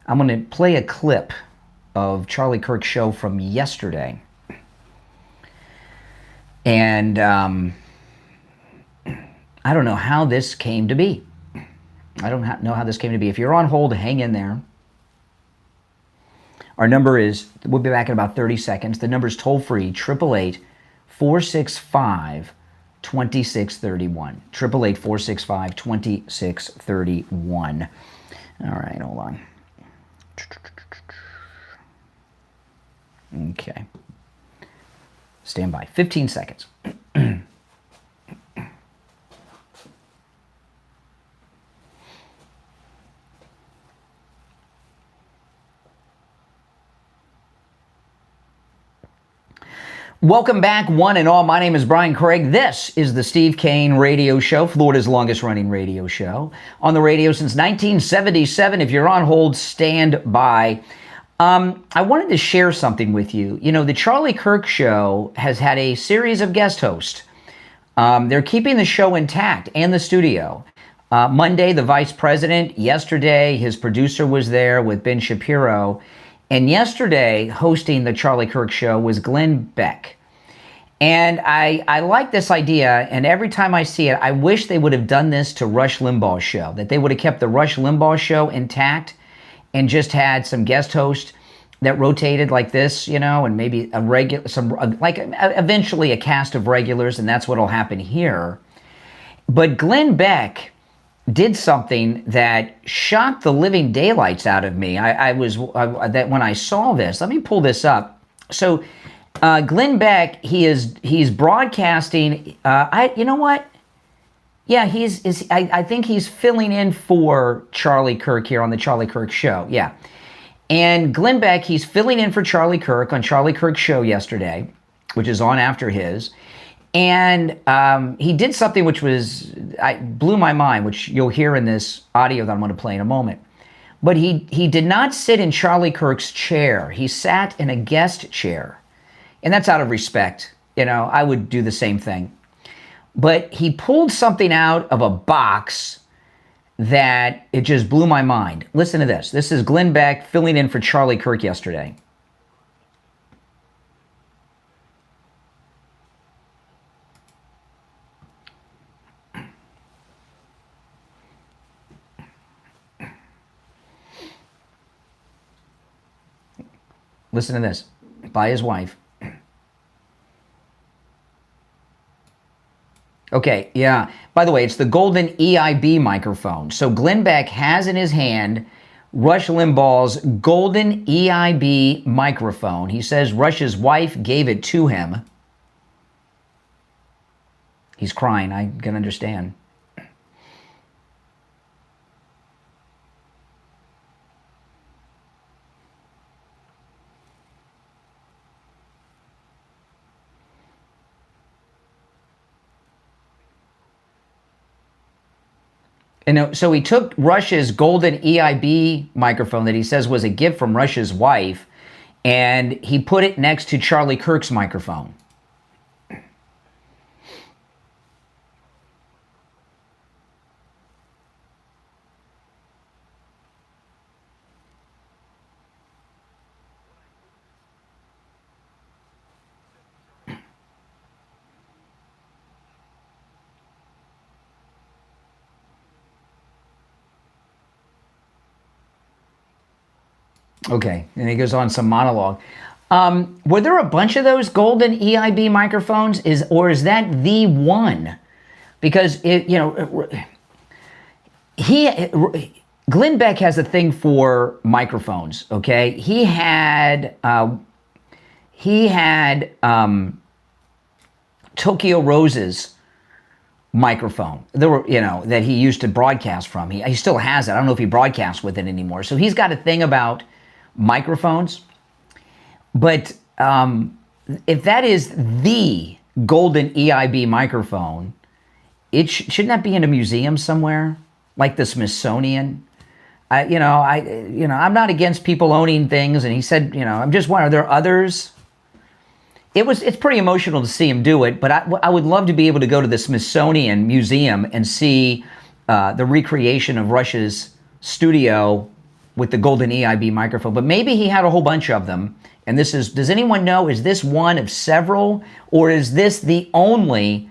I'm going to play a clip of Charlie Kirk's show from yesterday, and I don't know how this came to be. I don't know how this came to be. If you're on hold, hang in there. Our number is, we'll be back in about 30 seconds. The number is toll-free, 888-465-2631. 888-465-2631. All right, hold on. Okay. Stand by. 15 seconds. Welcome back, one and all. My name is Brian Craig. This is the Steve Kane Radio Show, Florida's longest-running radio show. On the radio since 1977. If you're on hold, stand by. I wanted to share something with you. You know, the Charlie Kirk Show has had a series of guest hosts. They're keeping the show intact and the studio. Monday, the vice president. Yesterday, his producer was there with Ben Shapiro. And yesterday, hosting the Charlie Kirk Show was Glenn Beck. And I like this idea, and every time I see it, I wish they would have done this to Rush Limbaugh's show, that they would have kept the Rush Limbaugh show intact and just had some guest hosts that rotated like this, you know, and maybe eventually a cast of regulars, and that's what'll happen here. But Glenn Beck did something that shocked the living daylights out of me. That when I saw this, let me pull this up. So Glenn Beck, he's broadcasting. You know what? Yeah, I think he's filling in for Charlie Kirk here on the Charlie Kirk Show. Yeah, and Glenn Beck, he's filling in for Charlie Kirk on Charlie Kirk's show yesterday, which is on after his. And he did something which blew my mind, which you'll hear in this audio that I'm going to play in a moment. But he did not sit in Charlie Kirk's chair. He sat in a guest chair. And that's out of respect. You know, I would do the same thing. But he pulled something out of a box that it just blew my mind. Listen to this. This is Glenn Beck filling in for Charlie Kirk yesterday. Listen to this, by his wife. Okay, yeah. By the way, it's the golden EIB microphone. So Glenn Beck has in his hand Rush Limbaugh's golden EIB microphone. He says Rush's wife gave it to him. He's crying, I can understand. And so he took Rush's golden EIB microphone that he says was a gift from Rush's wife, and he put it next to Charlie Kirk's microphone. Okay, and he goes on some monologue. Were there a bunch of those golden EIB microphones, or is that the one? Because Glenn Beck has a thing for microphones. Okay, he had Tokyo Rose's microphone. There were, that he used to broadcast from. He still has it. I don't know if he broadcasts with it anymore. So he's got a thing about microphones. But if that is the golden EIB microphone, shouldn't that be in a museum somewhere, like the Smithsonian? I'm not against people owning things. And he said, I'm just wondering, are there others? It's pretty emotional to see him do it, but I would love to be able to go to the Smithsonian Museum and see the recreation of Rush's studio with the golden EIB microphone. But maybe he had a whole bunch of them. And does anyone know, is this one of several, or is this the only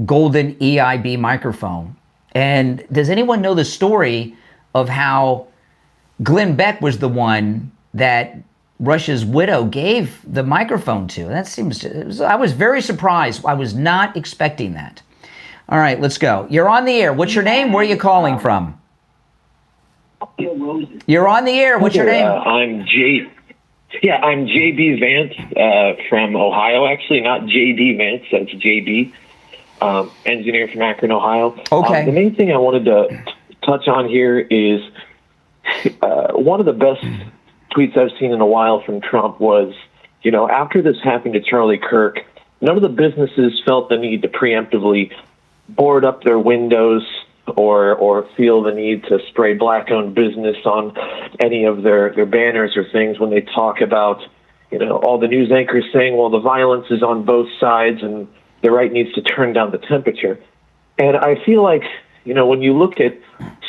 golden EIB microphone? And does anyone know the story of how Glenn Beck was the one that Rush's widow gave the microphone to? I was very surprised. I was not expecting that. All right, let's go. You're on the air. What's your name? Where are you calling from? You're on the air. What's your name? I'm JB Vance from Ohio, actually, not JD Vance, that's JB, engineer from Akron, Ohio. Okay. The main thing I wanted to touch on here is one of the best tweets I've seen in a while from Trump was, after this happened to Charlie Kirk, none of the businesses felt the need to preemptively board up their windows or feel the need to spray black-owned business on any of their banners or things when they talk about, all the news anchors saying, well, the violence is on both sides and the right needs to turn down the temperature. And I feel like, when you look at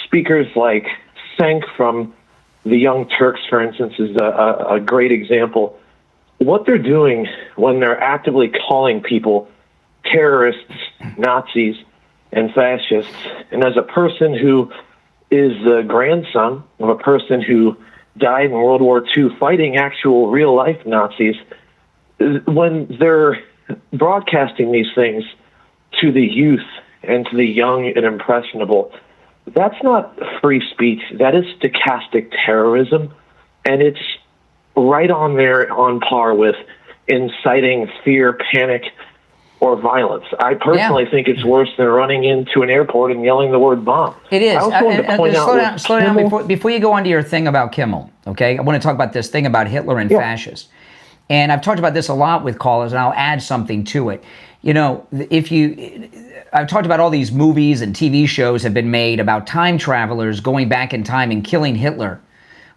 speakers like Cenk from the Young Turks, for instance, is a great example. What they're doing when they're actively calling people terrorists, Nazis, and fascists, and as a person who is the grandson of a person who died in World War II fighting actual real-life Nazis, when they're broadcasting these things to the youth and to the young and impressionable, that's not free speech. That is stochastic terrorism, and it's right on there on par with inciting fear, panic, or violence. I personally think it's worse than running into an airport and yelling the word bomb. It is. I also wanted to point out slow down before you go on to your thing about Kimmel, okay? I want to talk about this thing about Hitler and fascists. And I've talked about this a lot with callers, and I'll add something to it. I've talked about all these movies and TV shows have been made about time travelers going back in time and killing Hitler,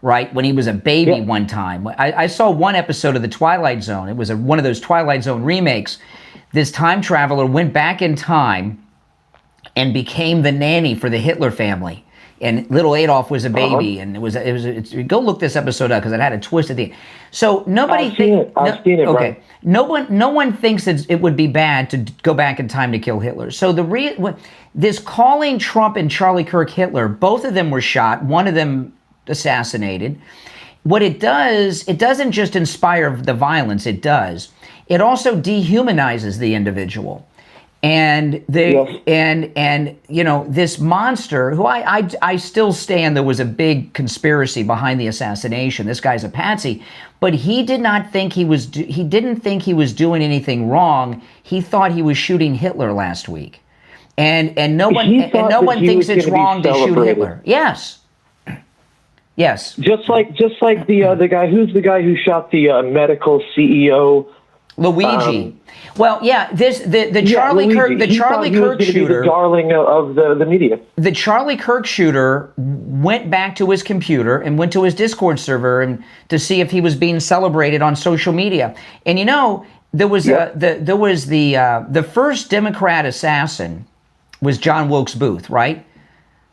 right, when he was a baby one time. I saw one episode of The Twilight Zone. It was one of those Twilight Zone remakes. This time traveler went back in time and became the nanny for the Hitler family. And little Adolf was a baby, and go look this episode up because it had a twist at the end. So I've seen it. Okay, right. No one thinks that it would be bad to go back in time to kill Hitler. So this calling Trump and Charlie Kirk Hitler, both of them were shot, one of them assassinated. What it does, it doesn't just inspire the violence. It also dehumanizes the individual. And this monster, who I still stand, there was a big conspiracy behind the assassination. This guy's a patsy, but he didn't think he was doing anything wrong. He thought he was shooting Hitler last week, and no one thinks it's wrong to shoot Hitler. Yes. Just like the guy. Who's the guy who shot the medical CEO? Luigi. The Charlie Kirk shooter, the darling of the media. The Charlie Kirk shooter went back to his computer and went to his Discord server and to see if he was being celebrated on social media. And there was the first Democrat assassin was John Wilkes Booth, right?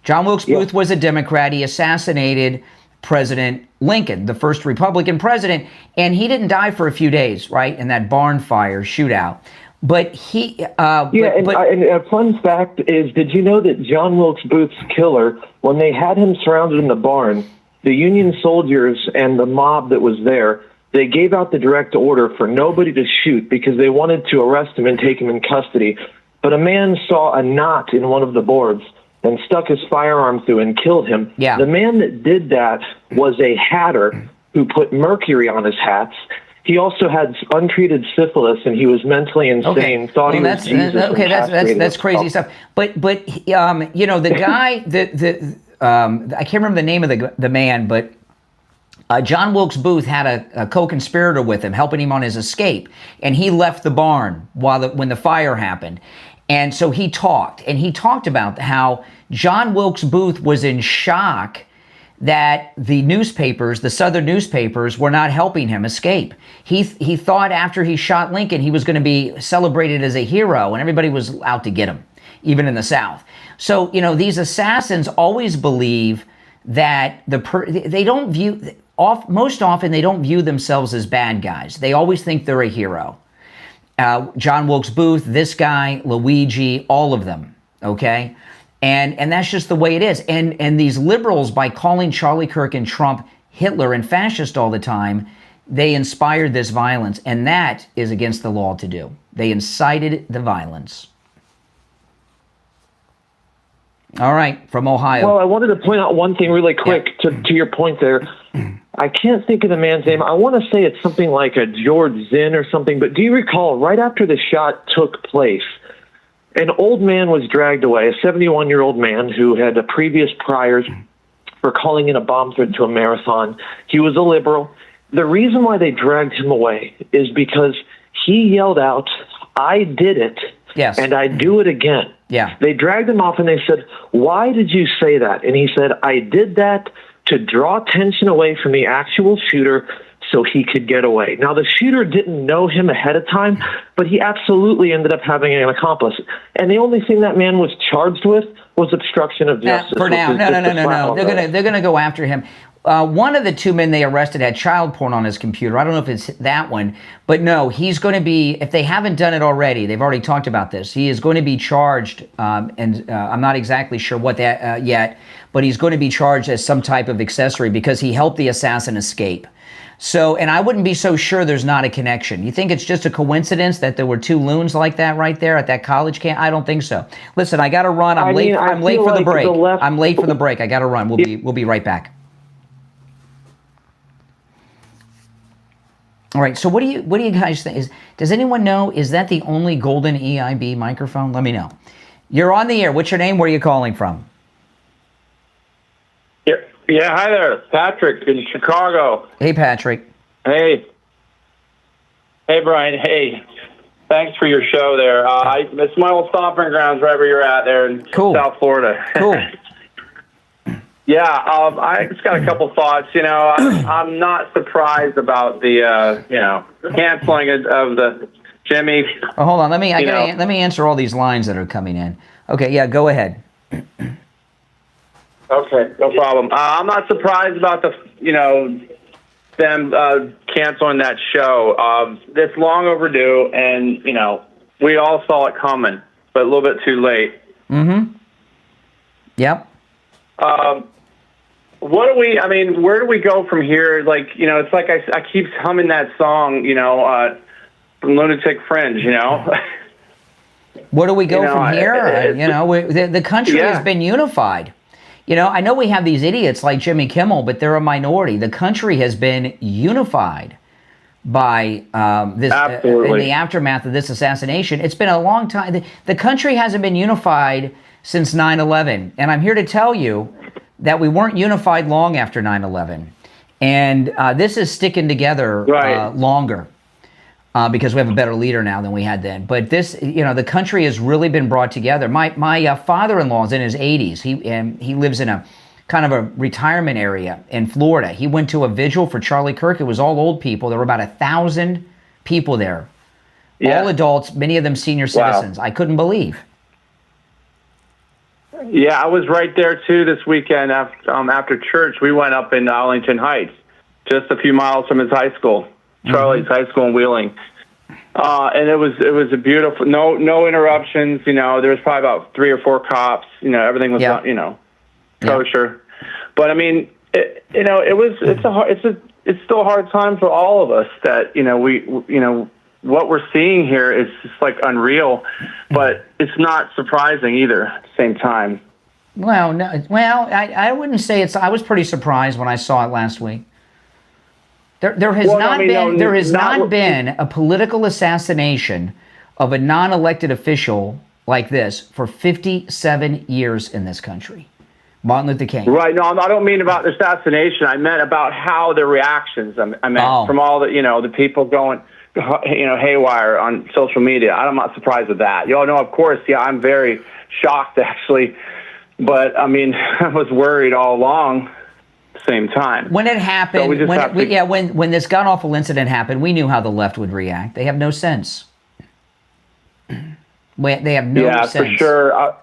John Wilkes Booth was a Democrat. He assassinated President Lincoln, the first Republican president, and he didn't die for a few days, right, in that barn fire shootout. But and a fun fact is, did you know that John Wilkes Booth's killer, when they had him surrounded in the barn, the Union soldiers and the mob that was there, they gave out the direct order for nobody to shoot because they wanted to arrest him and take him in custody. But a man saw a knot in one of the boards and stuck his firearm through and killed him. Yeah. The man that did that was a hatter who put mercury on his hats. He also had untreated syphilis, and he was mentally insane. Thought he was Jesus. That's crazy stuff. But the guy I can't remember the name of the man, but John Wilkes Booth had a co-conspirator with him, helping him on his escape, and he left the barn when the fire happened. And so he talked about how John Wilkes Booth was in shock that the newspapers, the Southern newspapers, were not helping him escape. He thought after he shot Lincoln, he was going to be celebrated as a hero, and everybody was out to get him, even in the South. So, these assassins always believe that they don't view, most often they don't view themselves as bad guys. They always think they're a hero. John Wilkes Booth, this guy, Luigi, all of them, okay? And that's just the way it is. And these liberals, by calling Charlie Kirk and Trump Hitler and fascist all the time, they inspired this violence. And that is against the law to do. They incited the violence. All right, from Ohio. Well, I wanted to point out one thing really quick to your point there. I can't think of the man's name. I want to say it's something like a George Zinn or something. But do you recall, right after the shot took place, an old man was dragged away, a 71-year-old man who had a previous priors for calling in a bomb threat to a marathon. He was a liberal. The reason why they dragged him away is because he yelled out, "I did it, and I do it again." Yeah. They dragged him off and they said, "Why did you say that?" And he said, "I did that to draw attention away from the actual shooter so he could get away." Now, the shooter didn't know him ahead of time, but he absolutely ended up having an accomplice. And the only thing that man was charged with was obstruction of justice. For now, no. They're gonna go after him. One of the two men they arrested had child porn on his computer. I don't know if it's that one, but no, he's going to be, if they haven't done it already, they've already talked about this. He is going to be charged, and I'm not exactly sure what that yet, but he's going to be charged as some type of accessory because he helped the assassin escape. So, and I wouldn't be so sure there's not a connection. You think it's just a coincidence that there were two loons like that right there at that college camp? I don't think so. Listen, I got to run. I'm late for the break. I'm late for the break. I got to run. We'll be right back. All right. So what do you guys think? Does anyone know? Is that the only golden EIB microphone? Let me know. You're on the air. What's your name? Where are you calling from? Yeah, hi there. Patrick in Chicago. Hey, Patrick. Hey, Brian. Hey, thanks for your show there. It's my old stomping grounds right where you're at there in South Florida. Cool. Yeah, I just got a couple thoughts. I'm not surprised about the, canceling of the Jimmy. Oh, hold on. Let me answer all these lines that are coming in. Okay, yeah, go ahead. Okay, no problem. I'm not surprised about them canceling that show. It's long overdue, and we all saw it coming, but a little bit too late. Mm-hmm. Yep. Where do we go from here? Like, it's like I keep humming that song, from Lunatic Fringe, Where do we go from here? The country has been unified. I know we have these idiots like Jimmy Kimmel, but they're a minority. The country has been unified by this in the aftermath of this assassination. It's been a long time. The country hasn't been unified since 9/11, and I'm here to tell you that we weren't unified long after 9/11, and this is sticking together longer. Because we have a better leader now than we had then. But this, the country has really been brought together. My father-in-law is in his 80s. He lives in a kind of a retirement area in Florida. He went to a vigil for Charlie Kirk. It was all old people. There were about 1,000 people there. All adults, many of them senior citizens. Wow. I couldn't believe. Yeah, I was right there too this weekend after church. We went up in Arlington Heights, just a few miles from his high school. Charlie's high school in Wheeling, and it was a beautiful, no interruptions. There was probably about 3 or 4 cops. Everything was kosher. But I mean, it's still a hard time for all of us. That what we're seeing here is just like unreal, but it's not surprising either at the same time. Well, no, I wouldn't say it's. I was pretty surprised when I saw it last week. There has not been a political assassination of a non-elected official like this for 57 years in this country. Martin Luther King. Right. No, I don't mean about the assassination. I meant about how the reactions. I meant from all the people going, haywire on social media. I'm not surprised with that. No, of course. Yeah, I'm very shocked actually. But I mean, I was worried all along. the same time. When it happened, So we just have to- when this god-awful incident happened, we knew how the left would react. They have no sense. They have no sense. Yeah, for sure.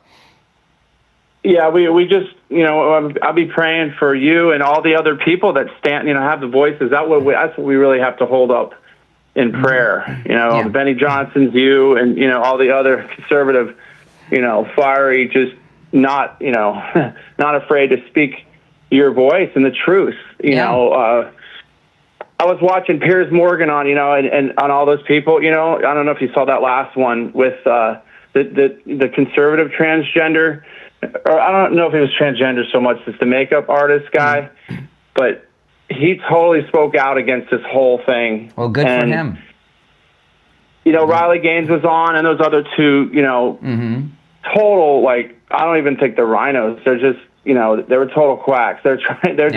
We just, I'll be praying for you and all the other people that stand, have the voices. That's what we really have to hold up in prayer. Benny Johnson's, you, and all the other conservative, fiery, just not, not afraid to speak your voice and the truth. I was watching Piers Morgan on, and on all those people. I don't know if you saw that last one with the conservative transgender. Or I don't know if he was transgender so much as the makeup artist guy, but he totally spoke out against this whole thing. Well, good for him. Riley Gaines was on, and those other two, total, I don't even think they're rhinos. They're just, they were total quacks. They're just putting their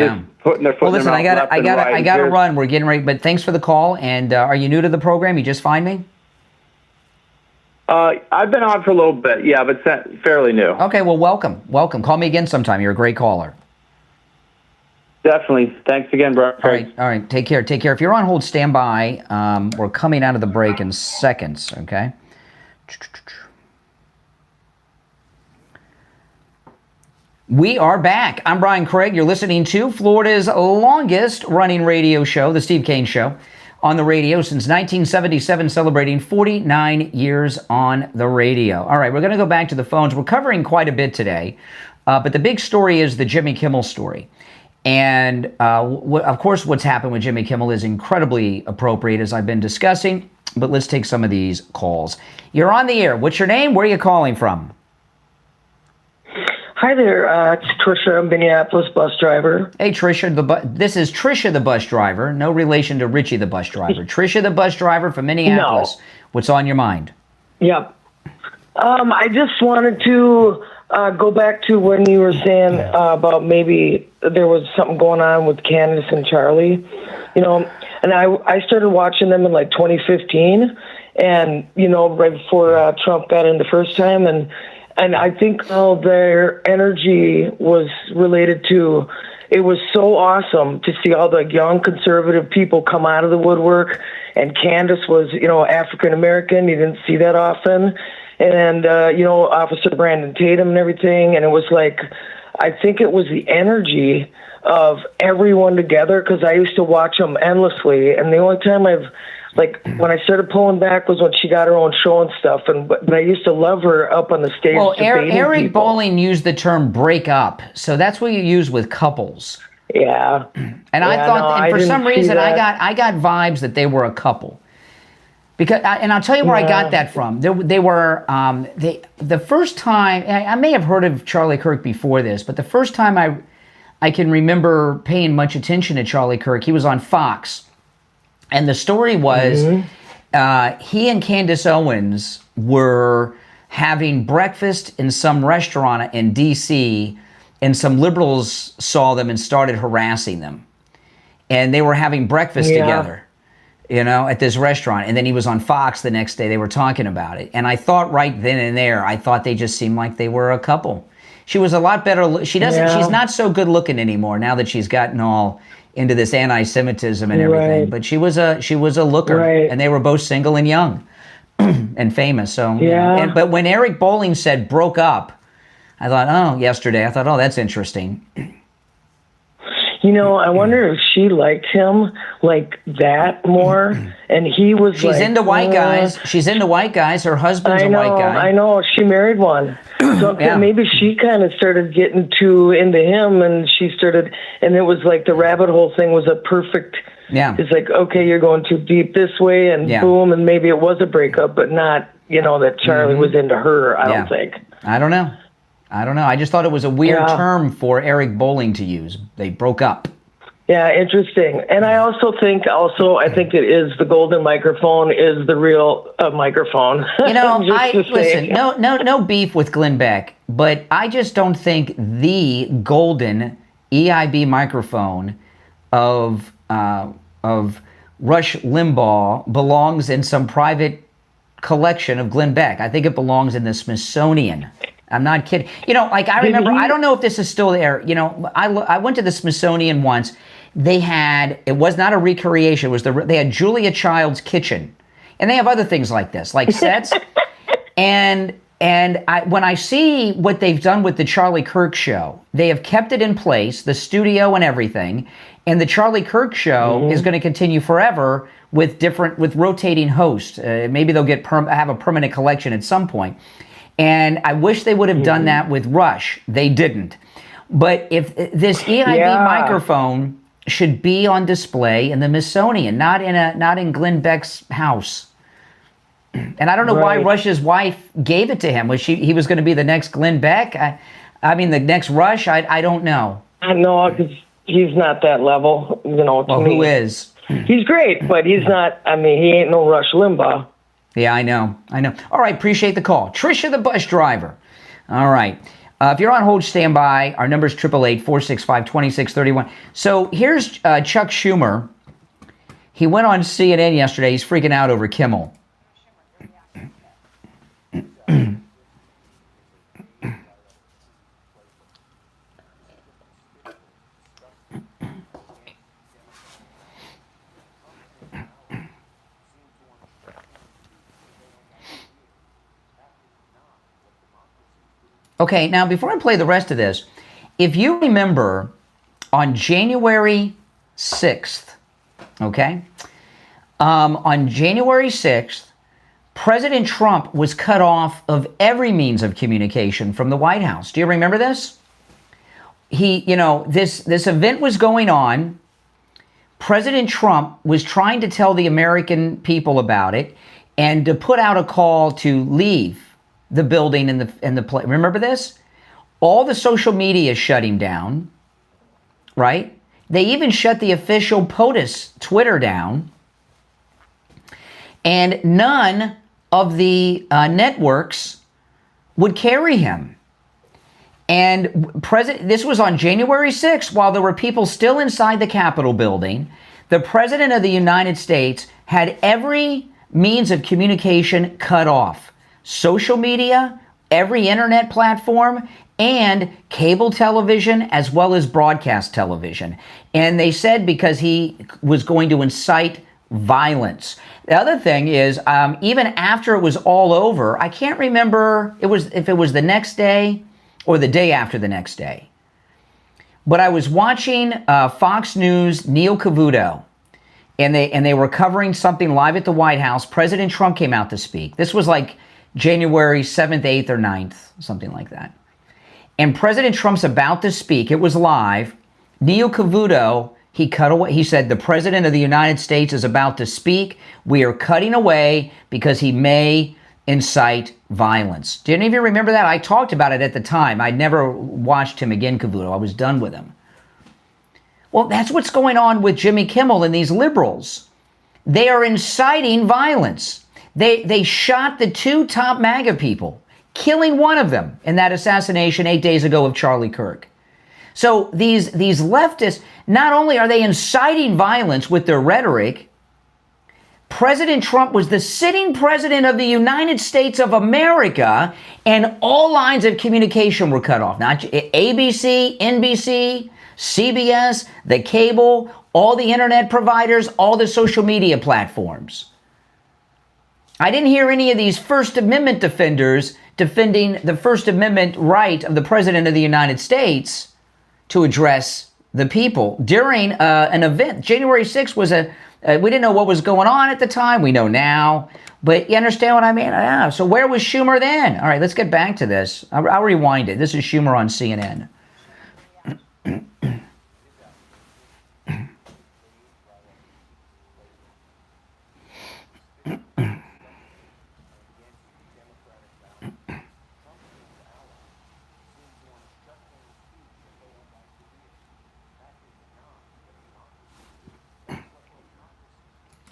foot in their mouth. Listen, I got to run. We're getting ready, but thanks for the call. And are you new to the program? You just find me? I've been on for a little bit, but fairly new. Okay, well, welcome. Call me again sometime. You're a great caller. Definitely. Thanks again, bro. All right. Take care. If you're on hold, stand by. We're coming out of the break in seconds, okay? We are back. I'm Brian Craig. You're listening to Florida's longest running radio show, The Steve Kane Show, on the radio since 1977, celebrating 49 years on the radio. All right, we're going to go back to the phones. We're covering quite a bit today, but the big story is the Jimmy Kimmel story. And, of course, what's happened with Jimmy Kimmel is incredibly appropriate, as I've been discussing, but let's take some of these calls. You're on the air. What's your name? Where are you calling from? Hi there, it's Trisha, I'm Minneapolis bus driver. Hey, Trisha, this is Trisha the bus driver, no relation to Richie the bus driver. Trisha the bus driver from Minneapolis. No. What's on your mind? Yep. I just wanted to go back to when you were saying about maybe there was something going on with Candace and Charlie, and I started watching them in 2015 and, right before Trump got in the first time, and I think all their energy was related to, it was so awesome to see all the young conservative people come out of the woodwork. And Candace was, African-American. You didn't see that often. And, Officer Brandon Tatum and everything. And it was I think it was the energy of everyone together, because I used to watch them endlessly. And the only time when I started pulling back was when she got her own show and stuff, but I used to love her up on the stage. Well, Eric Bolling used the term break up, so that's what you use with couples. Yeah. And I thought, for some reason, I got vibes that they were a couple. Because, and I'll tell you where I got that from. They were the first time, I may have heard of Charlie Kirk before this, but the first time I can remember paying much attention to Charlie Kirk, he was on Fox. And the story was he and Candace Owens were having breakfast in some restaurant in D.C., and some liberals saw them and started harassing them. And they were having breakfast together, at this restaurant. And then he was on Fox the next day. They were talking about it. And I thought right then and there, they just seemed like they were a couple. She was a lot better. She's not so good looking anymore now that she's gotten all into this anti-Semitism and everything, but she was a looker, and they were both single and young and famous. So but when Eric Bolling said broke up, I thought, yesterday, that's interesting. I wonder if she liked him like that more, and he was. She's into white guys. She's into white guys. Her husband's a white guy. I know. She married one. So maybe she kind of started getting too into him, and she started, and it was the rabbit hole thing was a perfect. Yeah. It's okay, you're going too deep this way, and boom, and maybe it was a breakup, but not, that Charlie was into her. I don't think. I don't know. I just thought it was a weird term for Eric Bolling to use. They broke up. Yeah, interesting. And I also think, I think it is the golden microphone is the real microphone. Listen, no beef with Glenn Beck, but I just don't think the golden EIB microphone of Rush Limbaugh belongs in some private collection of Glenn Beck. I think it belongs in the Smithsonian. I'm not kidding. You know, like I remember, I don't know if this is still there. You know, I went to the Smithsonian once. They had, it was not a recreation. It was they had Julia Child's kitchen, and they have other things like this, like sets. and when I see what they've done with the Charlie Kirk show, they have kept it in place, the studio and everything. And the Charlie Kirk show is going to continue forever with rotating hosts. Maybe they'll have a permanent collection at some point. And I wish they would have done that with Rush. They didn't. But if this EIB microphone should be on display in the Smithsonian, not in Glenn Beck's house. And I don't know why Rush's wife gave it to him. He was going to be the next Glenn Beck? I mean, the next Rush? I don't know. No, because he's not that level, you know. Well, who is? He's great, but he's not. I mean, he ain't no Rush Limbaugh. Yeah, I know. All right, appreciate the call. Trisha, the bus driver. All right. If you're on hold, stand by. Our number is 888-465-2631. So here's Chuck Schumer. He went on CNN yesterday. He's freaking out over Kimmel. Okay, now before I play the rest of this, if you remember on January 6th, okay, on January 6th, President Trump was cut off of every means of communication from the White House. Do you remember this? This event was going on. President Trump was trying to tell the American people about it and to put out a call to leave the building and the place. Remember this? All the social media shut him down, right? They even shut the official POTUS Twitter down. And none of the networks would carry him. And this was on January 6th, while there were people still inside the Capitol building. The President of the United States had every means of communication cut off. Social media, every internet platform, and cable television, as well as broadcast television. And they said because he was going to incite violence. The other thing is, even after it was all over, I can't remember if it was the next day or the day after the next day. But I was watching Fox News, Neil Cavuto, and they were covering something live at the White House. President Trump came out to speak. This was like January 7th, 8th, or 9th, something like that. And President Trump's about to speak. It was live. Neil Cavuto, he cut away. He said, the President of the United States is about to speak. We are cutting away because he may incite violence. Do any of you remember that? I talked about it at the time. I'd never watched him again, Cavuto. I was done with him. Well, that's what's going on with Jimmy Kimmel and these liberals. They are inciting violence. They shot the two top MAGA people, killing one of them in that assassination 8 days ago of Charlie Kirk. So these leftists, not only are they inciting violence with their rhetoric, President Trump was the sitting president of the United States of America, and all lines of communication were cut off. Not ABC, NBC, CBS, the cable, all the internet providers, all the social media platforms. I didn't hear any of these First Amendment defenders defending the First Amendment right of the President of the United States to address the people during an event. January 6th was we didn't know what was going on at the time. We know now. But you understand what I mean? Yeah. So where was Schumer then? All right, let's get back to this. I'll rewind it. This is Schumer on CNN.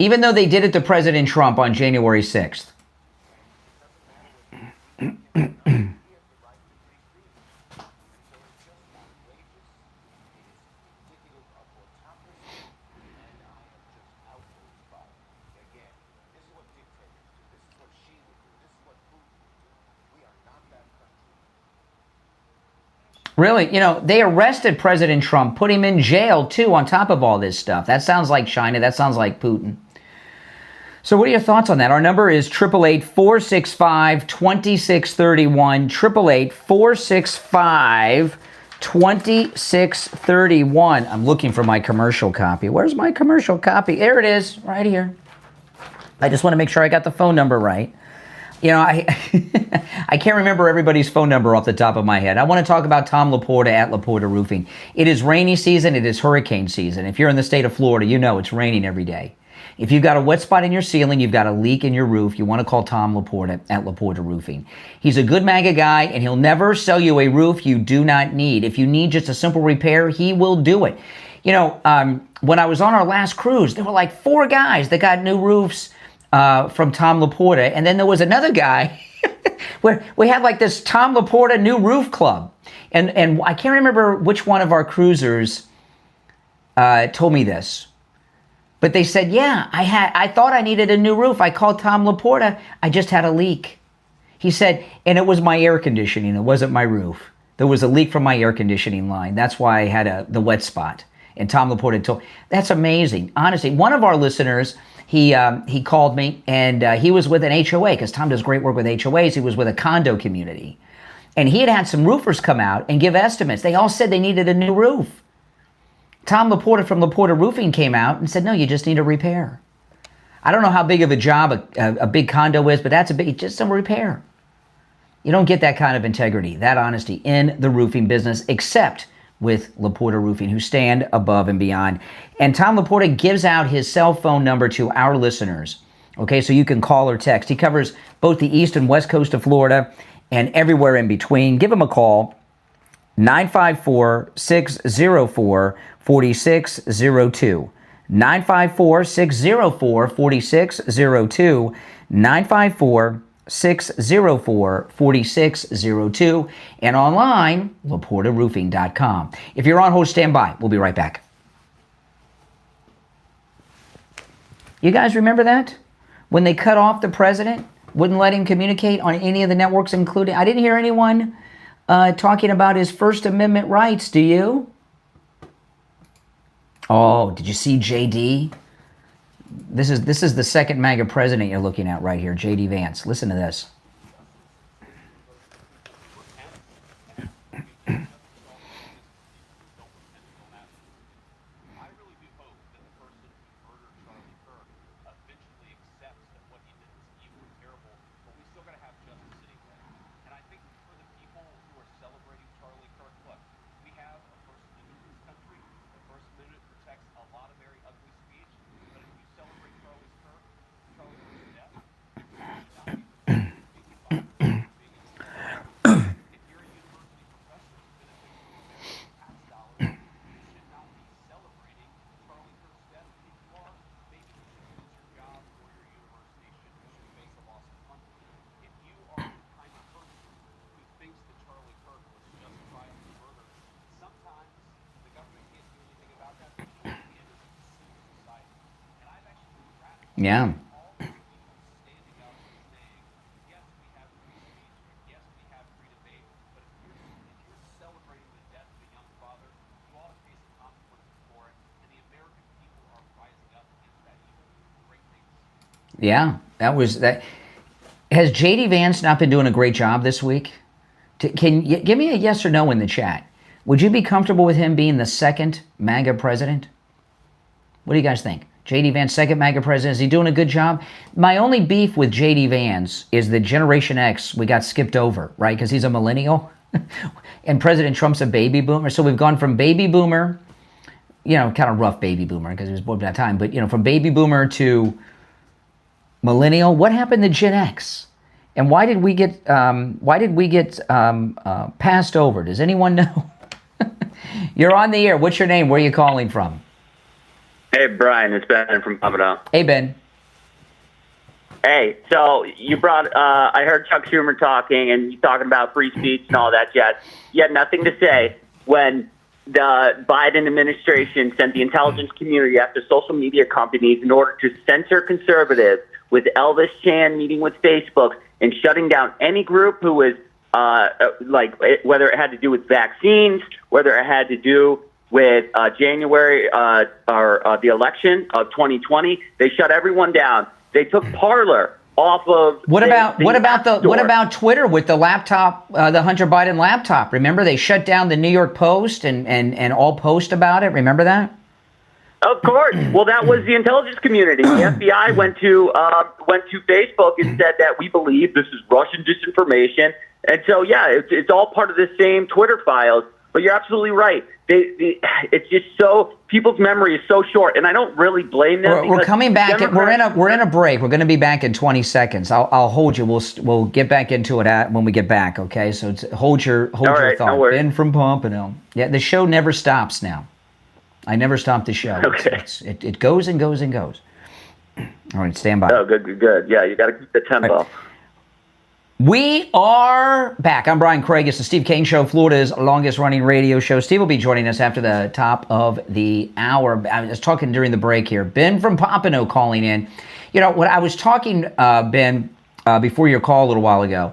Even though they did it to President Trump on January 6th. Really? They arrested President Trump, put him in jail, too, on top of all this stuff. That sounds like China. That sounds like Putin. So what are your thoughts on that? Our number is 888-465-2631, 888-465-2631. I'm looking for my commercial copy. Where's my commercial copy? There it is, right here. I just want to make sure I got the phone number right. I can't remember everybody's phone number off the top of my head. I want to talk about Tom Laporta at Laporta Roofing. It is rainy season. It is hurricane season. If you're in the state of Florida, it's raining every day. If you've got a wet spot in your ceiling, you've got a leak in your roof, you want to call Tom Laporta at Laporta Roofing. He's a good MAGA guy, and he'll never sell you a roof you do not need. If you need just a simple repair, he will do it. When I was on our last cruise, there were like 4 guys that got new roofs from Tom Laporta, and then there was another guy where we had like this Tom Laporta new roof club, and I can't remember which one of our cruisers told me this, but they said, yeah, I thought I needed a new roof. I called Tom Laporta. I just had a leak. He said, and it was my air conditioning. It wasn't my roof. There was a leak from my air conditioning line. That's why I had the wet spot. And Tom Laporta told, that's amazing. Honestly, one of our listeners, he called me, and he was with an HOA, because Tom does great work with HOAs. He was with a condo community. And he had some roofers come out and give estimates. They all said they needed a new roof. Tom Laporta from Laporta Roofing came out and said, no, you just need a repair. I don't know how big of a job a big condo is, but that's just some repair. You don't get that kind of integrity, that honesty in the roofing business, except with Laporta Roofing, who stand above and beyond. And Tom Laporta gives out his cell phone number to our listeners, okay, so you can call or text. He covers both the east and west coast of Florida and everywhere in between. Give him a call, 954-604-4602. 954-604-4602. 954-604-4602. And online, LaportaRoofing.com. If you're on hold, stand by. We'll be right back. You guys remember that? When they cut off the president, wouldn't let him communicate on any of the networks, including... I didn't hear anyone talking about his First Amendment rights, do you? Oh, did you see JD? This is the second MAGA president you're looking at right here, JD Vance. Listen to this. Yeah. Yeah, that was that. Has JD Vance not been doing a great job this week? Can you give me a yes or no in the chat? Would you be comfortable with him being the second MAGA president? What do you guys think? JD Vance, second MAGA president, is he doing a good job? My only beef with JD Vance is that Generation X, we got skipped over, right? Because he's a millennial. And President Trump's a baby boomer. So we've gone from baby boomer, kind of rough baby boomer because he was born at that time, but from baby boomer to millennial. What happened to Gen X? And why did we get passed over? Does anyone know? You're on the air. What's your name? Where are you calling from? Hey, Brian, it's Ben from Pamela. Hey, Ben. Hey, so you brought, I heard Chuck Schumer talking, and you talking about free speech and all that jazz. You had nothing to say when the Biden administration sent the intelligence community after social media companies in order to censor conservatives, with Elvis Chan meeting with Facebook and shutting down any group who was whether it had to do with vaccines, whether it had to do with January or the election of 2020. They shut everyone down. They took Parler off of. What about Twitter with the laptop, the Hunter Biden laptop? Remember, they shut down the New York Post and all post about it. Remember that? Of course. Well, that was the intelligence community. The FBI went to Facebook and said that we believe this is Russian disinformation. And so, yeah, it's all part of the same Twitter files. But you're absolutely right. It's just so, people's memory is so short, and I don't really blame them. We're coming back. We're in a break. We're going to be back in 20 seconds. I'll hold you. We'll get back into it when we get back. Okay. So hold your thought. No worries. Ben from Pompano. Yeah, the show never stops now. I never stop the show. Okay. It goes and goes and goes. All right, stand by. Oh, good. Yeah, you got to keep the tempo. Right. We are back. I'm Brian Craig. It's the Steve Kane Show, Florida's longest-running radio show. Steve will be joining us after the top of the hour. I was talking during the break here. Ben from Pompano calling in. You know, what I was talking, Ben, before your call a little while ago,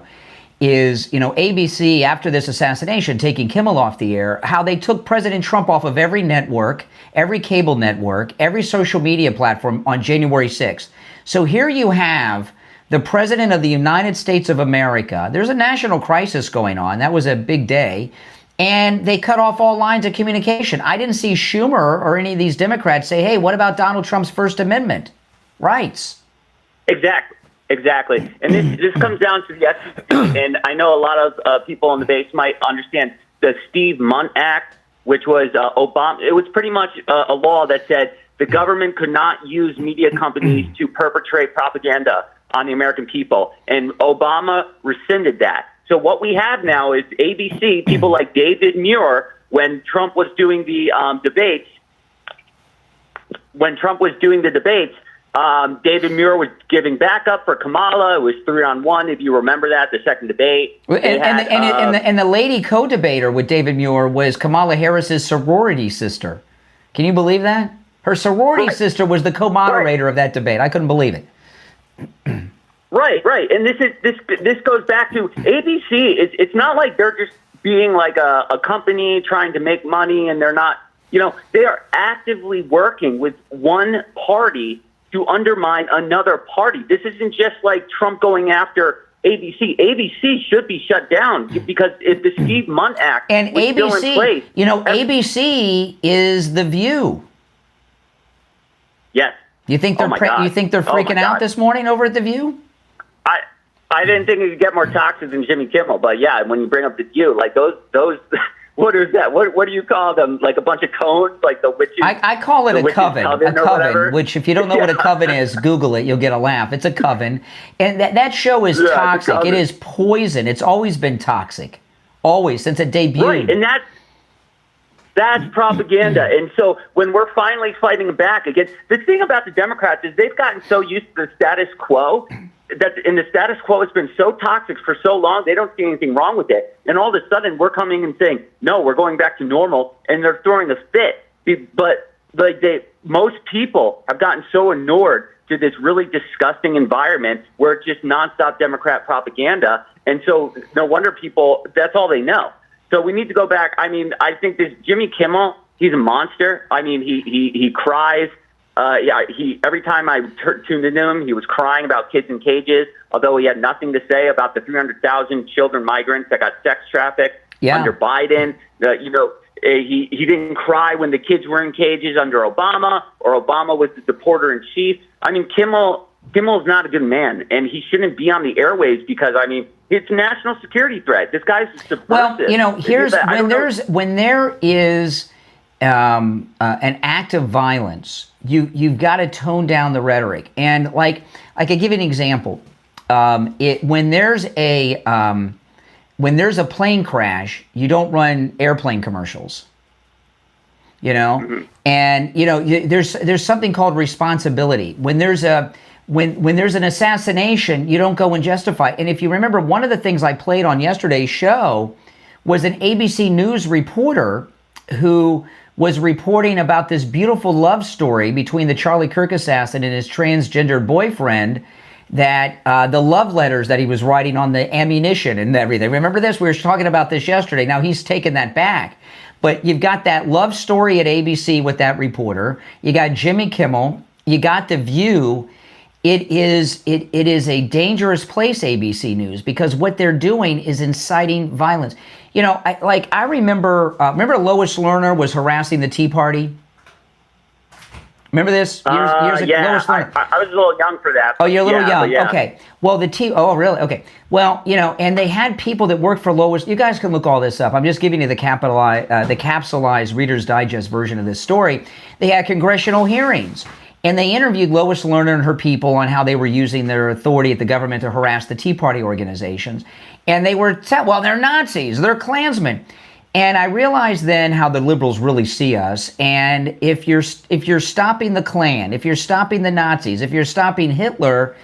is, you know, ABC, after this assassination, taking Kimmel off the air, how they took President Trump off of every network, every cable network, every social media platform on January 6th. So here you have the President of the United States of America. There's a national crisis going on. That was a big day. And they cut off all lines of communication. I didn't see Schumer or any of these Democrats say, hey, what about Donald Trump's First Amendment rights? Exactly. And this comes down to the SEC. And I know a lot of people on the base might understand the Steve Munt Act, which was Obama. It was pretty much a law that said the government could not use media companies to perpetrate propaganda on the American people. And Obama rescinded that. So what we have now is ABC, people like David Muir, when Trump was doing the debates, David Muir was giving backup for Kamala. It was 3-on-1, if you remember that, the second debate. And the lady co-debater with David Muir was Kamala Harris's sorority sister. Can you believe that? Her sorority sister was the co-moderator of that debate. I couldn't believe it. Right. And this goes back to ABC. It's not like they're just being like a company trying to make money, and they're not, you know, they are actively working with one party to undermine another party. This isn't just like Trump going after ABC. ABC should be shut down because if the Steve Munt Act and was ABC, still in place, you know, ABC is The View. Yes. You think they're freaking out this morning over at The View? I didn't think it could get more toxic than Jimmy Kimmel, but yeah, when you bring up The View, like those, what is that? What do you call them? Like a bunch of cones, like the witches? I call it a coven, which if you don't know what a coven is, Google it, you'll get a laugh. It's a coven. And that show is toxic. It is poison. It's always been toxic. Always, since it debuted. Right, and that's propaganda. And so when we're finally fighting back against, the thing about the Democrats is they've gotten so used to the status quo that in the status quo has been so toxic for so long, they don't see anything wrong with it. And all of a sudden we're coming and saying, no, we're going back to normal, and they're throwing a fit. But most people have gotten so inured to this really disgusting environment where it's just nonstop Democrat propaganda. And so no wonder people, that's all they know. So we need to go back. I mean, I think this Jimmy Kimmel, he's a monster. I mean, he cries. Every time I tuned into him, he was crying about kids in cages, although he had nothing to say about the 300,000 children migrants that got sex trafficked under Biden. He didn't cry when the kids were in cages under Obama, or Obama was the deporter in chief. I mean, Kimmel's not a good man, and he shouldn't be on the airwaves because, I mean, it's a national security threat. This guy's subversive. Well, you know, when there is an act of violence, you've got to tone down the rhetoric. And like I could give you an example. When there's a plane crash, you don't run airplane commercials. You know, and you know there's something called responsibility. When there's an assassination, you don't go and justify. And if you remember, one of the things I played on yesterday's show was an ABC News reporter who was reporting about this beautiful love story between the Charlie Kirk assassin and his transgender boyfriend. that the love letters that he was writing on the ammunition and everything. Remember this? We were talking about this yesterday. Now he's taken that back. But you've got that love story at ABC with that reporter. You got Jimmy Kimmel. You got The View. It is a dangerous place, ABC News, because what they're doing is inciting violence. You know, I remember Lois Lerner was harassing the Tea Party. Remember this? Years ago, yeah, Lois Lerner. I was a little young for that. Oh, you're a little young. Yeah. Okay. Well, oh, really? Okay. Well, you know, and they had people that worked for Lois. You guys can look all this up. I'm just giving you the capsulized Reader's Digest version of this story. They had congressional hearings, and they interviewed Lois Lerner and her people on how they were using their authority at the government to harass the Tea Party organizations. And they were well, they're Nazis, they're Klansmen. And I realized then how the liberals really see us. And if you're stopping the Klan, if you're stopping the Nazis, if you're stopping Hitler,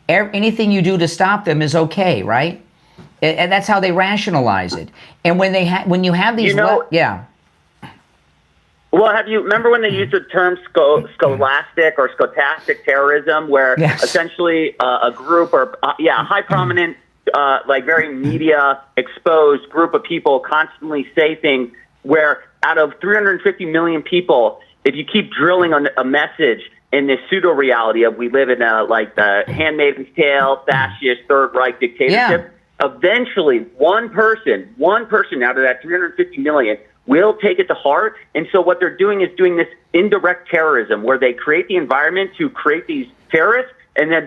anything you do to stop them is okay, right? And that's how they rationalize it. And when you have these, yeah. Well, remember when they used the term scholastic or scholastic terrorism, where essentially a group or high prominent, like very media exposed group of people constantly say things where out of 350 million people, if you keep drilling on a message in this pseudo reality of we live in like the Handmaid's Tale, fascist, Third Reich dictatorship, eventually one person out of that 350 million will take it to heart. And so what they're doing is doing this indirect terrorism where they create the environment to create these terrorists,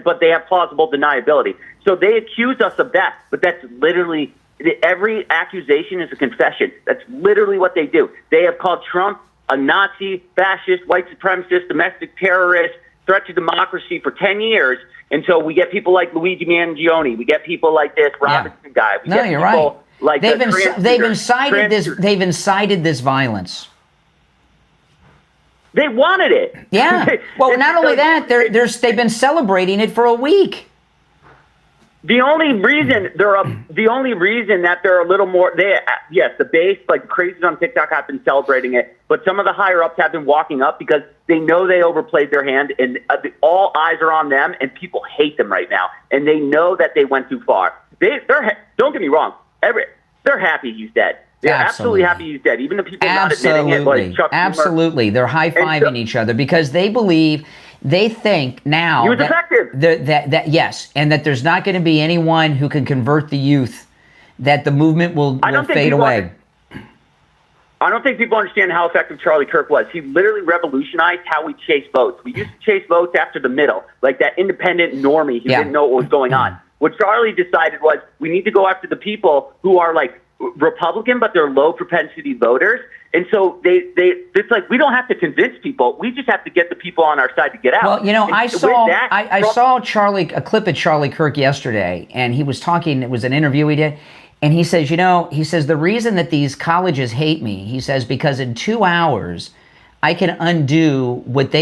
but they have plausible deniability. So they accuse us of that, but that's literally, every accusation is a confession. That's literally what they do. They have called Trump a Nazi, fascist, white supremacist, domestic terrorist, threat to democracy for 10 years. And so we get people like Luigi Mangione. We get people like this Robinson guy. We get you're people right. Like they've incited this violence. They wanted it. Yeah. Well, not only that, they've been celebrating it for a week. The only reason that they're a little more, the base, like crazies on TikTok have been celebrating it, but some of the higher ups have been walking up because they know they overplayed their hand, and all eyes are on them, and people hate them right now, and they know that they went too far. Don't get me wrong, they're happy he's dead. They're absolutely happy he's dead. Even the people not admitting it, like Chuck Schumer. Absolutely, they're high-fiving each other because they think now he was effective. Yes, and that there's not going to be anyone who can convert the youth, that the movement will fade away. I don't think people understand how effective Charlie Kirk was. He literally revolutionized how we chase votes. We used to chase votes after the middle, like that independent normie who didn't know what was going on. What Charlie decided was we need to go after the people who are like Republican, but they're low propensity voters. And so it's like we don't have to convince people. We just have to get the people on our side to get out. Well, you know, I saw a clip of Charlie Kirk yesterday, and he was talking. It was an interview he did, and he says, the reason that these colleges hate me, he says, because in 2 hours I can undo what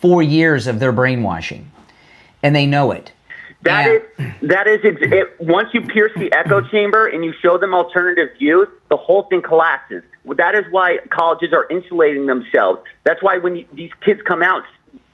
4 years of their brainwashing, and they know it. Once you pierce the echo chamber and you show them alternative views, the whole thing collapses. That is why colleges are insulating themselves. That's why when these kids come out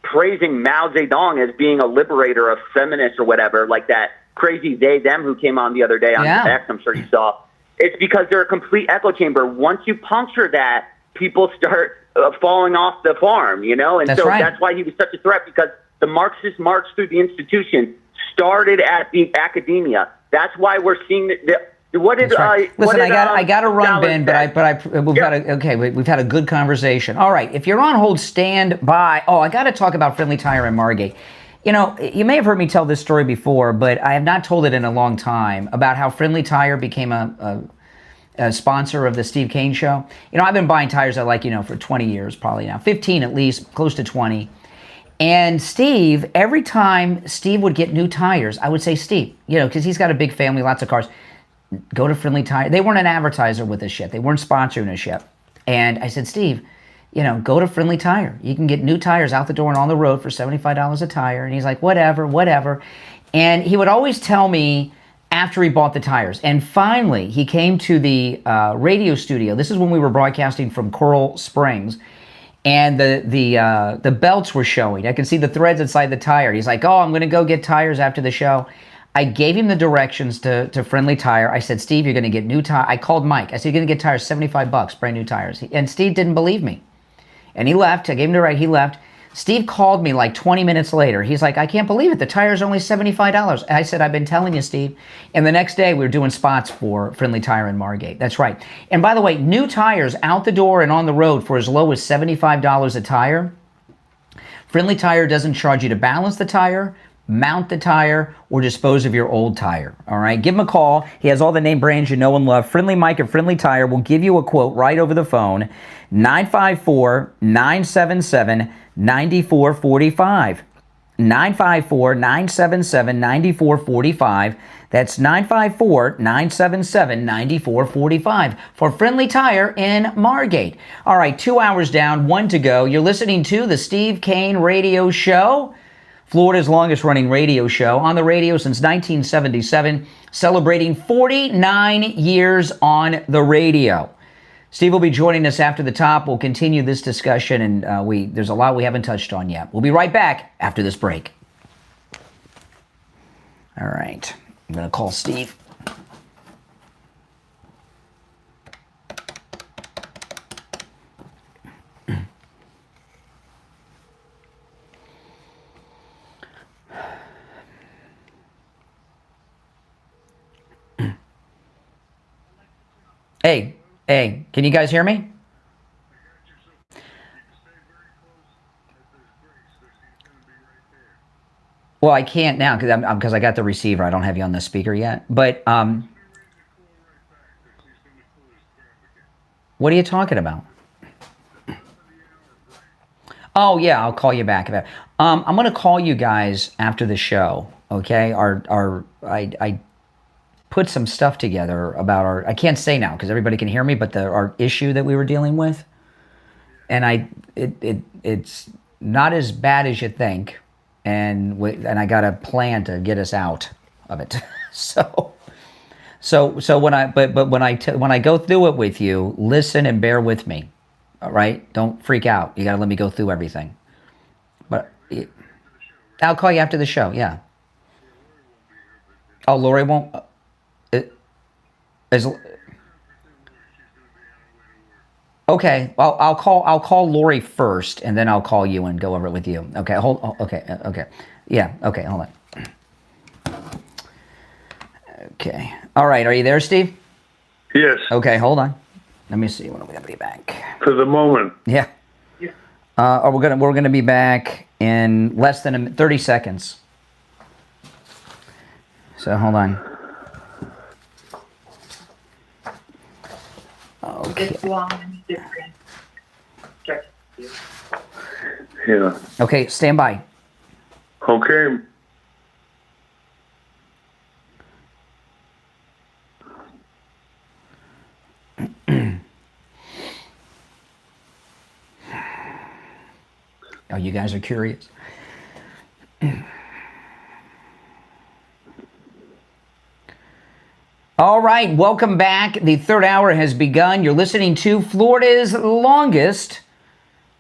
praising Mao Zedong as being a liberator of feminists or whatever, like that crazy them who came on the other day on X, I'm sure you saw, it's because they're a complete echo chamber. Once you puncture that, people start falling off the farm, And that's why he was such a threat, because the Marxists marched through the institution, started at the academia. That's why we're seeing Listen, I got to run, Ben, we've had a good conversation. All right, if you're on hold, stand by. Oh, I got to talk about Friendly Tire and Margate. You may have heard me tell this story before, but I have not told it in a long time about how Friendly Tire became a sponsor of the Steve Kane Show. I've been buying tires for 20 years, probably now, 15 at least, close to 20. And Steve, every time Steve would get new tires, I would say, Steve, because he's got a big family, lots of cars, go to Friendly Tire. They weren't an advertiser with this shit. They weren't sponsoring this shit. And I said, Steve, go to Friendly Tire. You can get new tires out the door and on the road for $75 a tire. And he's like, whatever. And he would always tell me after he bought the tires. And finally, he came to the radio studio. This is when we were broadcasting from Coral Springs. and the belts were showing. I can see the threads inside the tire. He's like, "Oh, I'm going to go get tires after the show." I gave him the directions to Friendly Tire. I said, "Steve, you're going to get new tires." I called Mike. I said, "You're going to get tires, $75, brand new tires." And Steve didn't believe me. And he left. I gave him the right. He left. Steve called me like 20 minutes later. He's like, "I can't believe it. The tire's only $75. I said, "I've been telling you, Steve." And the next day, we were doing spots for Friendly Tire in Margate. That's right. And by the way, new tires out the door and on the road for as low as $75 a tire. Friendly Tire doesn't charge you to balance the tire, mount the tire, or dispose of your old tire. All right, give him a call. He has all the name brands you know and love. Friendly Mike and Friendly Tire will give you a quote right over the phone. 954-977-9445. 954-977-9445. That's 954-977-9445 for Friendly Tire in Margate. All right, 2 hours down, 1 to go. You're listening to the Steve Kane Radio Show, Florida's longest running radio show, on the radio since 1977, celebrating 49 years on the radio. Steve will be joining us after the top. We'll continue this discussion, and there's a lot we haven't touched on yet. We'll be right back after this break. All right, I'm going to call Steve. Hey, can you guys hear me? Well, I can't now because I got the receiver. I don't have you on the speaker yet. But what are you talking about? Oh yeah, I'll call you back. I'm going to call you guys after the show. Okay? I put some stuff together about I can't say now because everybody can hear me, but our issue that we were dealing with, and it's not as bad as you think, and I got a plan to get us out of it. so when I go through it with you, listen and bear with me. All right, don't freak out. You got to let me go through everything. But I'll call you after the show. Yeah. Oh, Lori won't. Okay, well, I'll call Lori first, and then I'll call you and go over it with you. Okay, okay, yeah, okay, hold on. Okay, all right, are you there, Steve? Yes. Okay, hold on. Let me see when are we gonna be back. For the moment. Yeah. We're gonna be back in less than 30 seconds. So hold on. Okay. It's long and different. Yeah. Okay, stand by. Okay. Oh, you guys are curious. All right, welcome back. The third hour has begun. You're listening to Florida's longest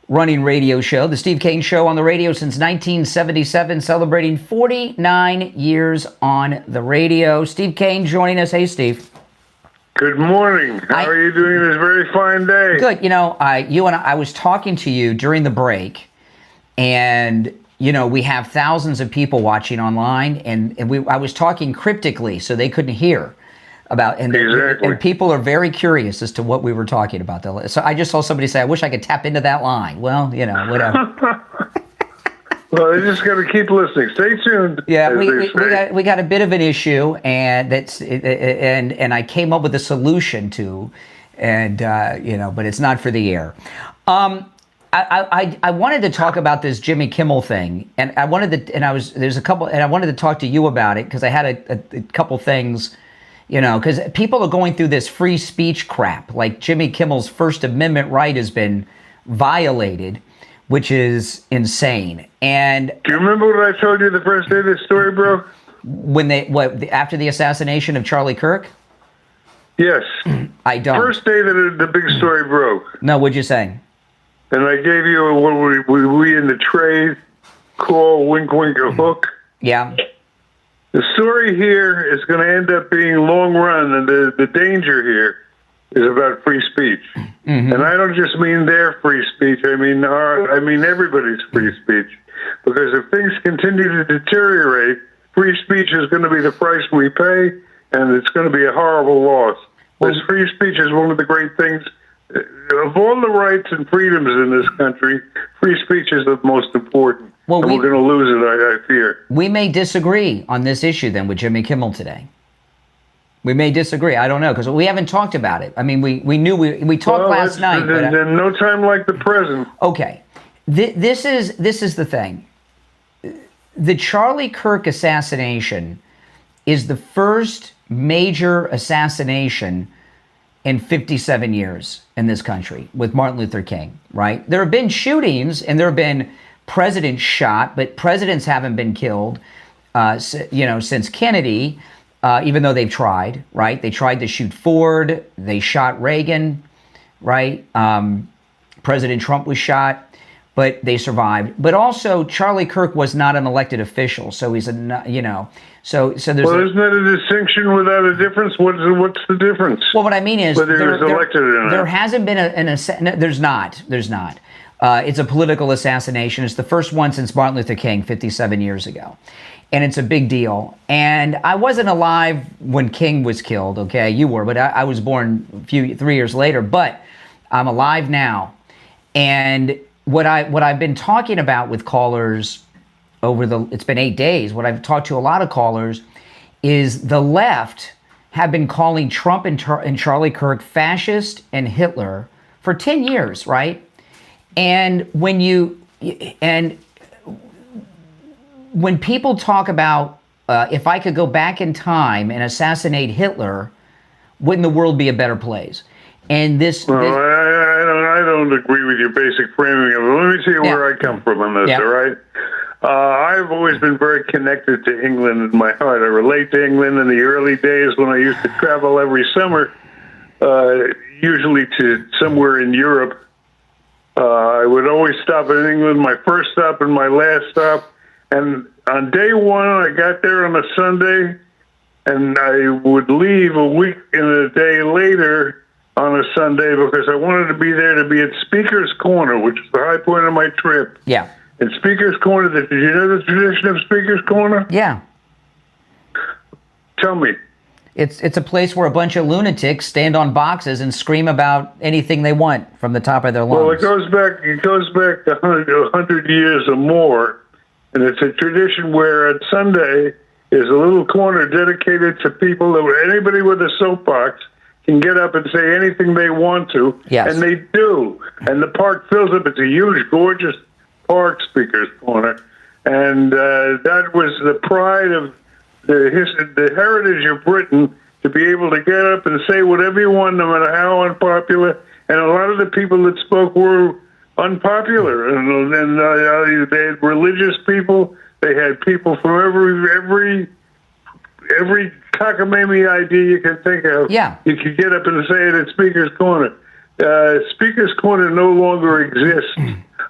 running radio show, the Steve Kane Show, on the radio since 1977, celebrating 49 years on the radio. Steve Kane joining us. Hey, Steve. Good morning. How are you doing this very fine day? Good. I was talking to you during the break, and we have thousands of people watching online, and I was talking cryptically so they couldn't hear. And people are very curious as to what we were talking about. So I just saw somebody say, "I wish I could tap into that line." Well, whatever. Well, they just got to keep listening. Stay tuned. Yeah, we got a bit of an issue, and and I came up with a solution to, but it's not for the air. I wanted to talk about this Jimmy Kimmel thing, and I wanted to talk to you about it because I had a couple things. Because people are going through this free speech crap, like Jimmy Kimmel's First Amendment right has been violated, which is insane. And do you remember what I told you the first day this story broke? After the assassination of Charlie Kirk? Yes. I don't. First day that the big story broke. No, what'd you say? and I gave you a, what we in the trade call wink wink a hook. Yeah. The story here is going to end up being long run, and the danger here is about free speech. Mm-hmm. And I don't just mean their free speech. I mean everybody's free speech. Because if things continue to deteriorate, free speech is going to be the price we pay, and it's going to be a horrible loss. Because free speech is one of the great things. Of all the rights and freedoms in this country, free speech is the most important. Well, and we're going to lose it, I fear. We may disagree on this issue then with Jimmy Kimmel today. We may disagree. I don't know, because we haven't talked about it. I mean, we knew we talked last night. But, no time like the present. Okay. This is the thing. The Charlie Kirk assassination is the first major assassination in 57 years in this country with Martin Luther King, right? There have been shootings and there have been presidents shot, but presidents haven't been killed, since Kennedy, even though they've tried, right? They tried to shoot Ford. They shot Reagan, right? President Trump was shot, but they survived. But also, Charlie Kirk was not an elected official, so he's so there's. Well, isn't that a distinction without a difference? What's the difference? Well, what I mean is, whether he was elected or not. There hasn't been there's not. It's a political assassination. It's the first one since Martin Luther King 57 years ago. And it's a big deal. And I wasn't alive when King was killed, okay? You were, but I was born 3 years later. But I'm alive now. And what I've been talking about with callers it's been 8 days, what I've talked to a lot of callers is the left have been calling Trump and Charlie Kirk fascist and Hitler for 10 years, right? And when people talk about if I could go back in time and assassinate Hitler, wouldn't the world be a better place? And I don't agree with your basic framing of it. Let me tell you where I come from on this, all right? I've always been very connected to England in my heart. I relate to England in the early days when I used to travel every summer, usually to somewhere in Europe. I would always stop in England, my first stop and my last stop. And on day one, I got there on a Sunday, and I would leave a week and a day later on a Sunday because I wanted to be there to be at Speaker's Corner, which is the high point of my trip. Yeah. And Speaker's Corner, did you know the tradition of Speaker's Corner? Yeah. Tell me. It's a place where a bunch of lunatics stand on boxes and scream about anything they want from the top of their lungs. Well, it goes back 100 years or more, and it's a tradition where at Sunday is a little corner dedicated to people anybody with a soapbox can get up and say anything they want to, and they do. And the park fills up. It's a huge, gorgeous park, Speaker's Corner, and that was the pride of the heritage of Britain, to be able to get up and say whatever you want, no matter how unpopular. And a lot of the people that spoke were unpopular, and they had religious people. They had people from every cockamamie idea you can think of. Yeah, you could get up and say it at Speaker's Corner. Speaker's Corner no longer exists.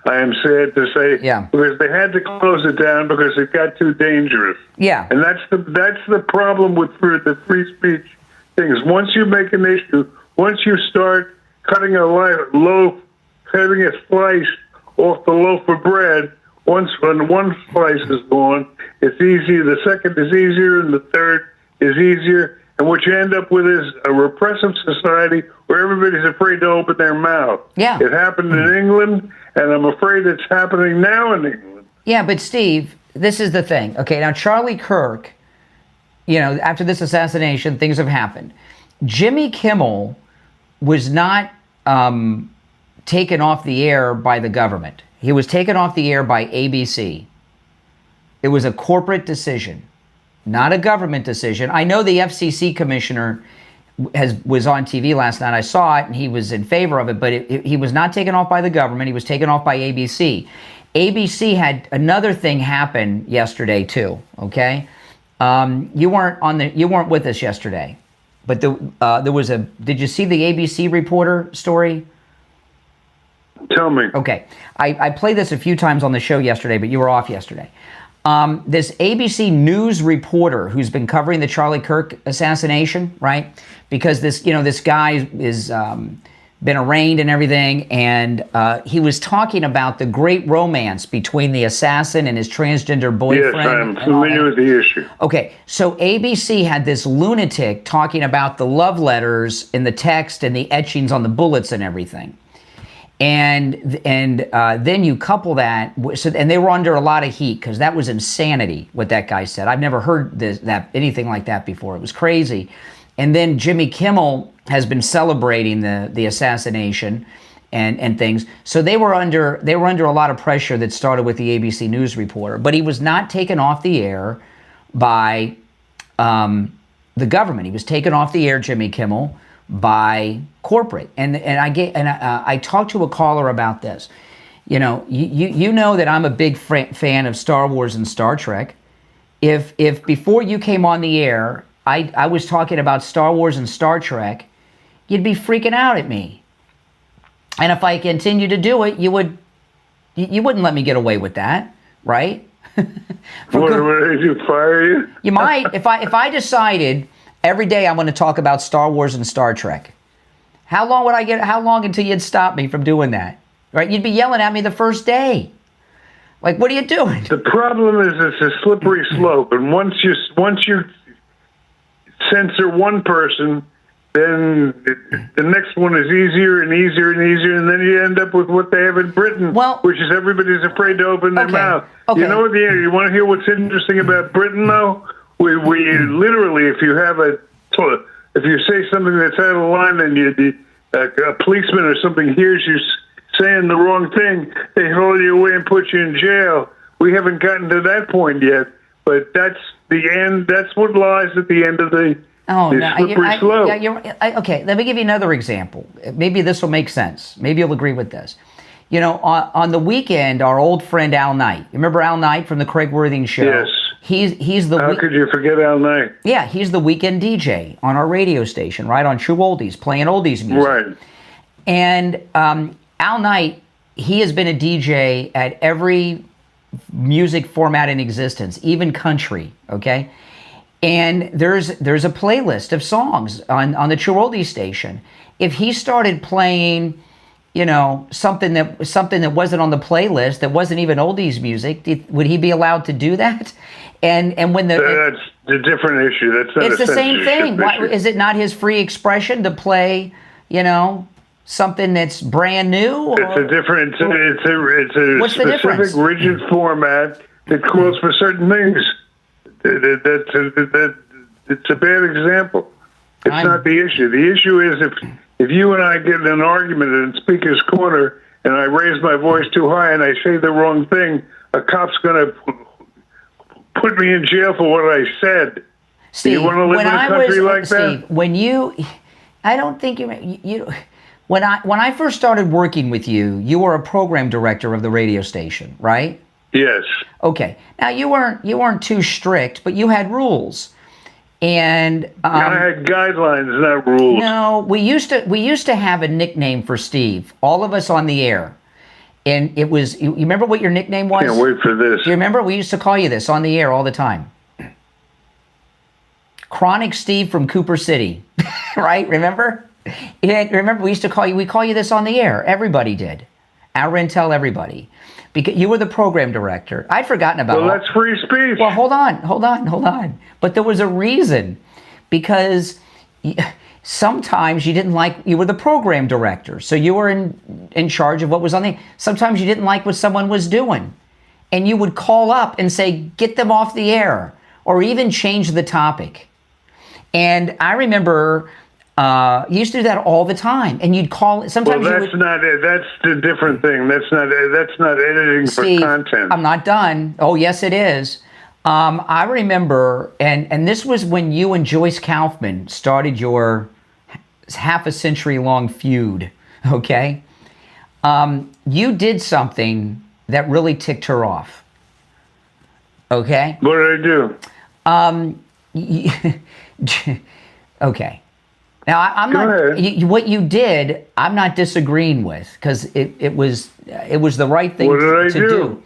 I am sad to say, because they had to close it down because it got too dangerous. Yeah, and that's the problem with the free speech things. Once you make an issue, once you start cutting a slice off the loaf of bread, when one slice is gone, it's easy. The second is easier, and the third is easier. And what you end up with is a repressive society where everybody's afraid to open their mouth. Yeah. It happened in England, and I'm afraid it's happening now in England. Yeah, but Steve, this is the thing. Okay, now Charlie Kirk, after this assassination, things have happened. Jimmy Kimmel was not taken off the air by the government. He was taken off the air by ABC. It was a corporate decision, not a government decision. I know the FCC commissioner was on TV last night. I saw it, and he was in favor of it, but he was not taken off by the government. He was taken off by ABC. ABC had another thing happen yesterday too. Okay, you weren't with us yesterday, but there was did you see the ABC reporter story? Tell me. Okay. I played this a few times on the show yesterday, but you were off yesterday. This ABC News reporter who's been covering the Charlie Kirk assassination, right? Because this guy is been arraigned and everything, and he was talking about the great romance between the assassin and his transgender boyfriend. Yes, I'm familiar with the issue. Okay, so ABC had this lunatic talking about the love letters in the text and the etchings on the bullets and everything. And then you couple that, and they were under a lot of heat because that was insanity what that guy said. I've never heard anything like that before. It was crazy. And then Jimmy Kimmel has been celebrating the assassination and things. So they were under a lot of pressure that started with the ABC News reporter. But he was not taken off the air by the government. He was taken off the air, Jimmy Kimmel, by corporate. And I talked to a caller about this. You know that I'm a big fan of Star Wars and Star Trek. If before you came on the air, I was talking about Star Wars and Star Trek, you'd be freaking out at me. And if I continue to do it, you wouldn't let me get away with that, right? What did you fire you? You might. If I decided every day I'm going to talk about Star Wars and Star Trek, how long until you'd stop me from doing that? Right? You'd be yelling at me the first day. Like, what are you doing? The problem is it's a slippery slope, and once you censor one person, then the next one is easier and easier and easier, and then you end up with what they have in Britain, which is everybody's afraid to open their mouth. Okay. You know what? You want to hear what's interesting about Britain, though? We literally, if you say something that's out of line and a policeman or something hears you saying the wrong thing, they haul you away and put you in jail. We haven't gotten to that point yet, but that's the end. That's what lies at the end of the slippery slope. Okay, let me give you another example. Maybe this will make sense. Maybe you'll agree with this. You know, on the weekend, our old friend Al Knight. Remember Al Knight from the Craig Worthing Show? Yes. He's the. How could you forget Al Knight? Yeah, he's the weekend DJ on our radio station, right, on True Oldies, playing oldies music. Right. And Al Knight, he has been a DJ at every music format in existence, even country, okay? And there's a playlist of songs on the True Oldies station. If he started playing, you know, something that wasn't on the playlist, that wasn't even oldies music, would he be allowed to do that? And when that's a different issue. That's not. It's the same thing. Why, is it not his free expression to play, you know, something that's brand new? It's a different. It's a What's the specific difference? rigid format that calls for certain things. It's a bad example. It's not the issue. The issue is if you and I get in an argument in Speaker's Corner and I raise my voice too high and I say the wrong thing, a cop's going to put me in jail for what I said. Steve, you want to live in a country like that? Steve, I don't think you. When I first started working with you, you were a program director of the radio station, right? Yes. Okay. Now you weren't too strict, but you had rules, and I had guidelines, not rules. No, we used to have a nickname for Steve. All of us on the air, and it was. You remember what your nickname was? Can't wait for this. Do you remember? We used to call you this on the air all the time. Chronic Steve from Cooper City, right? Remember? Remember, we call you this on the air. Everybody did. Our Intel, everybody. Because you were the program director. I'd forgotten about it. Well, that's free speech. Well, hold on. But there was a reason. Because sometimes you didn't like, you were the program director. So you were in charge of what was on the, sometimes you didn't like what someone was doing. And you would call up and say, get them off the air. Or even change the topic. And I remember you used to do that all the time, and you'd call. Sometimes well, that's not it. That's a different thing. That's not editing Steve, for content. I'm not done. Oh, yes, it is. I remember, and this was when you and Joyce Kaufman started your half a century long feud. Okay, you did something that really ticked her off. Okay. What did I do? Okay. Now, I'm not. What you did, I'm not disagreeing with, because it was the right thing to do.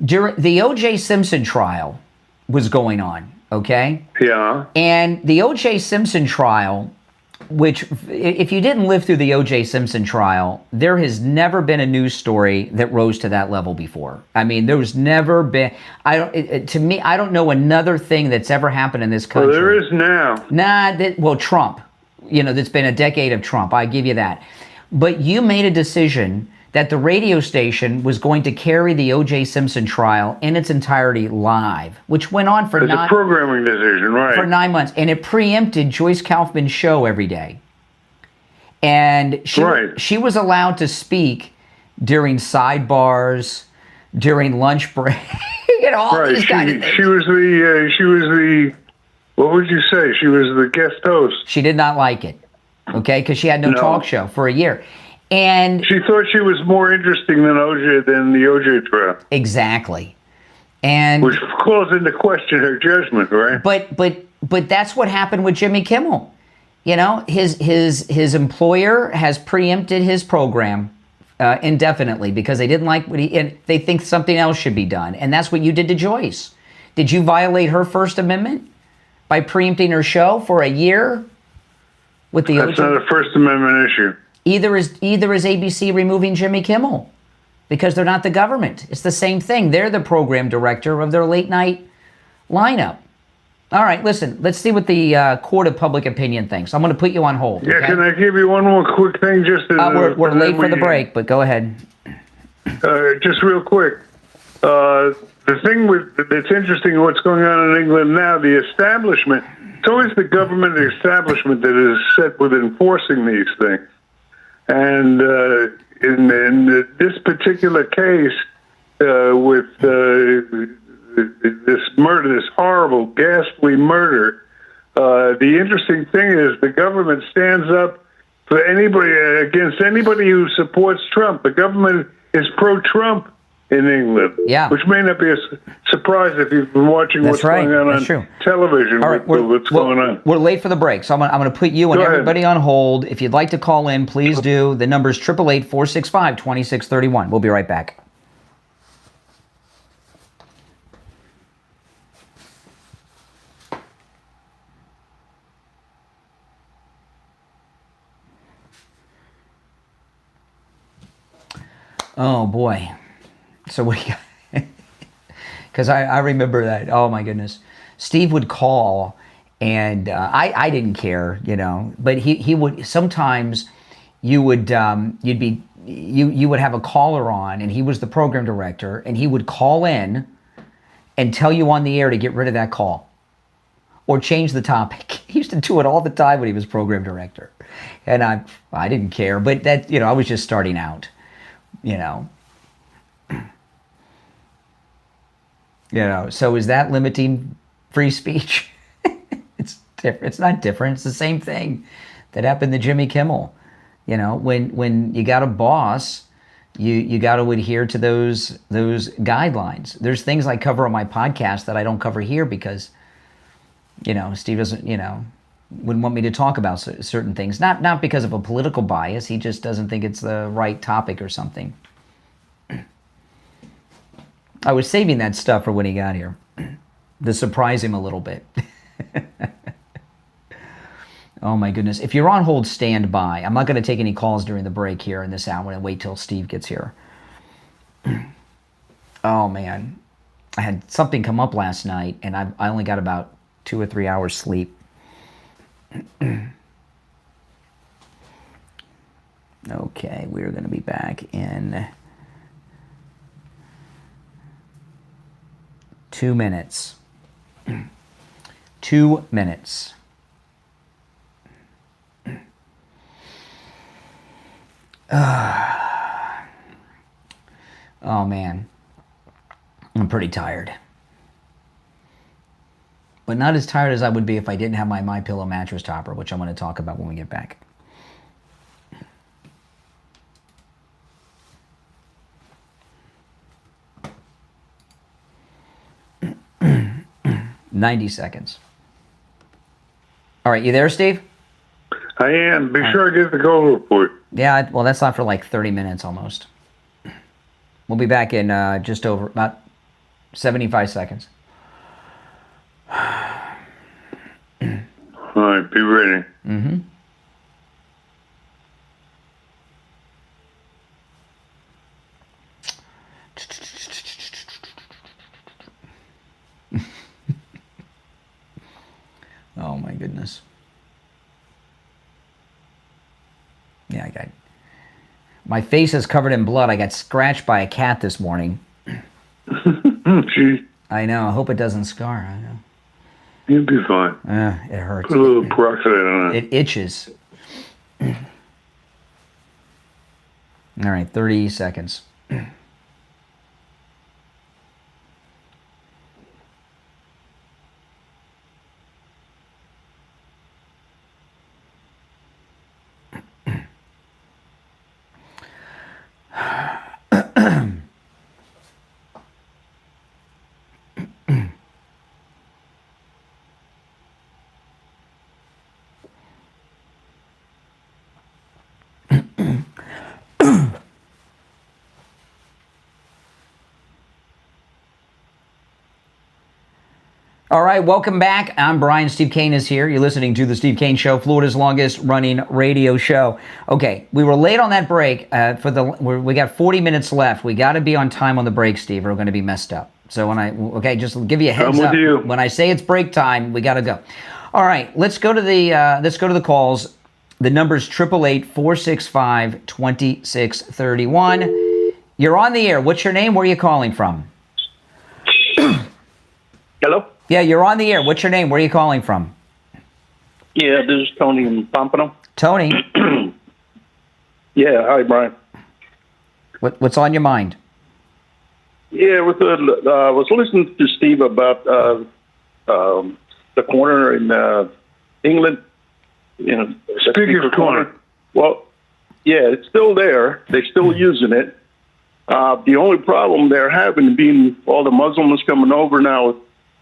During the O.J. Simpson trial was going on, okay? Yeah. And the O.J. Simpson trial, which, if you didn't live through the O.J. Simpson trial, there has never been a news story that rose to that level before. I mean, there's never been. To me, I don't know another thing that's ever happened in this country. Well, there is now. Trump. That's been a decade of Trump. I give you that. But you made a decision that the radio station was going to carry the O.J. Simpson trial in its entirety live, which went on for It's a programming decision, right? For 9 months, and it preempted Joyce Kaufman's show every day. And she was allowed to speak during sidebars, during lunch break, all these kind of things. She was the. What would you say? She was the guest host. She did not like it, okay, because she had no talk show for a year. And she thought she was more interesting than the OJ trial. Exactly. And which calls into question her judgment, right? But that's what happened with Jimmy Kimmel. His employer has preempted his program indefinitely because they didn't like what they think something else should be done. And that's what you did to Joyce. Did you violate her First Amendment by preempting her show for a year with the That's not a First Amendment issue. Either is ABC removing Jimmy Kimmel because they're not the government. It's the same thing. They're the program director of their late night lineup. All right, listen, let's see what the court of public opinion thinks. I'm going to put you on hold. Yeah, okay? Can I give you one more quick thing? We're late for the break, but go ahead. Just real quick. The thing that's interesting, what's going on in England now, the establishment, it's always the government establishment that is set with enforcing these things. And in this particular case, with this murder, this horrible, ghastly murder, the interesting thing is the government stands up for anybody, against anybody who supports Trump. The government is pro-Trump in England, which may not be a surprise if you've been watching what's going on television. All right, what's going on. We're late for the break, so I'm going to put you and everybody on hold. If you'd like to call in, please do. The number is 888-465-2631. We'll be right back. Oh, boy. So what do you got? Because I remember that. Oh, my goodness. Steve would call, and I didn't care, but he would sometimes you would you would have a caller on, and he was the program director, and he would call in and tell you on the air to get rid of that call or change the topic. He used to do it all the time when he was program director, and I didn't care, but that I was just starting out, So is that limiting free speech? It's different. It's not different. It's the same thing that happened to Jimmy Kimmel. When you got a boss, you got to adhere to those guidelines. There's things I cover on my podcast that I don't cover here because, Steve doesn't, wouldn't want me to talk about certain things. Not because of a political bias. He just doesn't think it's the right topic or something. I was saving that stuff for when he got here to surprise him a little bit. Oh, my goodness. If you're on hold, stand by. I'm not going to take any calls during the break here in this hour and wait till Steve gets here. Oh, man. I had something come up last night, and I only got about 2 or 3 hours sleep. Okay, we're going to be back in 2 minutes. 2 minutes. Oh, man. I'm pretty tired. But not as tired as I would be if I didn't have my MyPillow mattress topper, which I'm going to talk about when we get back. "90 seconds. All right, you there, Steve? I am. Be sure to get the call report. Yeah, well, that's not for like 30 minutes almost. We'll be back in just over about 75 seconds. All right, be ready. Mm-hmm. Oh my goodness. Yeah, I got... My face is covered in blood. I got scratched by a cat this morning. Gee. I know. I hope it doesn't scar. I know. You'll be fine. It hurts. Put a little peroxide on it. It itches. All right, 30 seconds. All right, welcome back. I'm Brian. Steve Kane is here. You're listening to The Steve Kane Show, Florida's longest running radio show. Okay, we were late on that break. We got 40 minutes left. We got to be on time on the break, Steve, or we're going to be messed up. So just give you a heads up. You. When I say it's break time, we got to go. All right, let's go to the calls. The number's 888-465-2631. You're on the air. What's your name? Where are you calling from? Hello? Yeah, you're on the air. What's your name? Where are you calling from? Yeah, this is Tony in Pompano. Tony? Yeah, hi, Brian. What's on your mind? Yeah, I was listening to Steve about the corner in England. Speaker's Corner. Well, yeah, it's still there. They're still using it. The only problem they're having being all the Muslims coming over now,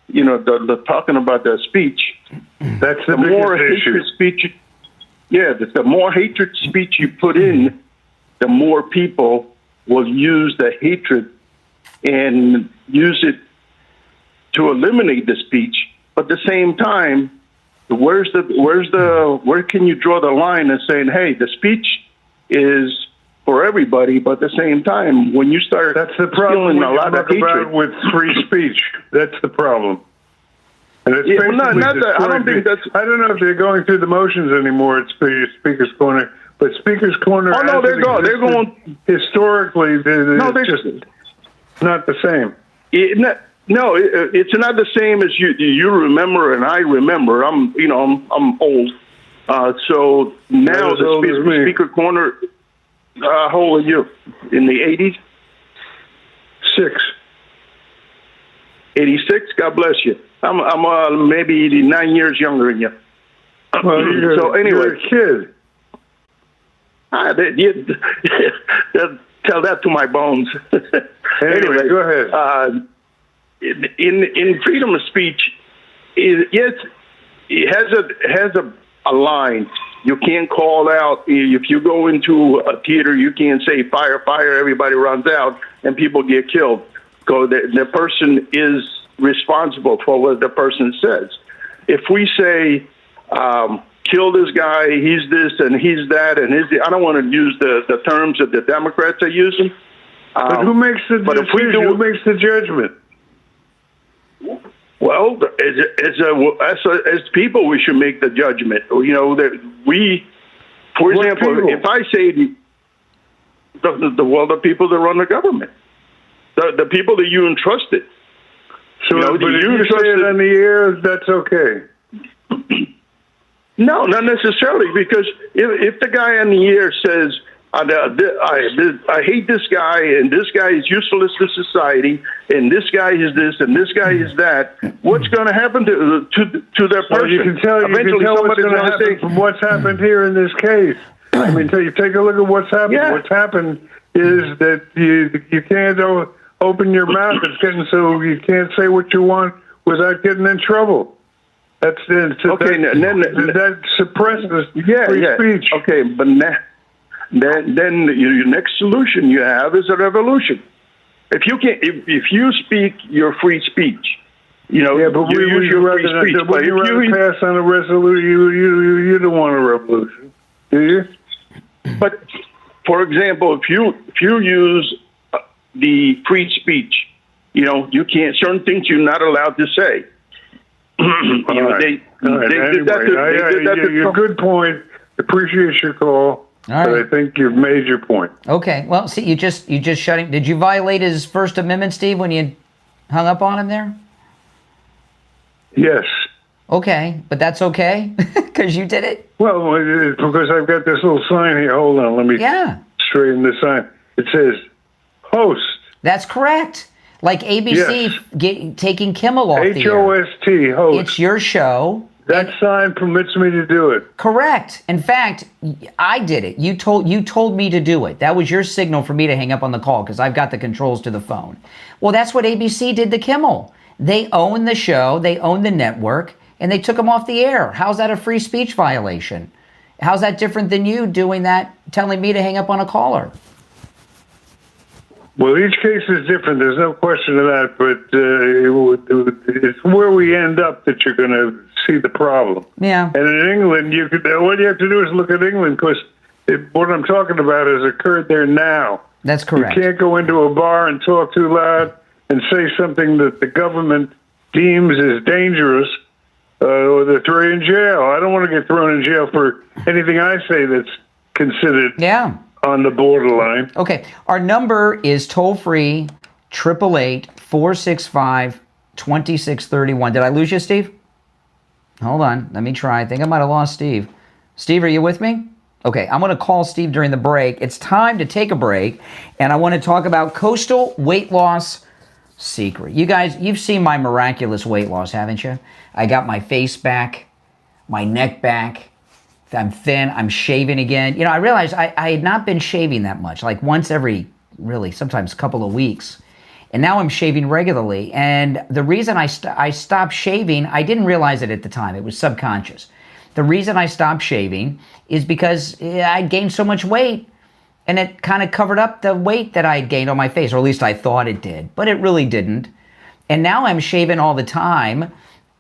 they're talking about their speech. That's the more biggest issue. hatred speech. Yeah, the more hatred speech you put in, the more people will use the hatred and use it to eliminate the speech. But at the same time, where can you draw the line and saying, hey, the speech is for everybody, but at the same time, when you start, that's the problem. A lot of hatred with free speech. That's the problem. And it's I don't think that's. I don't know if they're going through the motions anymore at Speaker's Corner, but Speaker's Corner. Oh no, they're going. Historically, they're just not the same. It's not the same as you remember and I remember. I'm old, so now the Speaker Corner. How old are you? In the 80s? 86. God bless you. I'm maybe 9 years younger than you. Well, you're a kid. Tell that to my bones. Anyway, go ahead. In freedom of speech, it has a line. You can't call out. If you go into a theater, you can't say fire, fire, everybody runs out, and people get killed. So the person is responsible for what the person says. If we say, kill this guy, he's this and he's that, and I don't want to use the terms that the Democrats are using. But who makes the decision? Who makes the judgment? Well, as people, we should make the judgment. That we, for example, people? if I say the people that run the government, the people that you entrusted. So, but if you say it on the air, that's okay. No, not necessarily, because if the guy on the air says, I hate this guy, and this guy is useless to society, and this guy is this, and this guy is that, what's going to happen to that person? Well, you can tell what's going to happen from what's happened here in this case. I mean, you take a look at what's happened. Yeah. What's happened is that you can't open your mouth. It's getting so you can't say what you want without getting in trouble. That's Okay, and then that suppresses free speech. Okay, but then your next solution you have is a revolution. If you speak your free speech, but you use your free speech. But if you pass on a resolution, you don't want a revolution, do you? But for example, if you use the free speech, you can't, certain things you're not allowed to say. They did that. Your good point. Appreciate your call. But I think you've made your point. Okay. Well, see, you just shut him. Did you violate his First Amendment, Steve, when you hung up on him there? Yes. Okay, but that's okay because you did it. Well, because I've got this little sign here. Hold on, let me straighten the sign. It says host. That's correct. Like ABC taking Kimmel off the air. HOST, host. It's your show. That sign permits me to do it. Correct. In fact, I did it. You told me to do it. That was your signal for me to hang up on the call because I've got the controls to the phone. Well, that's what ABC did to Kimmel. They own the show, they own the network, and they took him off the air. How's that a free speech violation? How's that different than you doing that, telling me to hang up on a caller? Well, each case is different. There's no question of that. But it's where we end up that you're going to see the problem. Yeah. And in England, what you have to do is look at England because what I'm talking about has occurred there now. That's correct. You can't go into a bar and talk too loud and say something that the government deems as dangerous, or they're throw you in jail. I don't want to get thrown in jail for anything I say that's considered on the borderline. Okay. Our number is toll-free, 888-465-2631. Did I lose you, Steve? Hold on. Let me try. I think I might have lost Steve. Steve, are you with me? Okay, I'm going to call Steve during the break. It's time to take a break, and I want to talk about coastal weight loss secret. You guys, you've seen my miraculous weight loss, haven't you? I got my face back, my neck back. I'm thin. I'm shaving again. I realized I had not been shaving that much, like once every, really, sometimes a couple of weeks. And now I'm shaving regularly. And the reason I stopped shaving, I didn't realize it at the time. It was subconscious. The reason I stopped shaving is because I gained so much weight, and it kind of covered up the weight that I had gained on my face, or at least I thought it did, but it really didn't. And now I'm shaving all the time.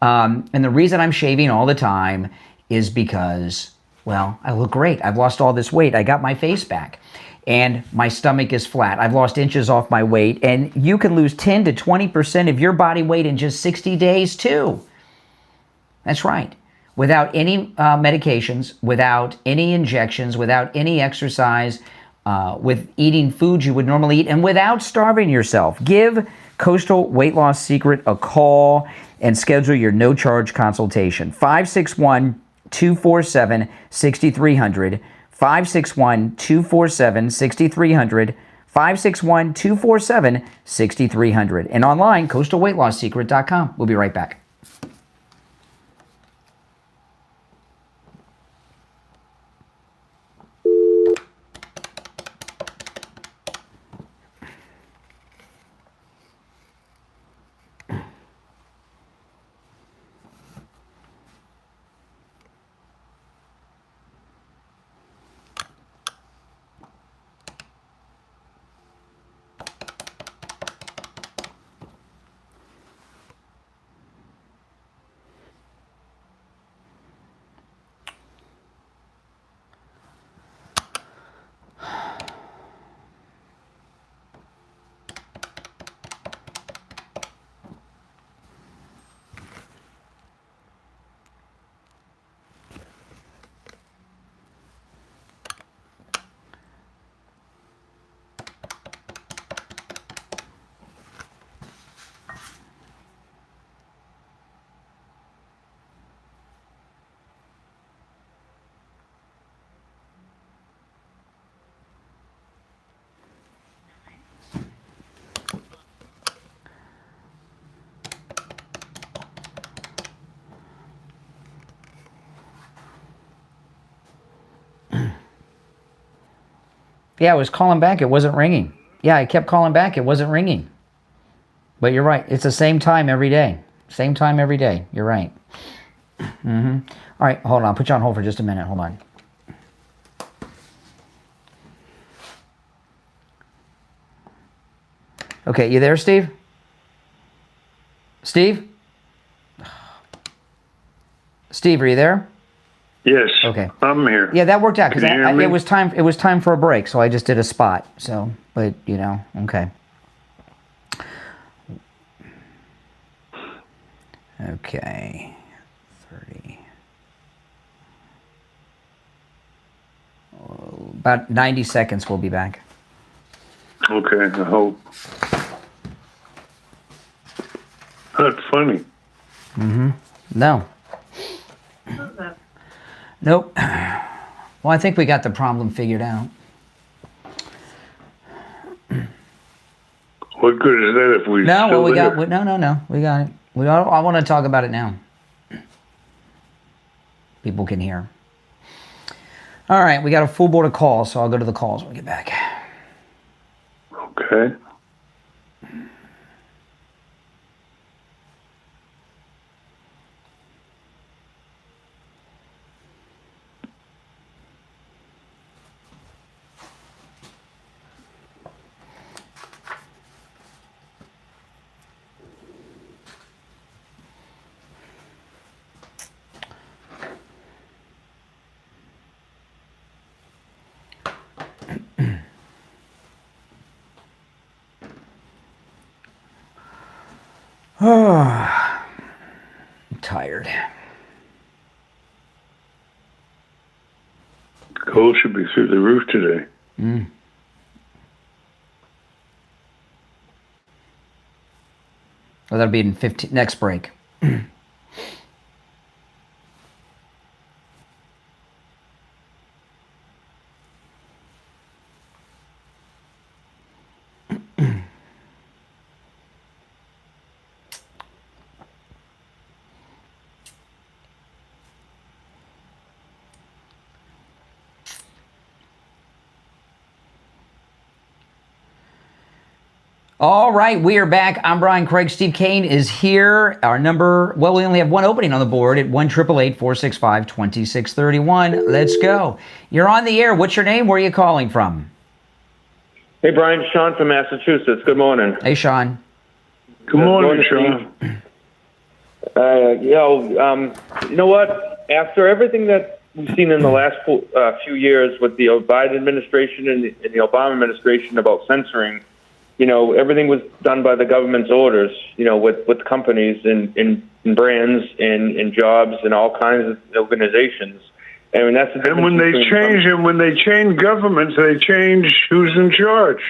And the reason I'm shaving all the time is because, well, I look great. I've lost all this weight. I got my face back. And my stomach is flat. I've lost inches off my weight. And you can lose 10 to 20% of your body weight in just 60 days, too. That's right. Without any medications, without any injections, without any exercise, with eating foods you would normally eat, and without starving yourself. Give Coastal Weight Loss Secret a call and schedule your no-charge consultation. 561-247-6300. 561-247-6300. 561-247-6300. And online, coastalweightlossecret.com. We'll be right back. Yeah, I was calling back. It wasn't ringing. Yeah, I kept calling back. It wasn't ringing. But you're right. It's the same time every day. Same time every day. You're right. Mm-hmm. All right, hold on. I'll put you on hold for just a minute. Hold on. Okay, you there, Steve? Steve? Steve, are you there? Yes. Okay. I'm here. Yeah, that worked out because Can you hear me? it was time for a break, so I just did a spot. So, but okay. Okay. 30. About 90 seconds. We'll be back. Okay, I hope. That's funny. Mm-hmm. No. Nope. Well, I think we got the problem figured out. What good is that if we No, still well, there? no. We got it. I want to talk about it now. People can hear. All right, we got a full board of calls, so I'll go to the calls when we get back. Okay. I'm tired. Cold should be through the roof today. Mm. Well, that'll be in next break. All right, we are back. I'm Brian Craig. Steve Kane is here. Our number, well, we only have one opening on the board at 1-888-465-2631. Let's go. You're on the air. What's your name? Where are you calling from? Hey, Brian. Sean from Massachusetts. Good morning. Hey, Sean. Good morning, Sean. You know what? After everything that we've seen in the last few years with the Biden administration and the Obama administration about censoring, everything was done by the government's orders, with companies and brands and jobs and all kinds of organizations. I mean, that's the And when they change governments, they change who's in charge.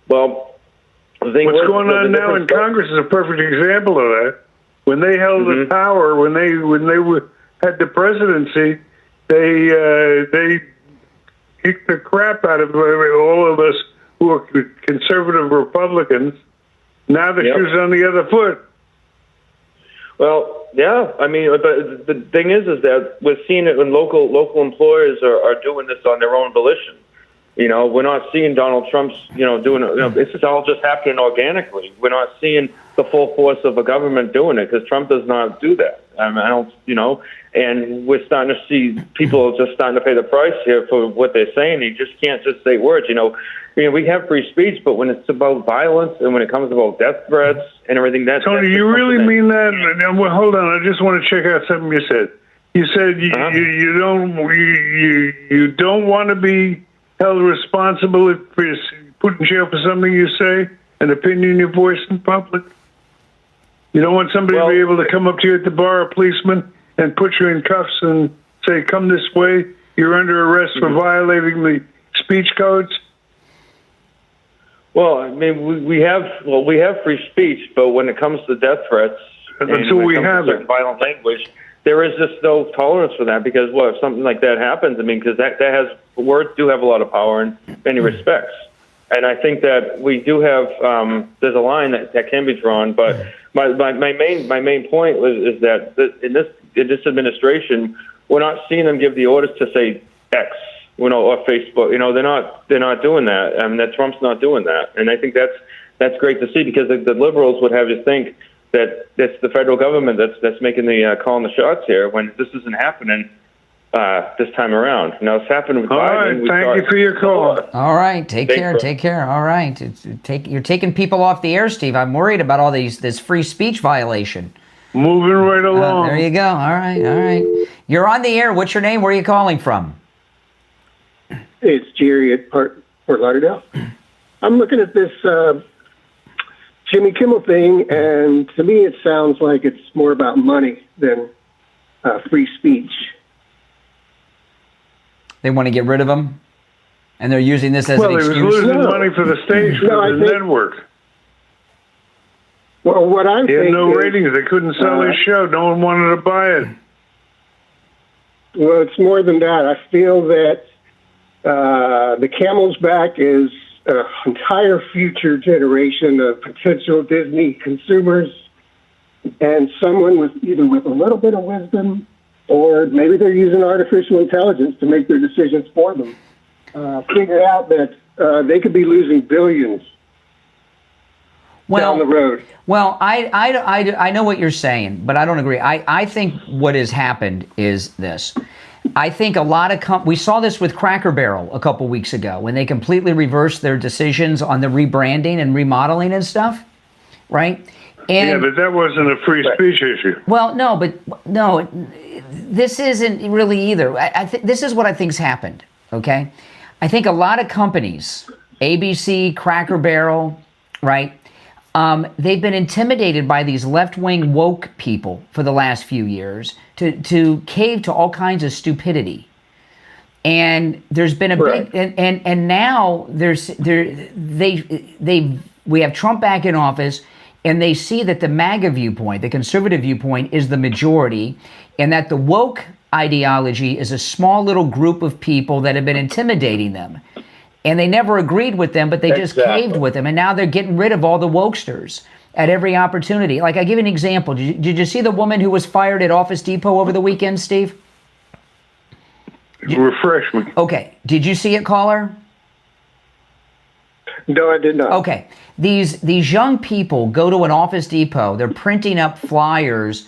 Well, what's going on now in Congress is a perfect example of that. When they held the power, when they had the presidency, they kicked the crap out of all of us who are conservative Republicans. Now the shoe's on the other foot. Well, yeah. I mean, but the thing is that we're seeing it when local employers are doing this on their own volition. We're not seeing Donald Trump's, doing it. This is all just happening organically. We're not seeing the full force of a government doing it because Trump does not do that. I don't, and we're starting to see people just starting to pay the price here for what they're saying. You just can't just say words, we have free speech, but when it's about violence and when it comes about death threats and everything, Tony, you really mean that? Well, hold on. I just want to check out something you said. You said you don't want to be held responsible if you're put in jail for something you say, an opinion you voice in public. You don't want somebody to be able to come up to you at the bar, a policeman, and put you in cuffs and say, "Come this way. You're under arrest for violating the speech codes." Well, I mean, we have free speech, but when it comes to death threats, until we have it, violent language, there is just no tolerance for that because if something like that happens, I mean, because that has words do have a lot of power in many respects, and I think that we do have there's a line that can be drawn, but my main point is that in this administration, we're not seeing them give the orders to say X. Or Facebook, they're not doing that. I mean, that Trump's not doing that, and I think that's great to see because the liberals would have you think that's the federal government that's making the calling the shots here when this isn't happening this time around. Now it's happened with Biden. All right, thank you for your call. All right, take care. All right, you're taking people off the air, Steve. I'm worried about all this free speech violation. Moving right along. There you go. All right. You're on the air. What's your name? Where are you calling from? It's Jerry at Fort Lauderdale. I'm looking at this Jimmy Kimmel thing, and to me it sounds like it's more about money than free speech. They want to get rid of him, and they're using this as an excuse. Well, he was losing money for the station, the network. Well, what I'm he had thinking no ratings. They couldn't sell his show. No one wanted to buy it. Well, it's more than that. I feel that the camel's back is an entire future generation of potential Disney consumers, and someone with a little bit of wisdom, or maybe they're using artificial intelligence to make their decisions for them, figure out that they could be losing billions down the road. Well, I know what you're saying, but I don't agree. I think what has happened is this. I think a lot of we saw this with Cracker Barrel a couple weeks ago when they completely reversed their decisions on the rebranding and remodeling and stuff, right? And, yeah, but that wasn't a free speech issue. Well, no, this isn't really either. I think this is what I think's happened. Okay, I think a lot of companies, ABC, Cracker Barrel, right? They've been intimidated by these left-wing woke people for the last few years to cave to all kinds of stupidity. And there's been a big and now we have Trump back in office, and they see that the MAGA viewpoint, the conservative viewpoint, is the majority, and that the woke ideology is a small little group of people that have been intimidating them. And they never agreed with them, but they just caved with them. And now they're getting rid of all the wokesters at every opportunity. Like, I give you an example. Did you see the woman who was fired at Office Depot over the weekend, Steve? Refresh me. Okay. Did you see it, caller? No, I did not. Okay. These young people go to an Office Depot. They're printing up flyers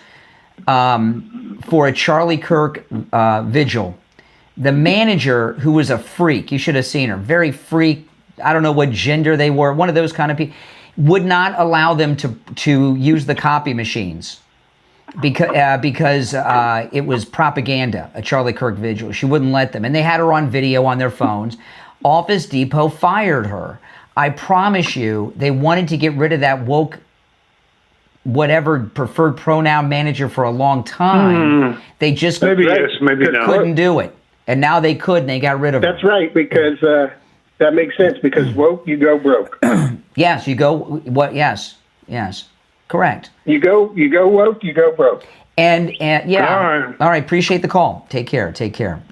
for a Charlie Kirk vigil. The manager, who was a freak, you should have seen her, very freak, I don't know what gender they were, one of those kind of people, would not allow them to use the copy machines because it was propaganda, a Charlie Kirk vigil. She wouldn't let them. And they had her on video on their phones. Office Depot fired her. I promise you, they wanted to get rid of that woke, whatever preferred pronoun manager for a long time. They just couldn't do it. And now they could, and they got rid of it. That's right, because that makes sense, because woke, you go broke. Yes, you go, what? Yes, correct. You go woke, you go broke. And yeah, all right, appreciate the call. Take care.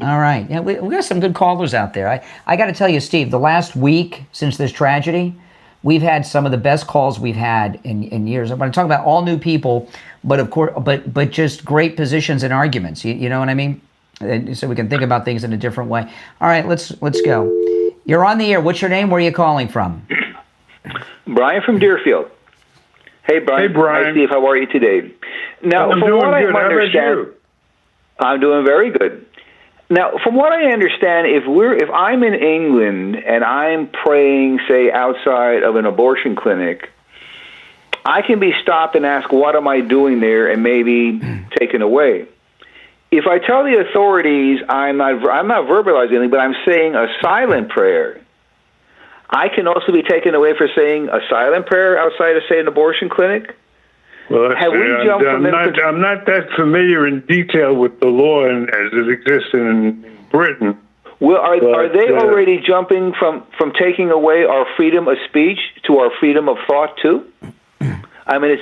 All right, yeah, we got some good callers out there. I got to tell you, Steve, the last week since this tragedy, we've had some of the best calls we've had in years. I'm going to talk about all new people, but of course, but just great positions and arguments. You know what I mean? And so we can think about things in a different way. All right, let's go. You're on the air. What's your name? Where are you calling from? Brian from Deerfield. Hey, Brian. Hey, Brian. Hi, Steve. How are you today? Now, I'm from doing what I good. How about understand, you? I'm doing very good. Now, from what I understand, if I'm in England and I'm praying, say, outside of an abortion clinic, I can be stopped and asked, "What am I doing there?" and maybe taken away. If I tell the authorities I'm not verbalizing anything, but I'm saying a silent prayer, I can also be taken away for saying a silent prayer outside of, say, an abortion clinic. Well, I'm not that familiar in detail with the law as it exists in Britain. Well, are they already jumping from taking away our freedom of speech to our freedom of thought too? I mean,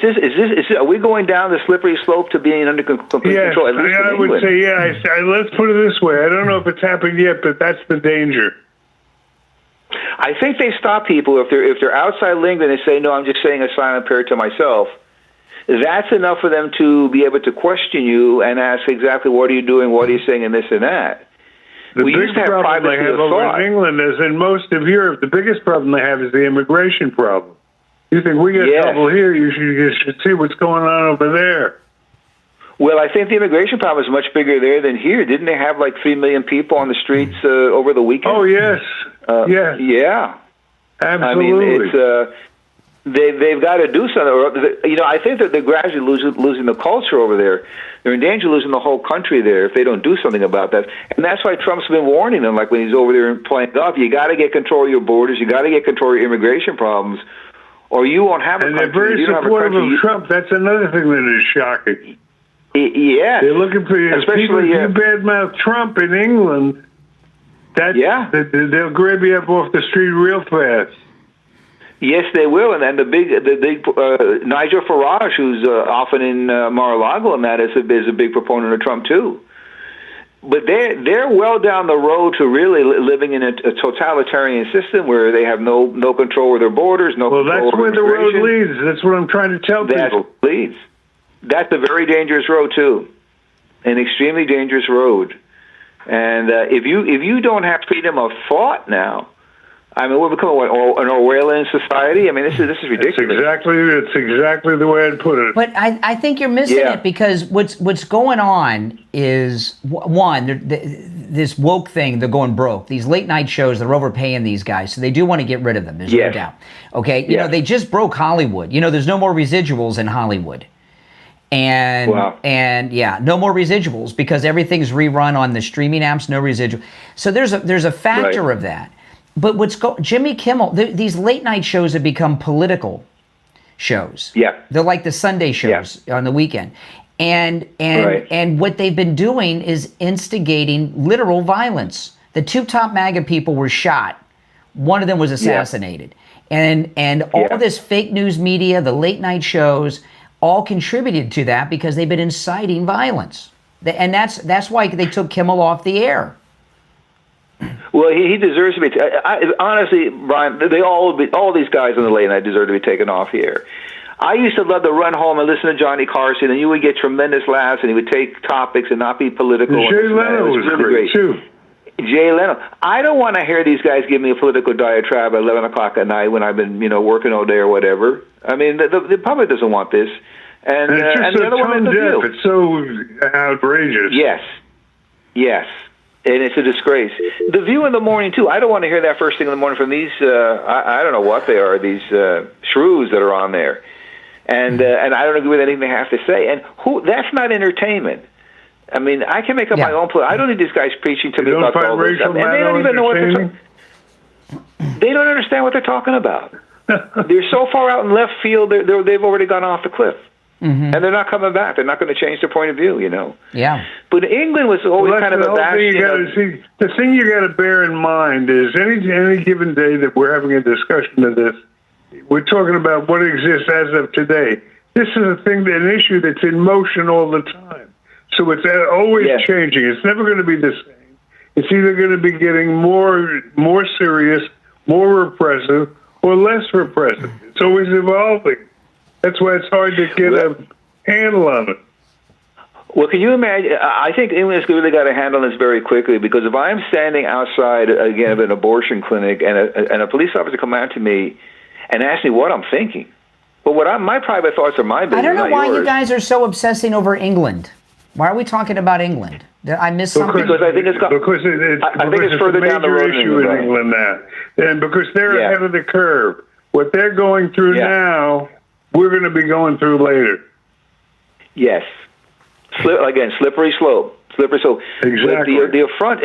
are we going down the slippery slope to being under complete control? At least I would say, let's put it this way. I don't know if it's happened yet, but that's the danger. I think they stop people if they're outside lingering and they say, "No, I'm just saying a silent prayer to myself." That's enough for them to be able to question you and ask exactly what are you doing, what are you saying, and this and that. The big problem they have over in England, as in most of Europe, the biggest problem they have is the immigration problem. You think we got trouble here? You should see what's going on over there. Well, I think the immigration problem is much bigger there than here. Didn't they have like 3 million people on the streets over the weekend? Oh, yes. Yeah. Yeah. Absolutely. I mean, they've got to do something. You know, I think that they're gradually losing the culture over there. They're in danger of losing the whole country there if they don't do something about that. And that's why Trump's been warning them, like when he's over there playing golf, you got to get control of your borders, you got to get control of your immigration problems, or you won't have a country. And they're very supportive of Trump. That's another thing that is shocking. Yeah, they're looking for you. Especially if you badmouth Trump in England, they'll grab you up off the street real fast. Yes, they will, and then the big Nigel Farage, who's often in Mar-a-Lago, and that is a big proponent of Trump too. But they're well down the road to really living in a totalitarian system where they have no control over their borders, no control over that's where the road leads. That's what I'm trying to tell people. That's what leads. That's a very dangerous road too, an extremely dangerous road. And if you don't have freedom of thought now, I mean, we're becoming an Orwellian society. I mean, this is ridiculous. It's exactly the way I'd put it. But I think you're missing it, because what's going on is, one, this woke thing, they're going broke. These late night shows, they're overpaying these guys, so they do want to get rid of them. There's no doubt. Okay, you know, they just broke Hollywood. You know, there's no more residuals in Hollywood. And no more residuals, because everything's rerun on the streaming apps, no residual. So there's a factor of that. But Jimmy Kimmel, these late night shows have become political shows. Yeah. They're like the Sunday shows on the weekend. And what they've been doing is instigating literal violence. The 2 top MAGA people were shot. One of them was assassinated. And all this fake news media, the late night shows, all contributed to that, because they've been inciting violence. And that's why they took Kimmel off the air. Well, he deserves to be. Honestly, Brian, all these guys on the late night deserve to be taken off the air. I used to love to run home and listen to Johnny Carson, and you would get tremendous laughs, and he would take topics and not be political. Jay Leno was really great too. Jay Leno. I don't want to hear these guys give me a political diatribe at 11 o'clock at night when I've been, working all day or whatever. I mean, the public doesn't want this. And it's just so tone deaf. It's so outrageous. Yes. And it's a disgrace. The View in the morning, too. I don't want to hear that first thing in the morning from these, I don't know what they are, these shrews that are on there. And I don't agree with anything they have to say. And that's not entertainment. I mean, I can make up my own I don't need these guys preaching to me about all this stuff. And they don't even know what they're talking about. They don't understand what they're talking about. They're so far out in left field, they've already gone off the cliff. Mm-hmm. And they're not coming back. They're not going to change their point of view, Yeah. But England was always kind of a bastion. The thing you got to bear in mind is any given day that we're having a discussion of this, we're talking about what exists as of today. This is an issue that's in motion all the time. So it's always changing. It's never going to be the same. It's either going to be getting more serious, more repressive, or less repressive. It's always evolving. That's why it's hard to get a handle on it. Well, can you imagine? I think England's really got to handle this very quickly, because if I'm standing outside, again, of an abortion clinic and a police officer come out to me and ask me what I'm thinking, but my private thoughts are my business. I don't know why yours. you guys are so obsessing over England. Why are we talking about England? I missed something. Because I think it's further down the road. Because it's a major issue in England now. And because they're ahead of the curve. What they're going through now, we're going to be going through later. Yes. Slippery slope. Exactly. The affront.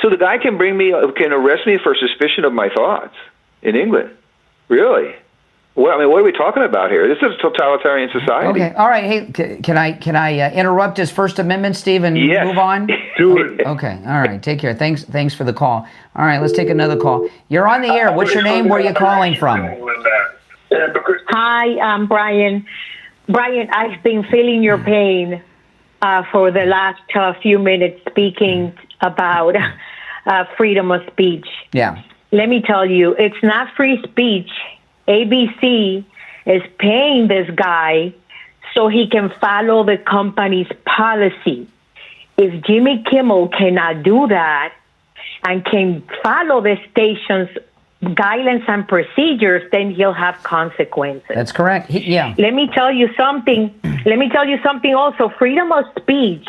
So the guy can arrest me for suspicion of my thoughts in England. Really? Well, I mean, what are we talking about here? This is a totalitarian society. Okay. All right. Hey, can I interrupt his First Amendment, Steve, and move on? Do it. Okay. All right. Take care. Thanks for the call. All right. Let's take another call. You're on the air. What's your name? Where are you calling from? Hi, I'm Brian. Brian, I've been feeling your pain for the last few minutes speaking about freedom of speech. Yeah. Let me tell you, it's not free speech. ABC is paying this guy so he can follow the company's policy. If Jimmy Kimmel cannot do that and can follow the station's guidelines and procedures, then he'll have consequences. That's correct. Yeah. Let me tell you something. Also. Freedom of speech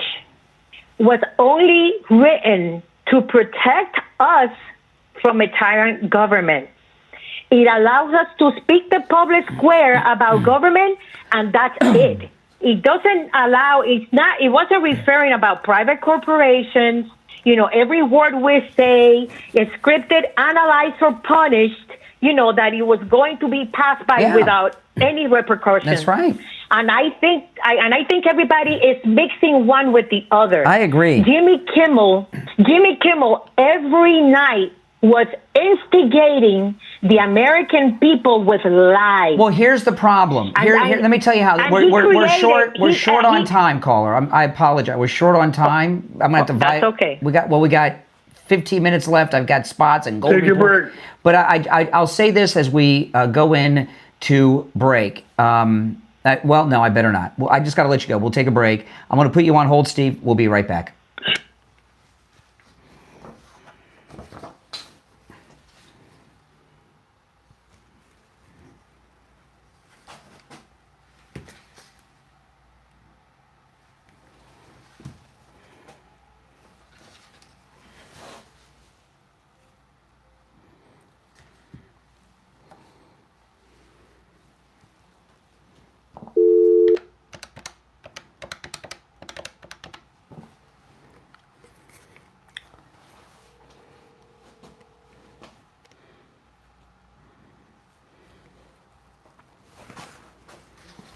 was only written to protect us from a tyrant government. It allows us to speak the public square about government, and that's it. It doesn't allow, it wasn't referring about private corporations. Every word we say is scripted, analyzed, or punished, that it was going to be passed by without any repercussions. That's right. And I think everybody is mixing one with the other. I agree. Jimmy Kimmel every night was instigating the American people with lies. Well, here's the problem. Here, let me tell you how. We're short on time, caller. I apologize. We're short on time. I'm gonna have to. That's okay. We got 15 minutes left. I've got spots and gold. Take your break. But I'll say this as we go in to break. No, I better not. Well, I just got to let you go. We'll take a break. I'm going to put you on hold, Steve. We'll be right back.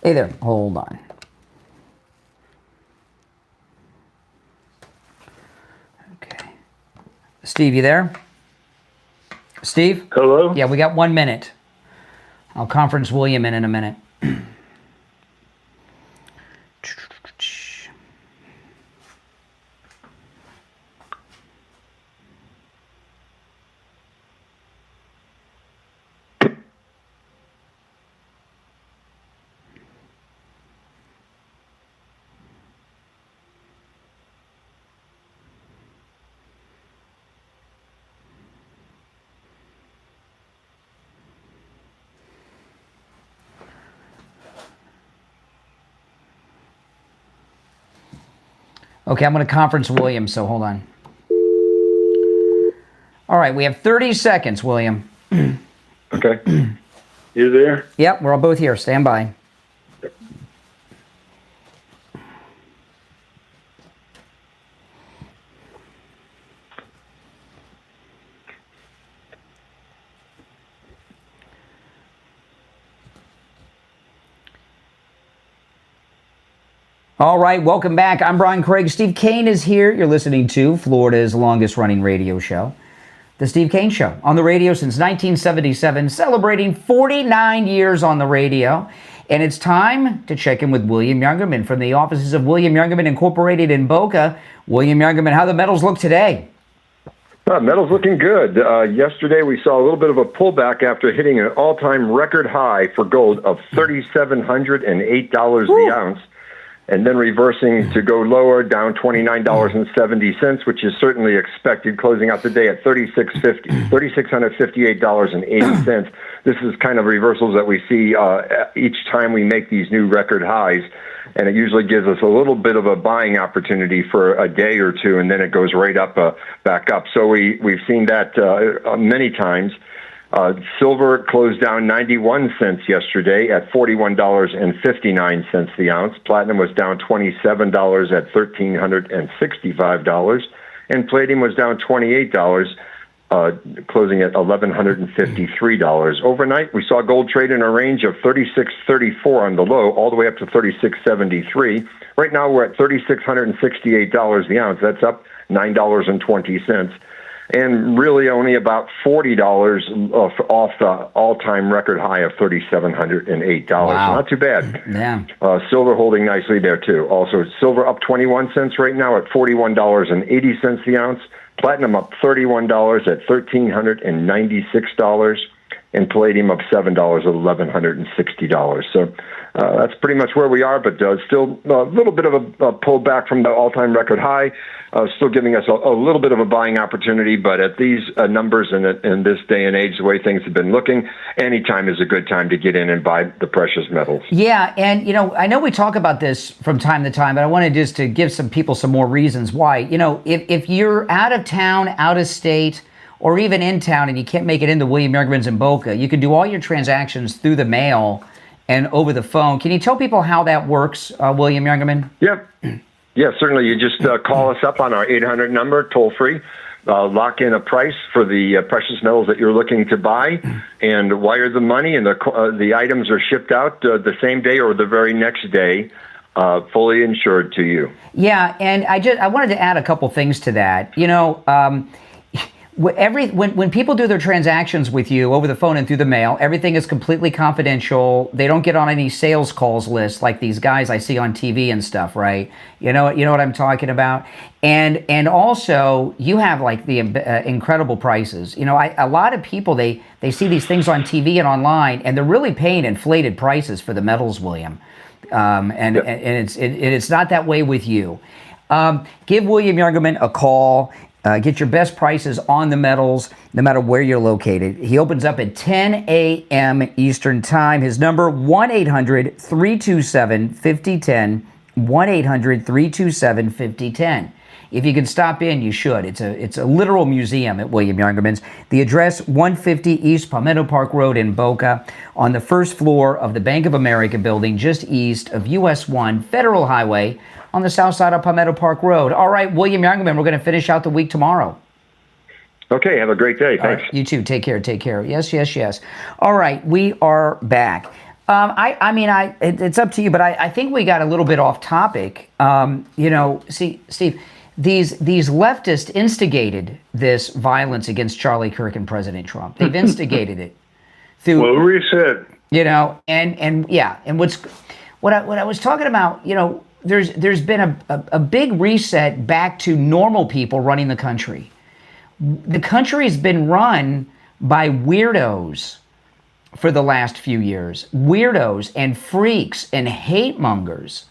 Hey there, hold on. Okay. Steve, you there? Steve? Hello? Yeah, we got 1 minute. I'll conference William in a minute. Okay, I'm going to conference William, so hold on. All right, we have 30 seconds, William. Okay. You there? Yep, we're all both here. Stand by. All right, welcome back. I'm Brian Craig. Steve Kane is here. You're listening to Florida's longest-running radio show, The Steve Kane Show, on the radio since 1977, celebrating 49 years on the radio. And it's time to check in with William Youngerman from the offices of William Youngerman Incorporated in Boca. William Youngerman, how the metals look today? Metals looking good. Yesterday, we saw a little bit of a pullback after hitting an all-time record high for gold of $3,708 the ounce. And then reversing to go lower, down $29.70, which is certainly expected, closing out the day at $3,658.80. This is kind of reversals that we see each time we make these new record highs, and it usually gives us a little bit of a buying opportunity for a day or two, and then it goes right up, back up. So we've seen that many times. Silver closed down 91 cents yesterday at $41.59 the ounce. Platinum was down $27 at $1,365. And palladium was down $28, closing at $1,153. Overnight, we saw gold trade in a range of $36.34 on the low, all the way up to $36.73. Right now, we're at $3,668 the ounce. That's up $9.20. And really only about $40 off the all-time record high of $3,708. Wow. Not too bad. Yeah. Silver holding nicely there, too. Also, silver up 21 cents right now at $41.80 the ounce. Platinum up $31 at $1,396. and palladium of $7 at $1,160. So that's pretty much where we are, but still a little bit of a pullback from the all-time record high, still giving us a little bit of a buying opportunity. But at these numbers and in this day and age, the way things have been looking, any time is a good time to get in and buy the precious metals. Yeah, and I know we talk about this from time to time, but I wanted just to give some people some more reasons why. If you're out of town, out of state, or even in town and you can't make it into William Yergman's in Boca, you can do all your transactions through the mail and over the phone. Can you tell people how that works, William Yergman? Yep. Yeah, certainly. You just call us up on our 800 number, toll free, lock in a price for the precious metals that you're looking to buy, and wire the money, and the items are shipped out the same day or the very next day, fully insured to you. Yeah, and I wanted to add a couple things to that. When people do their transactions with you over the phone and through the mail, everything is completely confidential. They don't get on any sales calls list like these guys I see on TV and stuff, right? You know what I'm talking about? And also, you have like the incredible prices. A lot of people, they see these things on TV and online, and they're really paying inflated prices for the metals, William. And it's not that way with you. Give William Yergman a call. Get your best prices on the metals, no matter where you're located. He opens up at 10 a.m. Eastern Time. His number, 1-800-327-5010, 1-800-327-5010. If you can stop in, you should. It's a literal museum at William Yergman's. The address, 150 East Palmetto Park Road in Boca, on the first floor of the Bank of America building, just east of US 1 Federal Highway, on the south side of Palmetto Park Road. All right, William Yergman, we're going to finish out the week tomorrow. Okay, have a great day. Thanks. Right, you too. Take care. Yes. All right, we are back. It's up to you, but I think we got a little bit off topic. See, Steve, these leftists instigated this violence against Charlie Kirk and President Trump. They've instigated it through. Well, reset. And what I was talking about, there's been a big reset back to normal people running the country. The country's been run by weirdos for the last few years. Weirdos and freaks and hate mongers.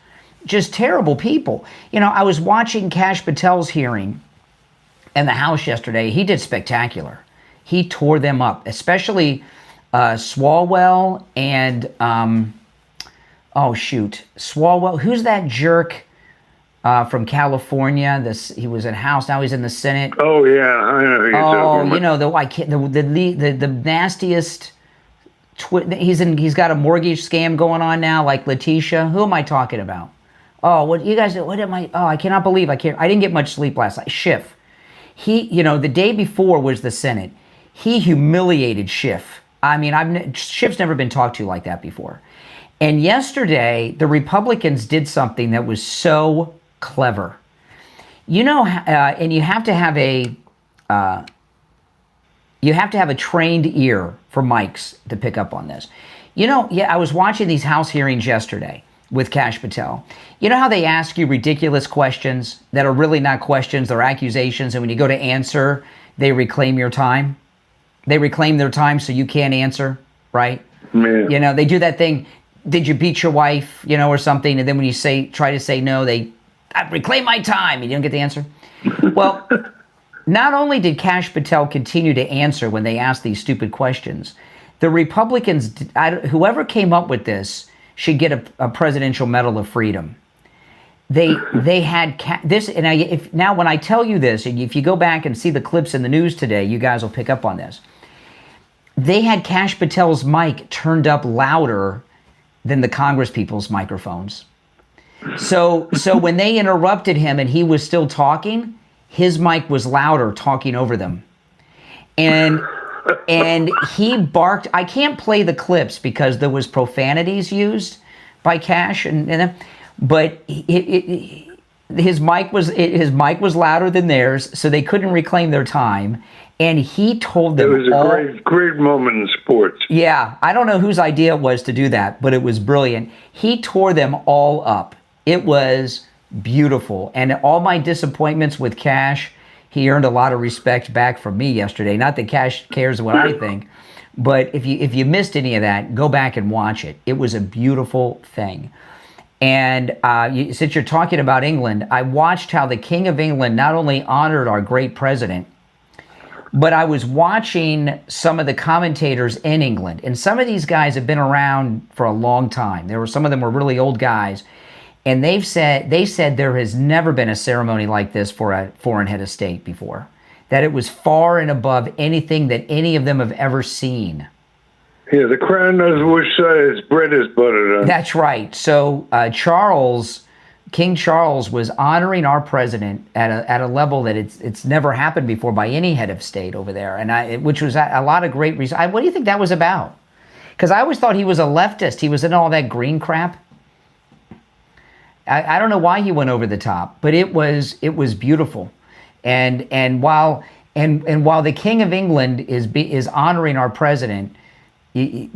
Just terrible people. I was watching Kash Patel's hearing in the House yesterday. He did spectacular. He tore them up, especially Swalwell and... Swalwell. Who's that jerk from California? He was in House. Now he's in the Senate. Oh yeah, I know. The nastiest. He's got a mortgage scam going on now, like Letitia. Who am I talking about? Oh, what you guys? What am I? Oh, I cannot believe I didn't get much sleep last night. Schiff. The day before was the Senate. He humiliated Schiff. Schiff's never been talked to like that before. And yesterday, the Republicans did something that was so clever. And you have to have a trained ear for mics to pick up on this. I was watching these House hearings yesterday with Kash Patel. You know how they ask you ridiculous questions that are really not questions, they're accusations, and when you go to answer, they reclaim your time? They reclaim their time so you can't answer, right? Man. They do that thing. Did you beat your wife, or something? And then when you try to say no, I reclaim my time, and you don't get the answer. Well, not only did Kash Patel continue to answer when they asked these stupid questions, the Republicans, whoever came up with this, should get a Presidential Medal of Freedom. They had this, and now when I tell you this, and if you go back and see the clips in the news today, you guys will pick up on this. They had Kash Patel's mic turned up louder than the Congress people's microphones. So when they interrupted him and he was still talking, his mic was louder, talking over them. And he barked. I can't play the clips because there was profanities used by Kash, but his mic was louder than theirs, so they couldn't reclaim their time. And he told them it was a great moment in sports. Yeah, I don't know whose idea it was to do that, but it was brilliant. He tore them all up. It was beautiful. And all my disappointments with Kash, he earned a lot of respect back from me yesterday. Not that Kash cares what I think, But if you missed any of that, go back and watch it. It was a beautiful thing. And since you're talking about England, I watched how the King of England not only honored our great president, but I was watching some of the commentators in England. And some of these guys have been around for a long time. Some of them were really old guys. And they said there has never been a ceremony like this for a foreign head of state before. That it was far and above anything that any of them have ever seen. Yeah, the crown knows which side its bread is buttered on. That's right. So King Charles was honoring our president at a level that it's never happened before by any head of state over there, and which was a lot of great reason. What do you think that was about? Because I always thought he was a leftist. He was in all that green crap. I don't know why he went over the top, but it was beautiful, and while the King of England is honoring our president,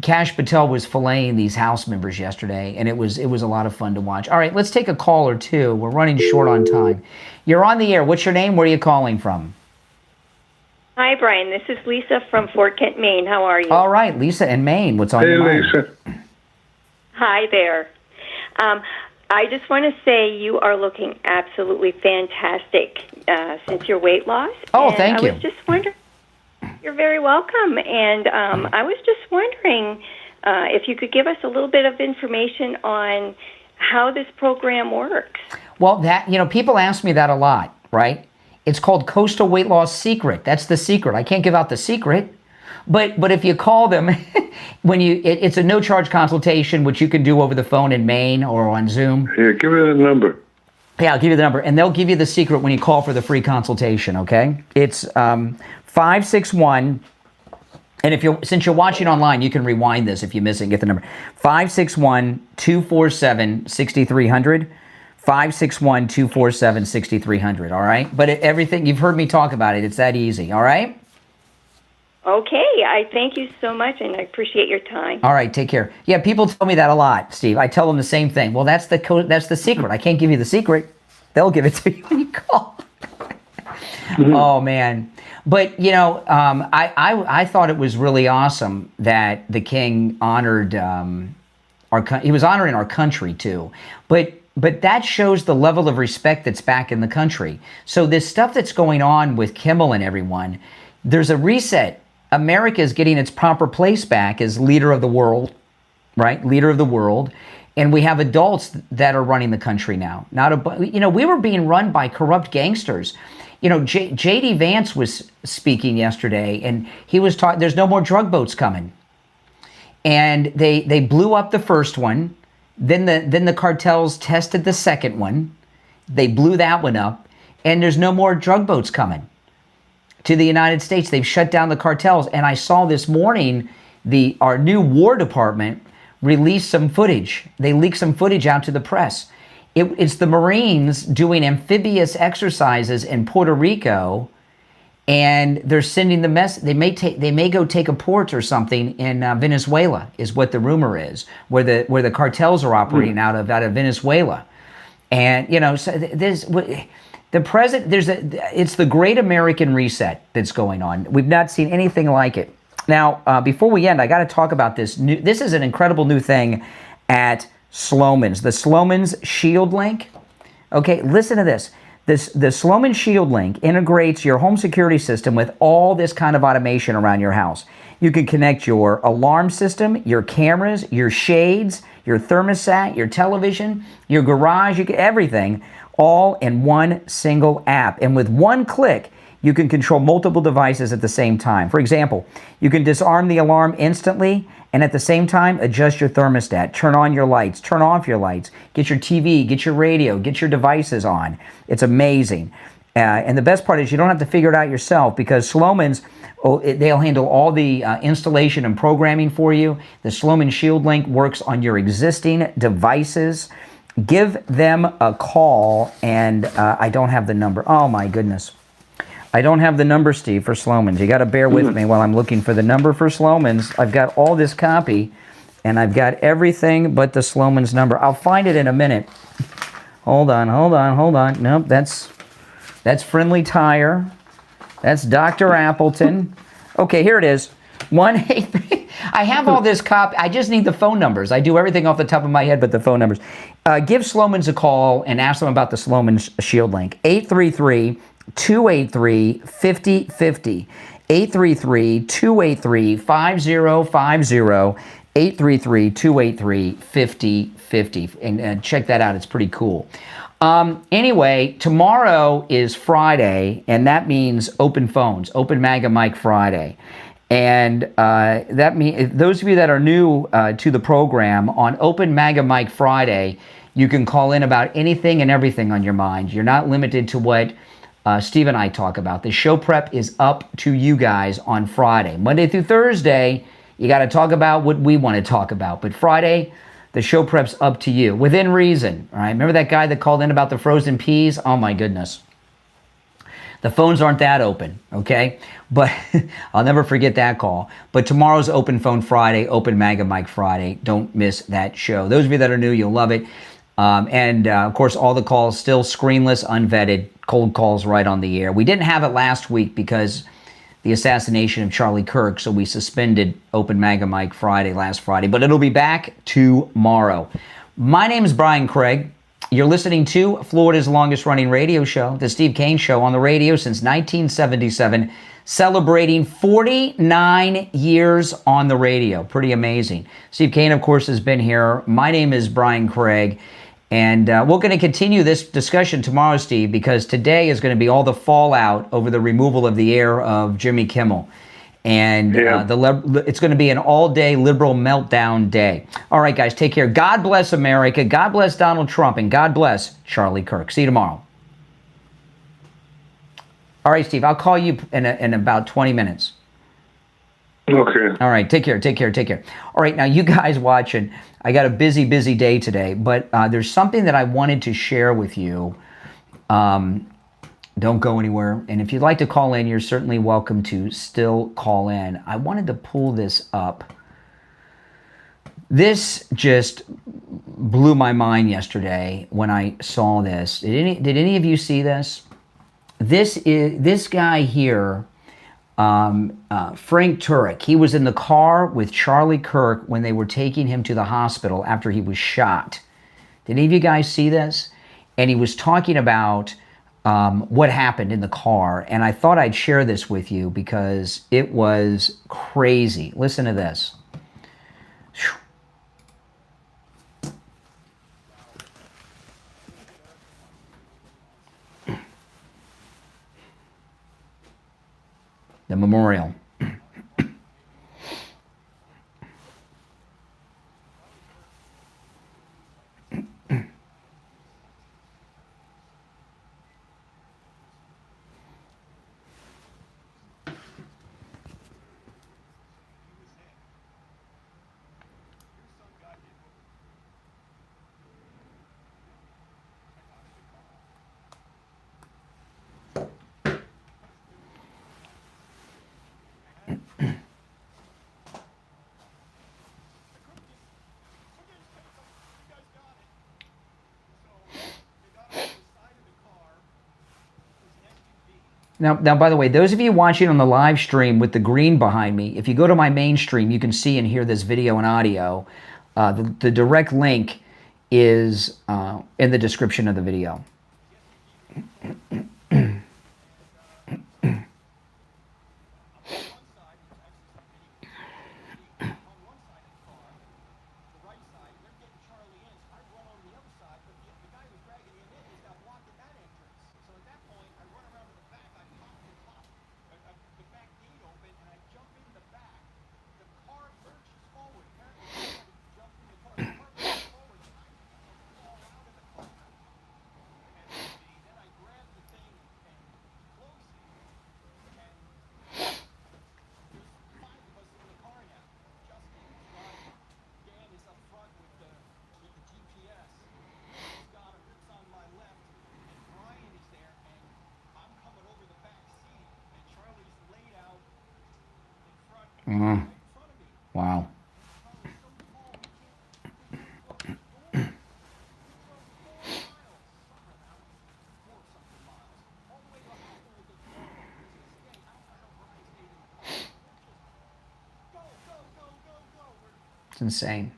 Kash Patel was filleting these House members yesterday, and it was a lot of fun to watch. All right, let's take a call or two. We're running short on time. You're on the air. What's your name? Where are you calling from? Hi, Brian. This is Lisa from Fort Kent, Maine. How are you? All right, Lisa in Maine. What's on your mind? Lisa. Hi there. I just want to say you are looking absolutely fantastic since your weight loss. Oh, thank you. I was just wondering. You're very welcome. And I was just wondering if you could give us a little bit of information on how this program works. Well, people ask me that a lot, right? It's called Coastal Weight Loss Secret. That's the secret. I can't give out the secret. But if you call them, it's a no-charge consultation, which you can do over the phone in Maine or on Zoom. Here, give me the number. Yeah, I'll give you the number, and they'll give you the secret when you call for the free consultation, okay? It's 561, and since you're watching online, you can rewind this if you miss it and get the number. 561-247-6300. 561-247-6300, all right? But everything, you've heard me talk about it. It's that easy, all right? Okay, I thank you so much, and I appreciate your time. All right, take care. Yeah, people tell me that a lot, Steve. I tell them the same thing. Well, that's the secret. I can't give you the secret. They'll give it to you when you call. Oh, man. But, I thought it was really awesome that the king honored he was honoring our country, too. But that shows the level of respect that's back in the country. So this stuff that's going on with Kimmel and everyone, there's a reset. America is getting its proper place back as leader of the world, right? Leader of the world. And we have adults that are running the country now. We were being run by corrupt gangsters. J.D. Vance was speaking yesterday, and he was talking, there's no more drug boats coming. And they blew up the first one. Then the cartels tested the second one. They blew that one up, and there's no more drug boats coming to the United States. They've shut down the cartels. And I saw this morning, our new War Department released some footage. They leaked some footage out to the press. It's the Marines doing amphibious exercises in Puerto Rico, and they're sending the mess. They may go take a port or something in Venezuela, is what the rumor is, where the cartels are operating out of Venezuela. And so there's. The president, it's the great American reset that's going on. We've not seen anything like it. Now, before we end, I got to talk about this. This is an incredible new thing at Sloman's. The Sloman's Shield Link. Okay, listen to this. The Sloman Shield Link integrates your home security system with all this kind of automation around your house. You can connect your alarm system, your cameras, your shades, your thermostat, your television, your garage, everything, all in one single app. And with one click, you can control multiple devices at the same time. For example, you can disarm the alarm instantly and at the same time adjust your thermostat, turn on your lights, turn off your lights, get your TV, get your radio, get your devices on. It's amazing. And the best part is you don't have to figure it out yourself, because Sloman's, they'll handle all the installation and programming for you. The Sloman Shield Link works on your existing devices. Give them a call, and I don't have the number. Oh, my goodness. I don't have the number, Steve, for Sloman's. You got to bear with me while I'm looking for the number for Sloman's. I've got all this copy, and I've got everything but the Sloman's number. I'll find it in a minute. Hold on. Nope, that's Friendly Tire. That's Dr. Appleton. Okay, here it is. 1-800. I have all this copy. I just need the phone numbers. I do everything off the top of my head but the phone numbers. Give Sloman's a call and ask them about the Sloman's Shield link. 833-283-5050. 833-283-5050. 833-283-5050. And check that out. It's pretty cool. Anyway, tomorrow is Friday, and that means open phones, Open MAGA Mike Friday. And that means those of you that are new to the program, on Open MAGA Mike Friday, you can call in about anything and everything on your mind. You're not limited to what Steve and I talk about. The show prep is up to you guys on Friday. Monday through Thursday, you got to talk about what we want to talk about. But Friday, the show prep's up to you, within reason. All right? Remember that guy that called in about the frozen peas? Oh, my goodness. The phones aren't that open, okay? But I'll never forget that call. But tomorrow's Open Phone Friday, Open MAGA Mike Friday. Don't miss that show. Those of you that are new, you'll love it. Of course, all the calls still screenless, unvetted, cold calls right on the air. We didn't have it last week because the assassination of Charlie Kirk, so we suspended Open MAGA Mike Friday last Friday, but it'll be back tomorrow. My name is Brian Craig. You're listening to Florida's longest running radio show, The Steve Kane Show, on the radio since 1977, celebrating 49 years on the radio. Pretty amazing. Steve Kane, of course, has been here. My name is Brian Craig. And we're going to continue this discussion tomorrow, Steve, because today is going to be all the fallout over the removal of the air of Jimmy Kimmel. And it's going to be an all-day liberal meltdown day. All right, guys, take care. God bless America. God bless Donald Trump. And God bless Charlie Kirk. See you tomorrow. All right, Steve, I'll call you in about 20 minutes. Okay. All right, take care. All right, now you guys watching, I got a busy day today, but there's something that I wanted to share with you. Don't go anywhere. And if you'd like to call in, you're certainly welcome to still call in. I wanted to pull this up. This just blew my mind yesterday when I saw this. Did any of you see this? This guy here, Frank Turek. He was in the car with Charlie Kirk when they were taking him to the hospital after he was shot. Did any of you guys see this? And he was talking about what happened in the car. And I thought I'd share this with you because it was crazy. Listen to this. The memorial. Now, by the way, those of you watching on the live stream with the green behind me, if you go to my main stream, you can see and hear this video and audio. The direct link is in the description of the video. Wow. It's insane.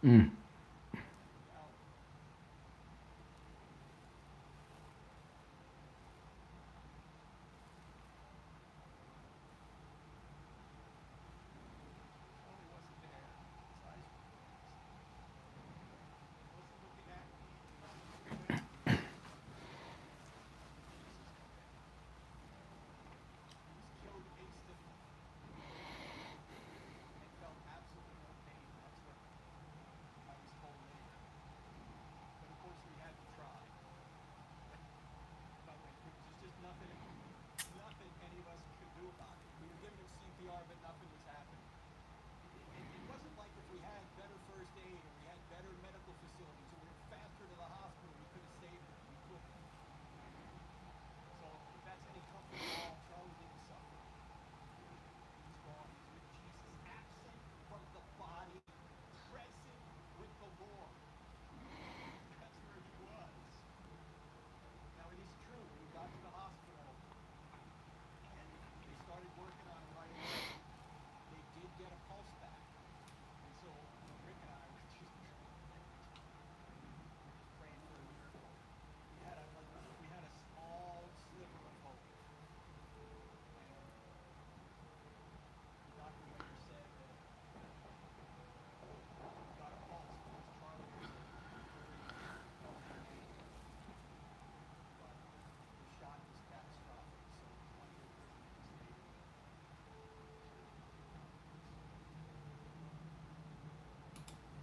Mm.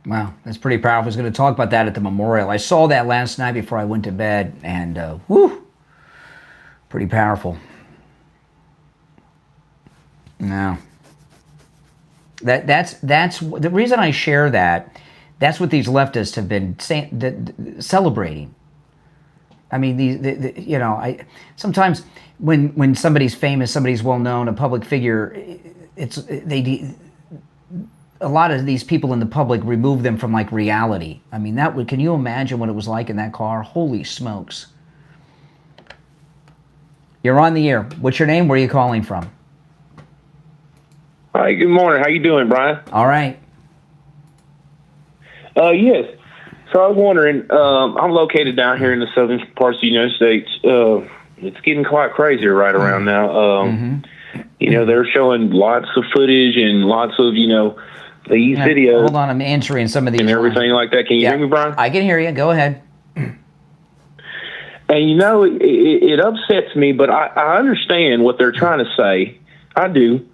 Wow, that's pretty powerful. I was going to talk about that at the memorial. I saw that last night before I went to bed, and whew, pretty powerful. No, that's the reason I share that. That's what these leftists have been celebrating. I mean, sometimes when somebody's famous, somebody's well known, a public figure, a lot of these people in the public remove them from like reality. I mean, can you imagine what it was like in that car? Holy smokes. You're on the air. What's your name? Where are you calling from? Hi, good morning. How you doing, Brian? All right. Yes. So I was wondering, I'm located down here in the southern parts of the United States. It's getting quite crazy right around now. They're showing lots of footage and lots of, these videos. Hold on, I'm answering some of these. And everything like that. Can you hear me, Brian? I can hear you. Go ahead. And it upsets me, but I understand what they're trying to say. I do.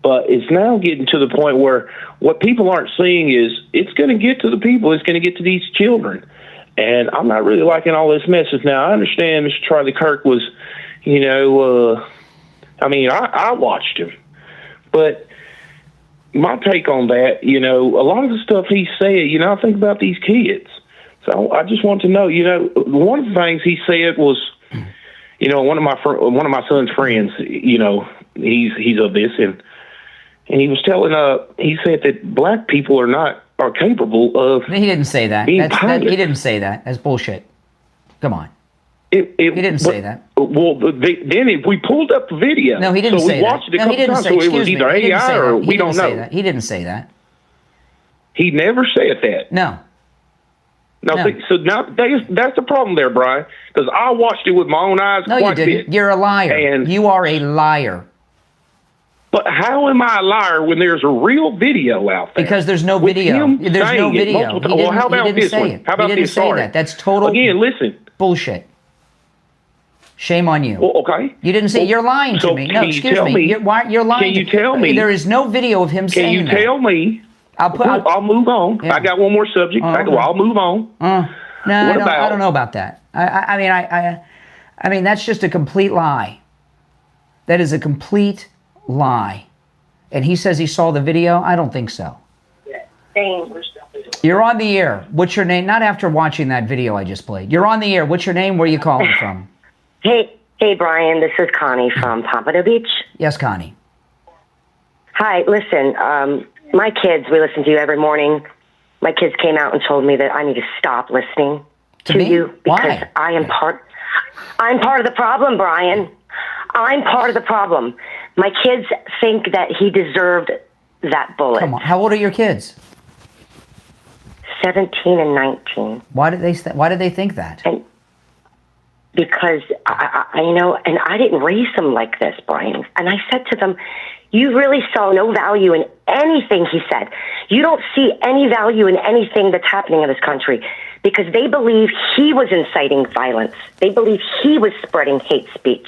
But it's now getting to the point where what people aren't seeing is it's going to get to the people. It's going to get to these children. And I'm not really liking all this message. Now, I understand Mr. Charlie Kirk was, I watched him. But my take on that, a lot of the stuff he said, I think about these kids. So I just want to know, one of the things he said was, one of my son's friends, he's of this, and he was telling, he said that black people are capable of. He didn't say that. He didn't say that. That's bullshit. Come on. He didn't say that. Well, then if we pulled up the video, no, he didn't so say we watched that. it a couple times, so it was either AI or we don't know. He didn't say that. He never said that. No. No. So now that's the problem there, Brian, because I watched it with my own eyes. No, you didn't. You're a liar. And you are a liar. But how am I a liar when there's a real video out there? Because there's no video. There's no video. Well, how about this one? How about this? Sorry. That. That's total. Again, listen. Bullshit. Shame on you. Well, okay. You didn't say you're lying to me. No, excuse me. You're lying. Can you tell me? There is no video of him saying that. Can you tell me? I'll move on. Yeah. I got one more subject. I'll move on. No, I don't know about that. I mean, that's just a complete lie. That is a complete lie. And he says he saw the video. I don't think so. You're on the air. What's your name? Not after watching that video I just played. You're on the air. What's your name? Where are you calling from? Hey, Brian. This is Connie from Pompano Beach. Yes, Connie. Hi. Listen, my kids, we listen to you every morning. My kids came out and told me that I need to stop listening to you because I'm part of the problem, Brian. I'm part of the problem. My kids think that he deserved that bullet. Come on. How old are your kids? 17 and 19. Why did they think that? Because and I didn't raise them like this, Brian. And I said to them, you really saw no value in anything he said. You don't see any value in anything that's happening in this country because they believe he was inciting violence. They believe he was spreading hate speech.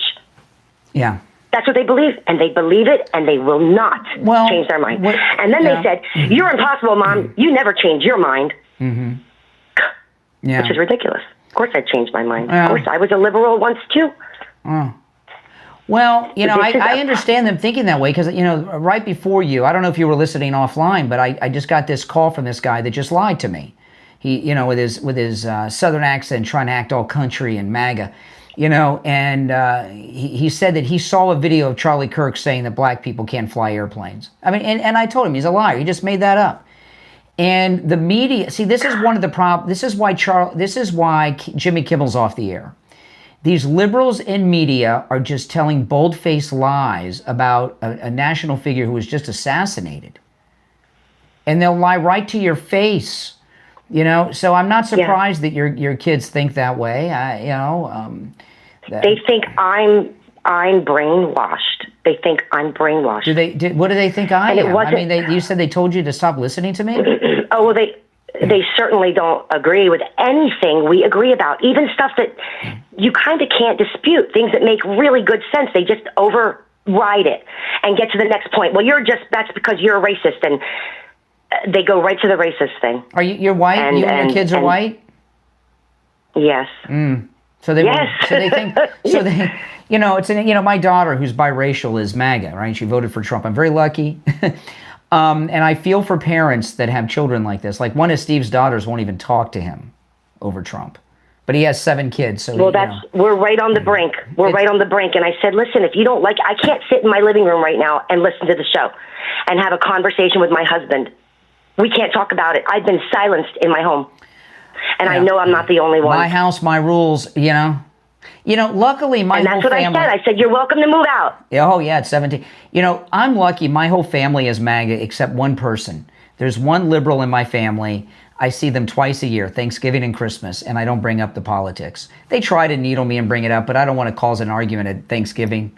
Yeah. That's what they believe, and they believe it, and they will not change their mind. And then they said, you're impossible, Mom. You never change your mind. Mm-hmm. Yeah. Which is ridiculous. Of course I changed my mind. Of course, I was a liberal once, too. Oh. Well, I understand them thinking that way because, right before you, I don't know if you were listening offline, but I just got this call from this guy that just lied to me. He, with his Southern accent, trying to act all country and MAGA. And he said that he saw a video of Charlie Kirk saying that black people can't fly airplanes. I mean, and I told him he's a liar. He just made that up. And the media, see, this is one of the problems. This is why Jimmy Kimmel's off the air. These liberals in media are just telling bold-faced lies about a national figure who was just assassinated. And they'll lie right to your face. So I'm not surprised that your kids think that way. They think I'm brainwashed. They think I'm brainwashed. What do they think I am? I mean, you said they told you to stop listening to me? Oh, well, they certainly don't agree with anything we agree about, even stuff that you kind of can't dispute, things that make really good sense. They just override it and get to the next point. Well, that's because you're a racist, and they go right to the racist thing. You're white? And your kids are white? Yes. So they think, my daughter who's biracial is MAGA, right? She voted for Trump. I'm very lucky. And I feel for parents that have children like this. Like one of Steve's daughters won't even talk to him over Trump. But he has 7 kids. So we're right on the brink. We're right on the brink. And I said, listen, if you don't like, I can't sit in my living room right now and listen to the show and have a conversation with my husband. We can't talk about it. I've been silenced in my home. And I know I'm not the only one. My house, my rules, luckily my whole family... And that's what I said. I said, you're welcome to move out. Oh, yeah, at 17. I'm lucky. My whole family is MAGA except one person. There's one liberal in my family. I see them twice a year, Thanksgiving and Christmas, and I don't bring up the politics. They try to needle me and bring it up, but I don't want to cause an argument at Thanksgiving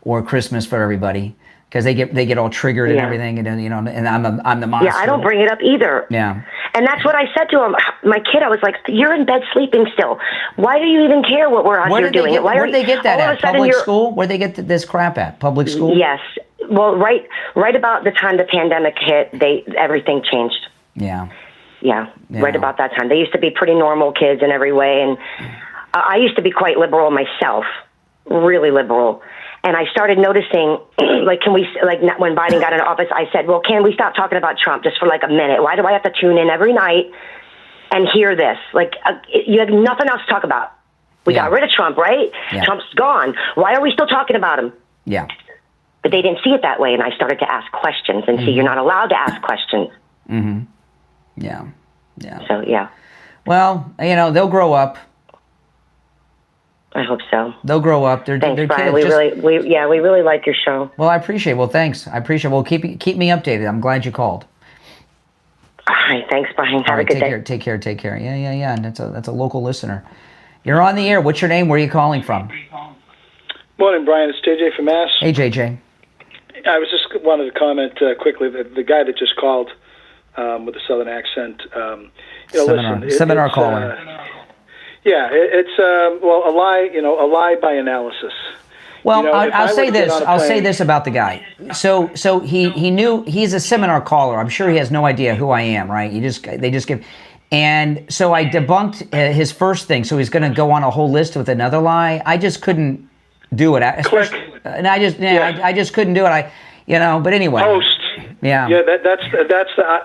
or Christmas for everybody. Because they get all triggered and everything, and and I'm the monster. Yeah, I don't bring it up either. Yeah, and that's what I said to him. My kid, I was like, "You're in bed sleeping still. Why do you even care what we're out here doing? Where did they get that at? Public school? Where they get this crap at? Public school? Yes. Well, right about the time the pandemic hit, everything changed. Yeah. Yeah. Right about that time. They used to be pretty normal kids in every way, and I used to be quite liberal myself, really liberal. And I started noticing, when Biden got in office, I said, well, can we stop talking about Trump just for a minute? Why do I have to tune in every night and hear this? You have nothing else to talk about. We got rid of Trump, right? Yeah. Trump's gone. Why are we still talking about him? Yeah. But they didn't see it that way, and I started to ask questions. And see, you're not allowed to ask questions. Mm-hmm. Yeah. Yeah. So, yeah. Well, they'll grow up. I hope so. They'll grow up. They're Thanks, they're Brian. kids. We really like your show. Well, I appreciate it. Well, thanks. I appreciate it. Well, keep me updated. I'm glad you called. All right. Thanks, Brian. Have a good day. Take care. Yeah. And that's a local listener. You're on the air. What's your name? Where are you calling from? Morning, Brian. It's JJ from Mass. Hey, JJ. I was just wanted to comment quickly. The guy that just called with the southern accent. Seminar caller. It's a lie. A lie by analysis. Well, I'll say this. I'll say this about the guy. So he knew he's a seminar caller. I'm sure he has no idea who I am, right? They just give. And so I debunked his first thing. So he's going to go on a whole list with another lie. I just couldn't do it. And I just couldn't do it. But anyway. Host. Yeah. Yeah.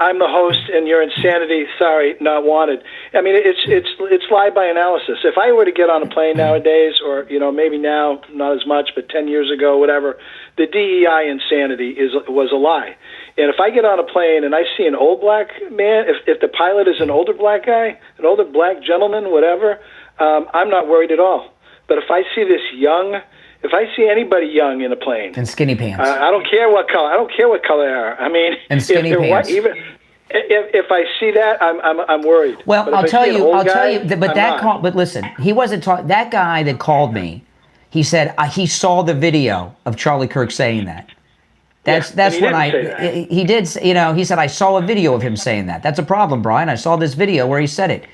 I'm the host, and your insanity. Sorry, not wanted. I mean, it's lie by analysis. If I were to get on a plane nowadays, or maybe now not as much, but 10 years ago, whatever, the DEI insanity was a lie. And if I get on a plane and I see an old black man, if the pilot is an older black guy, an older black gentleman, whatever, I'm not worried at all. But if I see if I see anybody young in a plane and skinny pants, I don't care what color. I don't care what color they are. I mean, and skinny pants. If I see that, I'm worried. Well, but I'll tell you. But But listen, he wasn't talking. That guy that called me, he said he saw the video of Charlie Kirk saying that. That's when he did. He said I saw a video of him saying that. That's a problem, Brian. I saw this video where he said it.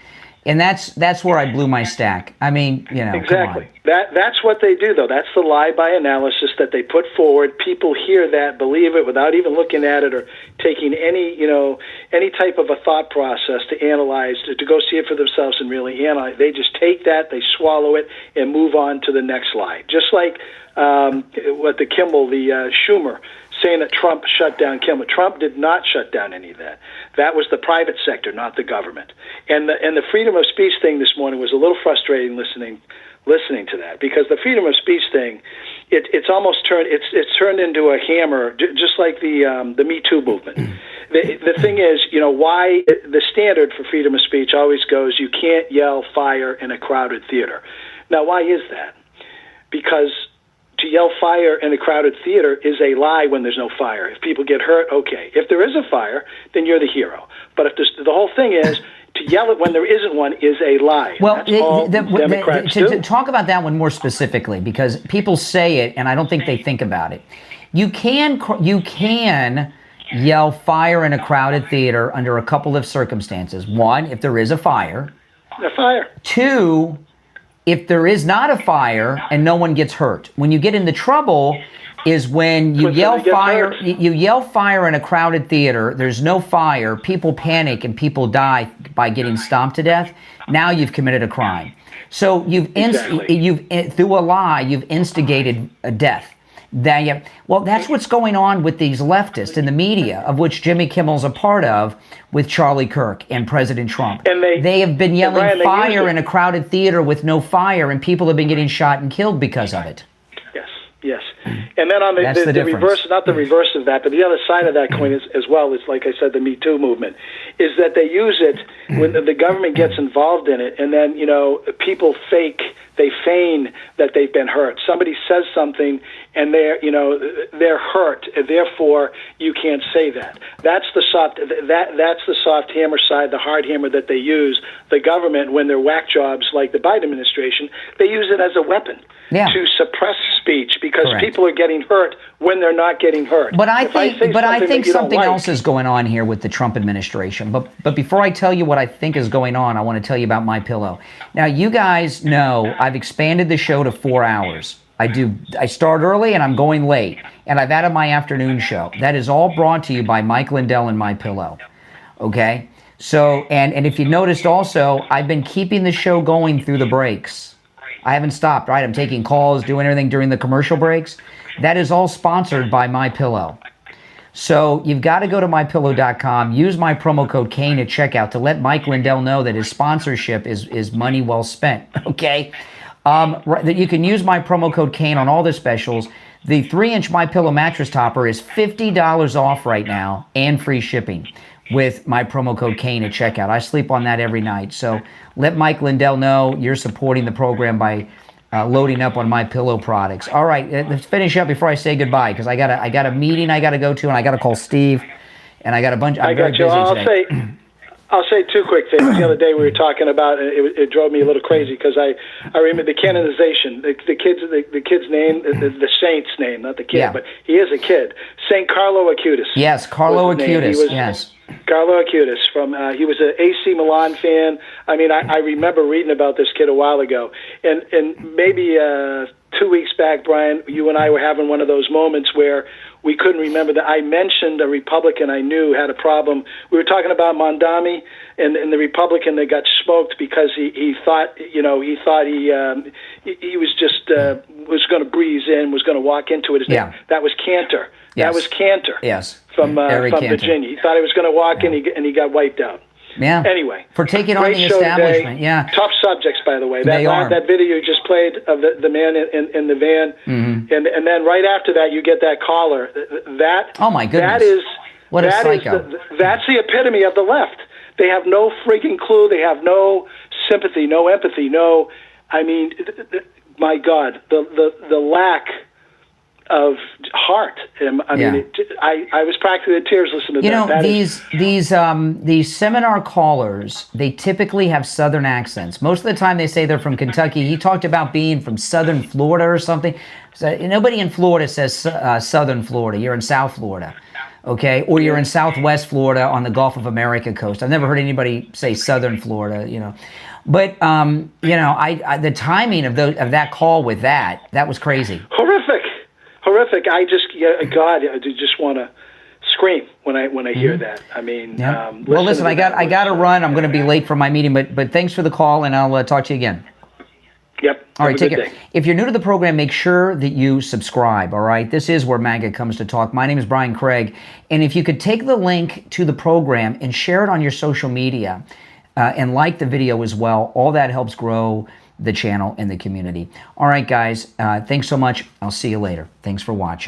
And that's where I blew my stack. I mean, exactly. That's what they do, though. That's the lie by analysis that they put forward. People hear that, believe it, without even looking at it or taking any type of a thought process to analyze, to go see it for themselves and really analyze. They just take that, they swallow it, and move on to the next lie. Just like what the Kimmel, the Schumer, saying that Trump shut down Kimmel. Trump did not shut down any of that. That was the private sector, not the government. And the freedom of speech thing this morning was a little frustrating listening to that, because the freedom of speech thing, it's almost turned into a hammer, just like the Me Too movement. The thing is, why the standard for freedom of speech always goes, you can't yell fire in a crowded theater. Now, why is that? Because to yell fire in a crowded theater is a lie when there's no fire. If people get hurt, okay. If there is a fire, then you're the hero. But if the whole thing is to yell it when there isn't one is a lie. Well, Democrats do. To talk about that one more specifically, because people say it and I don't think they think about it. You can yell fire in a crowded theater under a couple of circumstances. One, if there is a fire. A fire. Two, if there is not a fire and no one gets hurt. When you get into trouble is when you yell fire. You yell fire in a crowded theater. There's no fire. People panic and people die by getting stomped to death. Now you've committed a crime. So you've through a lie you've instigated a death. That's what's going on with these leftists in the media, of which Jimmy Kimmel's a part of, with Charlie Kirk and President Trump. And they have been yelling fire in a crowded theater with no fire, and people have been getting shot and killed because of it. Yes. And then on the reverse, not the reverse of that, but the other side of that coin is, as well, is, like I said, the Me Too movement, is that they use it when the government gets involved in it, and then, people they feign that they've been hurt. Somebody says something and they're hurt, and therefore you can't say that. That's the soft hammer side, the hard hammer that they use. The government, when they're whack jobs like the Biden administration, they use it as a weapon to suppress speech, because people are getting hurt when they're not getting hurt. But I think something else is going on here with the Trump administration. But before I tell you what I think is going on, I want to tell you about MyPillow. Now, you guys know I've expanded the show to 4 hours. I start early and I'm going late, and I've added my afternoon show. That is all brought to you by Mike Lindell and MyPillow. Okay? So, and if you noticed also, I've been keeping the show going through the breaks. I haven't stopped, right? I'm taking calls, doing everything during the commercial breaks. That is all sponsored by MyPillow. So you've got to go to MyPillow.com, use my promo code Kane at checkout to let Mike Lindell know that his sponsorship is money well spent, okay? That you can use my promo code Kane on all the specials. The 3-inch MyPillow mattress topper is $50 off right now and free shipping with my promo code Kane at checkout. I sleep on that every night. So let Mike Lindell know you're supporting the program by loading up on my pillow products. All right, let's finish up before I say goodbye, because I got a meeting I got to go to, and I got to call Steve, and I got a bunch. I'm very busy today. I'll say two quick things. The other day we were talking about, it drove me a little crazy because I remember the canonization, the kid's name, the saint's name, not the kid, but he is a kid. Saint Carlo Acutis. Yes, Carlo Acutis. Yes. Carlo Acutis he was an AC Milan fan. I mean, I remember reading about this kid a while ago, and maybe 2 weeks back, Brian, you and I were having one of those moments where we couldn't remember that I mentioned a Republican I knew had a problem. We were talking about Mondami and the Republican that got smoked because he thought he was just was going to breeze in, was going to walk into it. That was Cantor. Yes. That was Cantor. Yes. From Virginia. He thought he was going to walk in, and he got wiped out. Yeah. Anyway, for taking on the establishment. Today. Yeah. Tough subjects, by the way. That video you just played of the man in the van, and then right after that you get that caller. Oh my goodness. That is what a psycho. That's the epitome of the left. They have no freaking clue. They have no sympathy, no empathy, no. I mean, my God, the lack of heart. I mean, I was practically in tears listening to that. These seminar callers, they typically have Southern accents. Most of the time they say they're from Kentucky. He talked about being from Southern Florida or something. So nobody in Florida says Southern Florida. You're in South Florida, okay? Or you're in Southwest Florida on the Gulf of America coast. I've never heard anybody say Southern Florida, But the timing of that call with that was crazy. Horrific. I just want to scream when I hear that. I mean, well, listen, I got to run. I'm going to be late for my meeting, but thanks for the call, and I'll talk to you again. Yep. All right, take care. If you're new to the program, make sure that you subscribe, all right? This is where MAGA comes to talk. My name is Brian Craig, and if you could take the link to the program and share it on your social media and like the video as well, all that helps grow the channel and the community. All right, guys, thanks so much. I'll see you later. Thanks for watching.